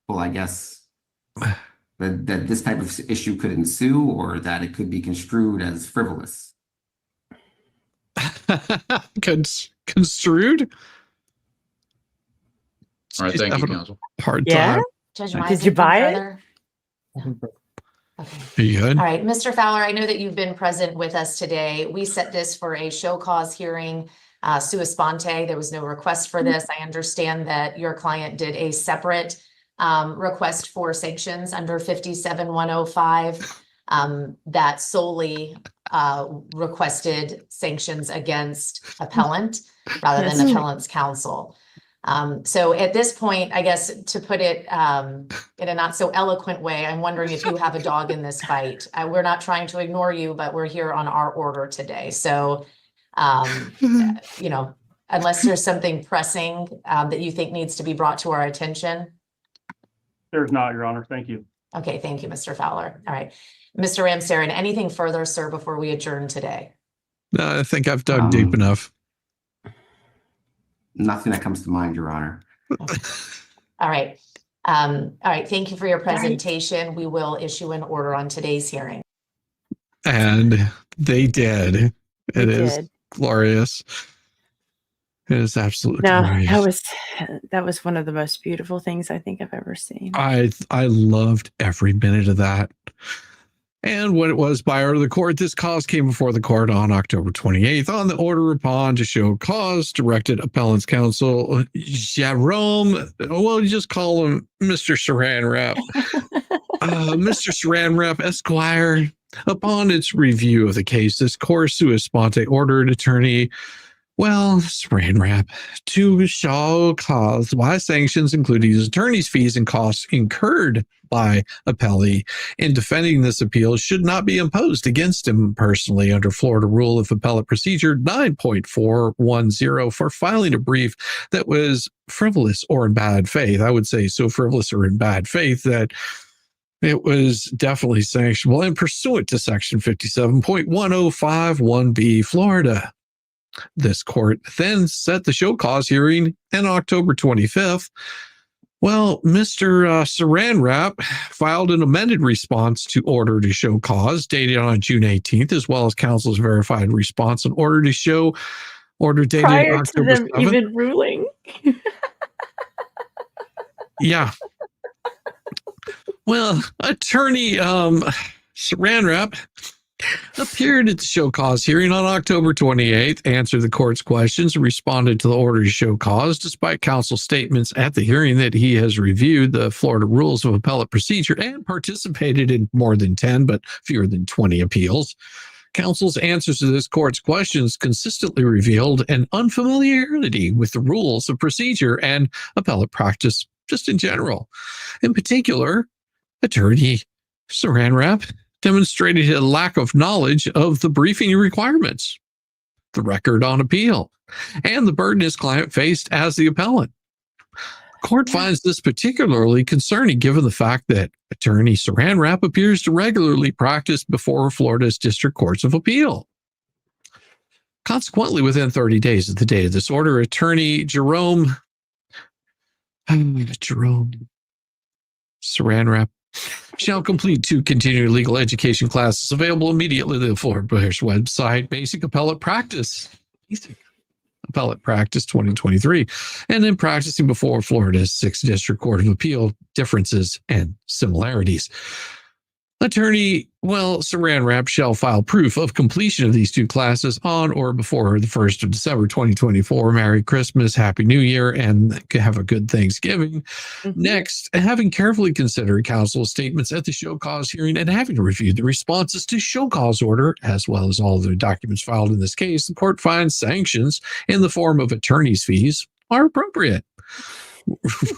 Well, I guess that this type of issue could ensue, or that it could be construed as frivolous. Construed? All right, She's thank you, having a counsel. hard Yeah? time. Judge Did Mize, you buy it? further? Okay. Are you good? All right, Mr. Fowler, I know that you've been present with us today. We set this for a show cause hearing, sua sponte. There was no request for this. I understand that your client did a separate request for sanctions under 57105 that solely requested sanctions against appellant rather than appellant's counsel. So at this point, I guess to put it in a not so eloquent way, I'm wondering if you have a dog in this fight. We're not trying to ignore you, but we're here on our order today. So, you know, unless there's something pressing that you think needs to be brought to our attention. There's not, Your Honor. Thank you. Okay, thank you, Mr. Fowler. All right. Mr. Ramsaran, anything further, sir, before we adjourn today? No, I think I've dug deep enough. Nothing that comes to mind, Your Honor. All right. All right. Thank you for your presentation. We will issue an order on today's hearing. And they did. They It is did. glorious. It is absolutely No, glorious. that was one of the most beautiful things I think I've ever seen. I loved every minute of that. And when it was by order of the court, this cause came before the court on October 28th on the order upon to show cause directed appellant's counsel Jerome. Well, you just call him Mr. Saran Wrap. Mr. Saran Wrap Esquire. Upon its review of the case, this court sua sponte ordered attorney, well, Saran Wrap, to show cause why sanctions, including his attorney's fees and costs incurred by appellee in defending this appeal, should not be imposed against him personally under Florida Rule of Appellate Procedure 9.410 for filing a brief that was frivolous or in bad faith. I would say so frivolous or in bad faith that it was definitely sanctionable and pursuant to Section 57.1051B Florida. This court then set the show cause hearing on October 25th. Well, Mr. Saran Wrap filed an amended response to order to show cause dated on June 18th, as well as counsel's verified response and order to show order dated Prior October to them 7th. even ruling. Yeah. Well, attorney Saran Wrap appeared at the show cause hearing on October 28th, answered the court's questions, and responded to the order to show cause, despite counsel's statements at the hearing that he has reviewed the Florida Rules of Appellate Procedure and participated in more than 10, but fewer than 20 appeals. Counsel's answers to this court's questions consistently revealed an unfamiliarity with the rules of procedure and appellate practice just in general. In particular, attorney Saran Wrap demonstrated a lack of knowledge of the briefing requirements, the record on appeal, and the burden his client faced as the appellant. The court finds this particularly concerning given the fact that attorney Saran Wrap appears to regularly practice before Florida's district courts of appeal. Consequently, within 30 days of the date of this order, attorney Jerome Saran Wrap shall complete 2 continuing legal education classes available immediately at the Florida Bar's website, Basic Appellate Practice. Basic Appellate Practice 2023, and then practicing before Florida's 6th District Court of Appeal, differences and similarities. Attorney, Saran Wrap shall file proof of completion of these 2 classes on or before the 1st of December, 2024. Merry Christmas, Happy New Year, and have a good Thanksgiving. Next, having carefully considered counsel's statements at the show cause hearing and having reviewed the responses to show cause order, as well as all the documents filed in this case, the court finds sanctions in the form of attorney's fees are appropriate.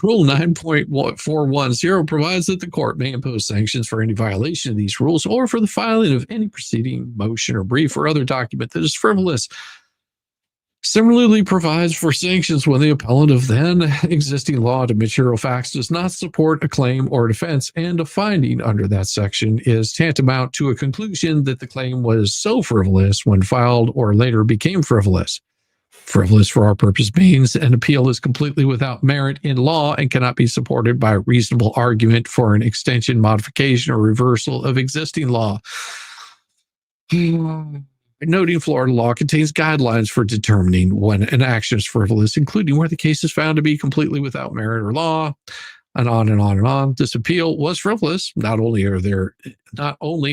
Rule 9.410 provides that the court may impose sanctions for any violation of these rules or for the filing of any proceeding, motion, or brief or other document that is frivolous. Similarly provides for sanctions when the appellant of then existing law to material facts does not support a claim or defense, and a finding under that section is tantamount to a conclusion that the claim was so frivolous when filed or later became frivolous. Frivolous for our purpose means an appeal is completely without merit in law and cannot be supported by a reasonable argument for an extension, modification, or reversal of existing law. Noting Florida law contains guidelines for determining when an action is frivolous, including where the case is found to be completely without merit or law, and on and on and on. This appeal was frivolous. Not only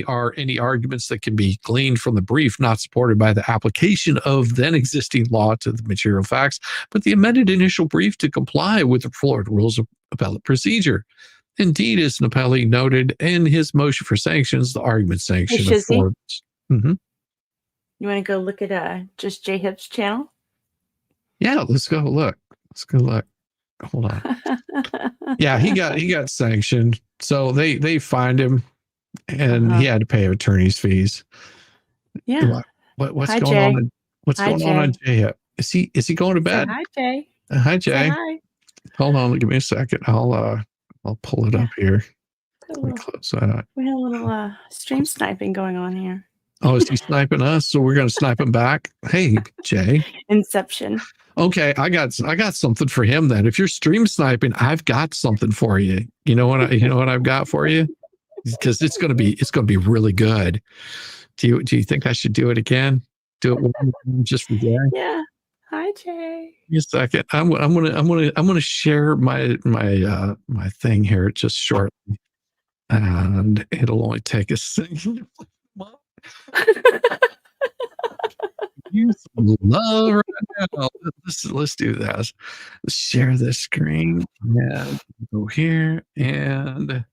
are any arguments that can be gleaned from the brief not supported by the application of then existing law to the material facts, but the amended initial brief to comply with the Florida rules of appellate procedure. Indeed, as an appellee noted in his motion for sanctions, the argument sanction Hey, affords. You want to go look at just J Hip's channel? Yeah, let's go look. Hold on. Yeah, he got sanctioned. So they fined him and he had to pay attorney's fees. Yeah. What's Hi, going Jay. on? What's Hi, going on Jay. Is he going to bed? Hi, Jay. Hi, Jay. Say hi. Hold on, give me a second. I'll pull it up here. Got a Let me little- close that. We had a little stream sniping going on here. Oh, is he sniping us? So we're gonna snipe him back. Hey, Jay. Inception. Okay, I got something for him then. If you're stream sniping, I've got something for you. You know what I've got for you? Because it's gonna be really good. Do you think I should do it again? Do it one more time just for Jay? Yeah. Hi, Jay. Give me a second. I'm gonna share my thing here just shortly, and it'll only take a second. You some love right now. Let's do this. Let's share this screen and go here and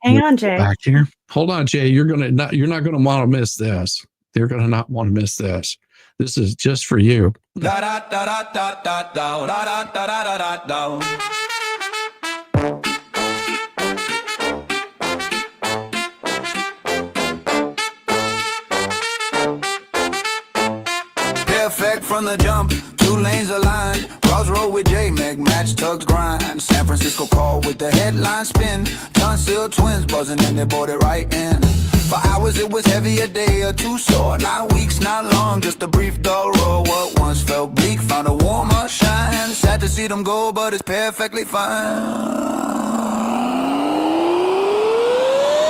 Hang on, Jay. back here. Hold on, Jay. You're not gonna want to miss this. They're gonna not want to miss this. This is just for you. Da da da da da da da da da da da da da. Perfect from the jump, 2 lanes aligned. Crossroad with J-Mac, match tugs grind. San Francisco call with the headline spin. Tunsil twins buzzing and they bought it right in. For hours it was heavy, a day or 2 short. Not weeks, not long, just a brief dull roll. What once felt bleak found a warmer shine. Sad to see them go, but it's perfectly fine.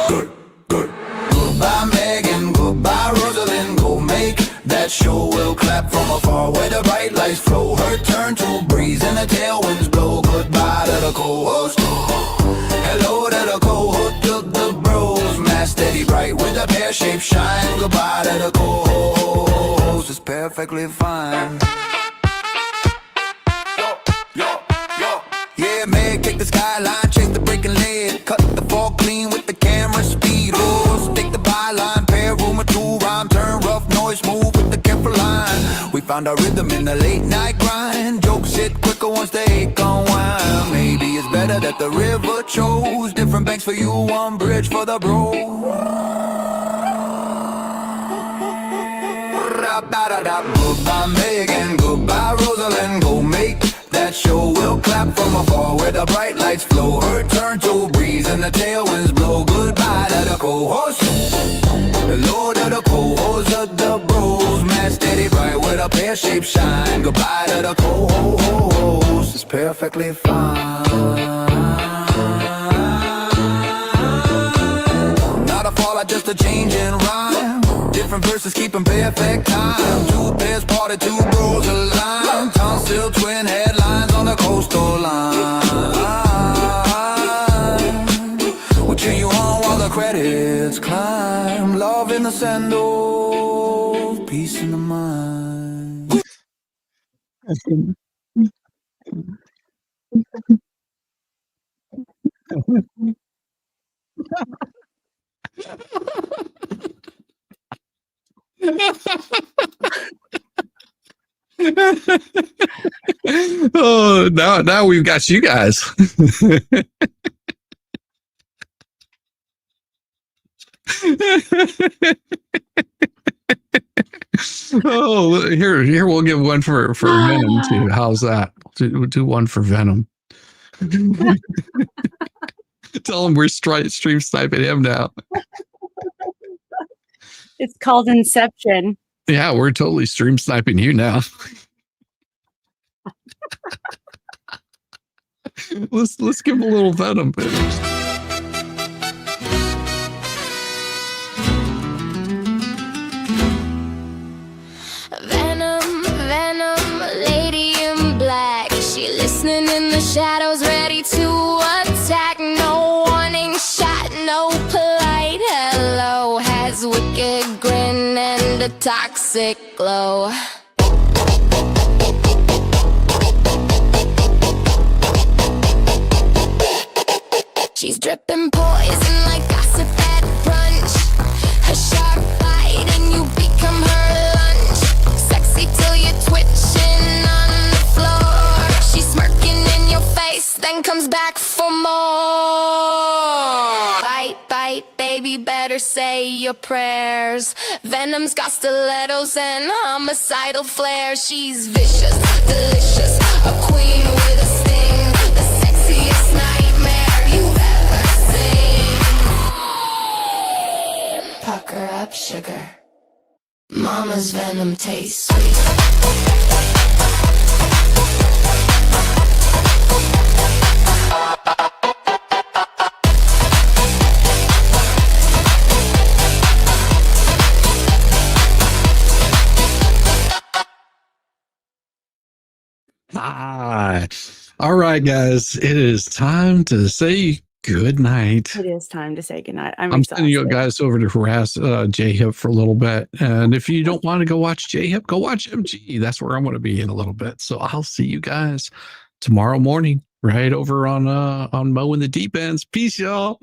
Good. Goodbye Megan, goodbye Rosalind. Go make that show will clap from afar where the bright lights flow. Her turn to a breeze and the tailwinds blow. Goodbye to the co-host. Hello to the co-host, to the bros. Mass steady bright with a pear-shaped shine. Goodbye to the co-host. It's perfectly fine. Yeah, Meg, take the skyline, chase the breaking lead. Cut the fog clean with the camera speed. Oh, stick the byline, pair rumor 2 rhyme. Turn rough noise smooth with the careful line. We found our rhythm in the late night grind. Jokes hit quicker once they ache unwind. Maybe it's better that the river chose different banks for you, one bridge for the bro. Goodbye Megan, goodbye Rosalind. Go make that show will clap from afar where the bright lights flow. Her turn to a breeze and the tailwinds blow. Goodbye to the co-host. Hello to the co-host of the bros. Man steady bright with a pear-shaped shine. Goodbye to the co-host. It's perfectly fine. Not a fallout, just a change in rhyme. Different verses keeping perfect time. 2 pairs parted, 2 bros aligned. Tonsil twin headlines on the coastal line. We'll cheer you on the sandal, peace in the mind. Oh, now we've got you guys. Oh, here we'll give one for Venom too. How's that? We'll do one for Venom. Tell him we're stream sniping him now. It's called Inception. Yeah, we're totally stream sniping you now. Let's give him a little Venom. Venom, Venom, lady in black. She listening in the shadows, ready to attack. No warning shot, no polite hello. Has wicked grin and a toxic glow. She's dripping poison like gossip at brunch. A sharp bite and you become her lunch. Sexy till you're twitching on the floor. She's smirking in your face, then comes back for more. Bite, bite, baby, better say your prayers. Venom's got stilettos and homicidal flair. She's vicious, delicious, a queen with a sting. The sexiest nightmare you've ever seen. Pucker up, sugar. Mama's venom tastes sweet. Hi. All right, guys. It is time to say good night. It is time to say goodnight. I'm sending you guys over to harass J-Hip for a little bit. And if you don't want to go watch J-Hip, go watch MG. That's where I'm going to be in a little bit. So I'll see you guys tomorrow morning right over on Mowing the Deep Ends. Peace, y'all.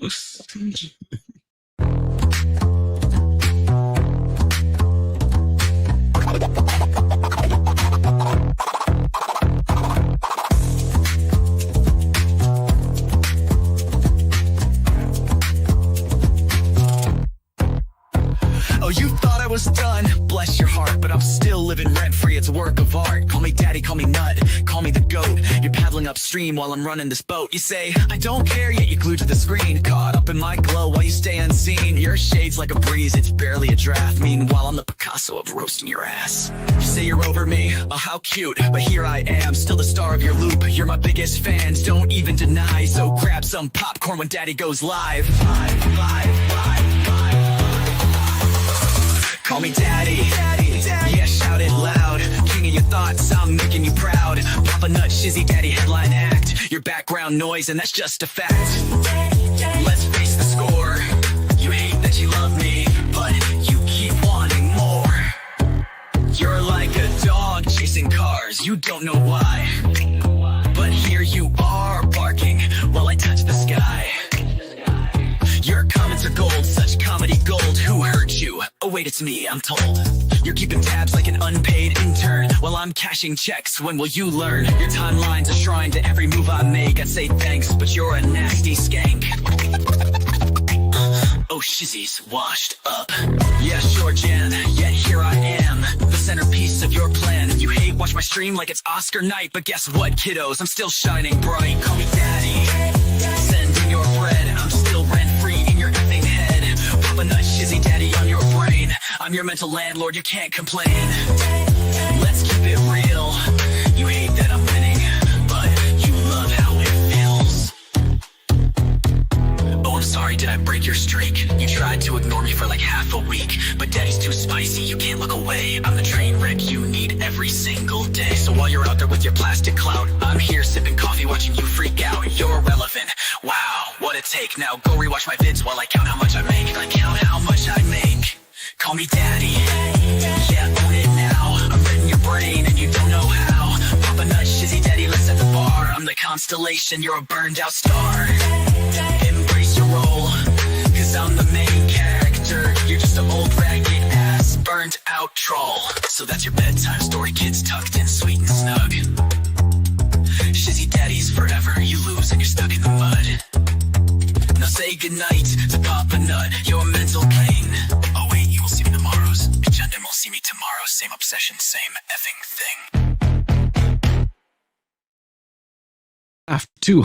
Oh, you thought I was done, bless your heart, but I'm still living rent-free, it's a work of art. Call me daddy, call me nut, call me the goat. You're paddling upstream while I'm running this boat. You say, I don't care, yet you're glued to the screen. Caught up in my glow while you stay unseen. Your shade's like a breeze, it's barely a draft. Meanwhile, I'm the Picasso of roasting your ass. You say you're over me, oh how cute, but here I am, still the star of your loop. You're my biggest fans, don't even deny. So grab some popcorn when daddy goes live. Live. Call me daddy, yeah, shout it loud. King of your thoughts, I'm making you proud. Papa Nut, Shizzy Daddy, headline act. Your background noise, and that's just a fact. Let's face the score. You hate that you love me, but you keep wanting more. You're like a dog chasing cars, you don't know why. But here you are, barking while I touch the sky. Your comments are gold, such comedy gold. Who hurt you? Oh wait, it's me, I'm told. You're keeping tabs like an unpaid intern while I'm cashing checks. When will you learn? Your timeline's a shrine to every move I make. I'd say thanks, but you're a nasty skank. Oh, Shizzy's washed up. Yeah, sure, Jan, yet here I am, the centerpiece of your plan. You hate watch my stream like it's Oscar night, but guess what, kiddos? I'm still shining bright. Call me daddy. Send in your bread. I'm still rent-free in your effing head. Papa Nut, Shizzy Daddy on your brain. I'm your mental landlord, you can't complain. Let's keep it real. You hate that I'm winning, but you love how it feels. Oh, I'm sorry, did I break your streak? You tried to ignore me for like half a week, but daddy's too spicy, you can't look away. I'm the train wreck you need every single day. So while you're out there with your plastic clout, I'm here sipping coffee watching you freak out. You're irrelevant, wow, what a take. Now go rewatch my vids while I count how much I make. I count how much I make. call me daddy. Yeah, own it now. I'm reading your brain and you don't know how. Papa Nut, Shizzy Daddy, let's set the bar. I'm the constellation, you're a burned out star. Embrace your role, cause I'm the main character. You're just an old ragged ass, burned out troll. So that's your bedtime story, kids tucked in sweet and snug. Shizzy Daddy's forever, you lose and you're stuck in the mud. Now say goodnight to Papa Nut, your mental pain. Oh wait, you will see me tomorrow's. Agenda will see me tomorrow. Same obsession, same effing thing. Have to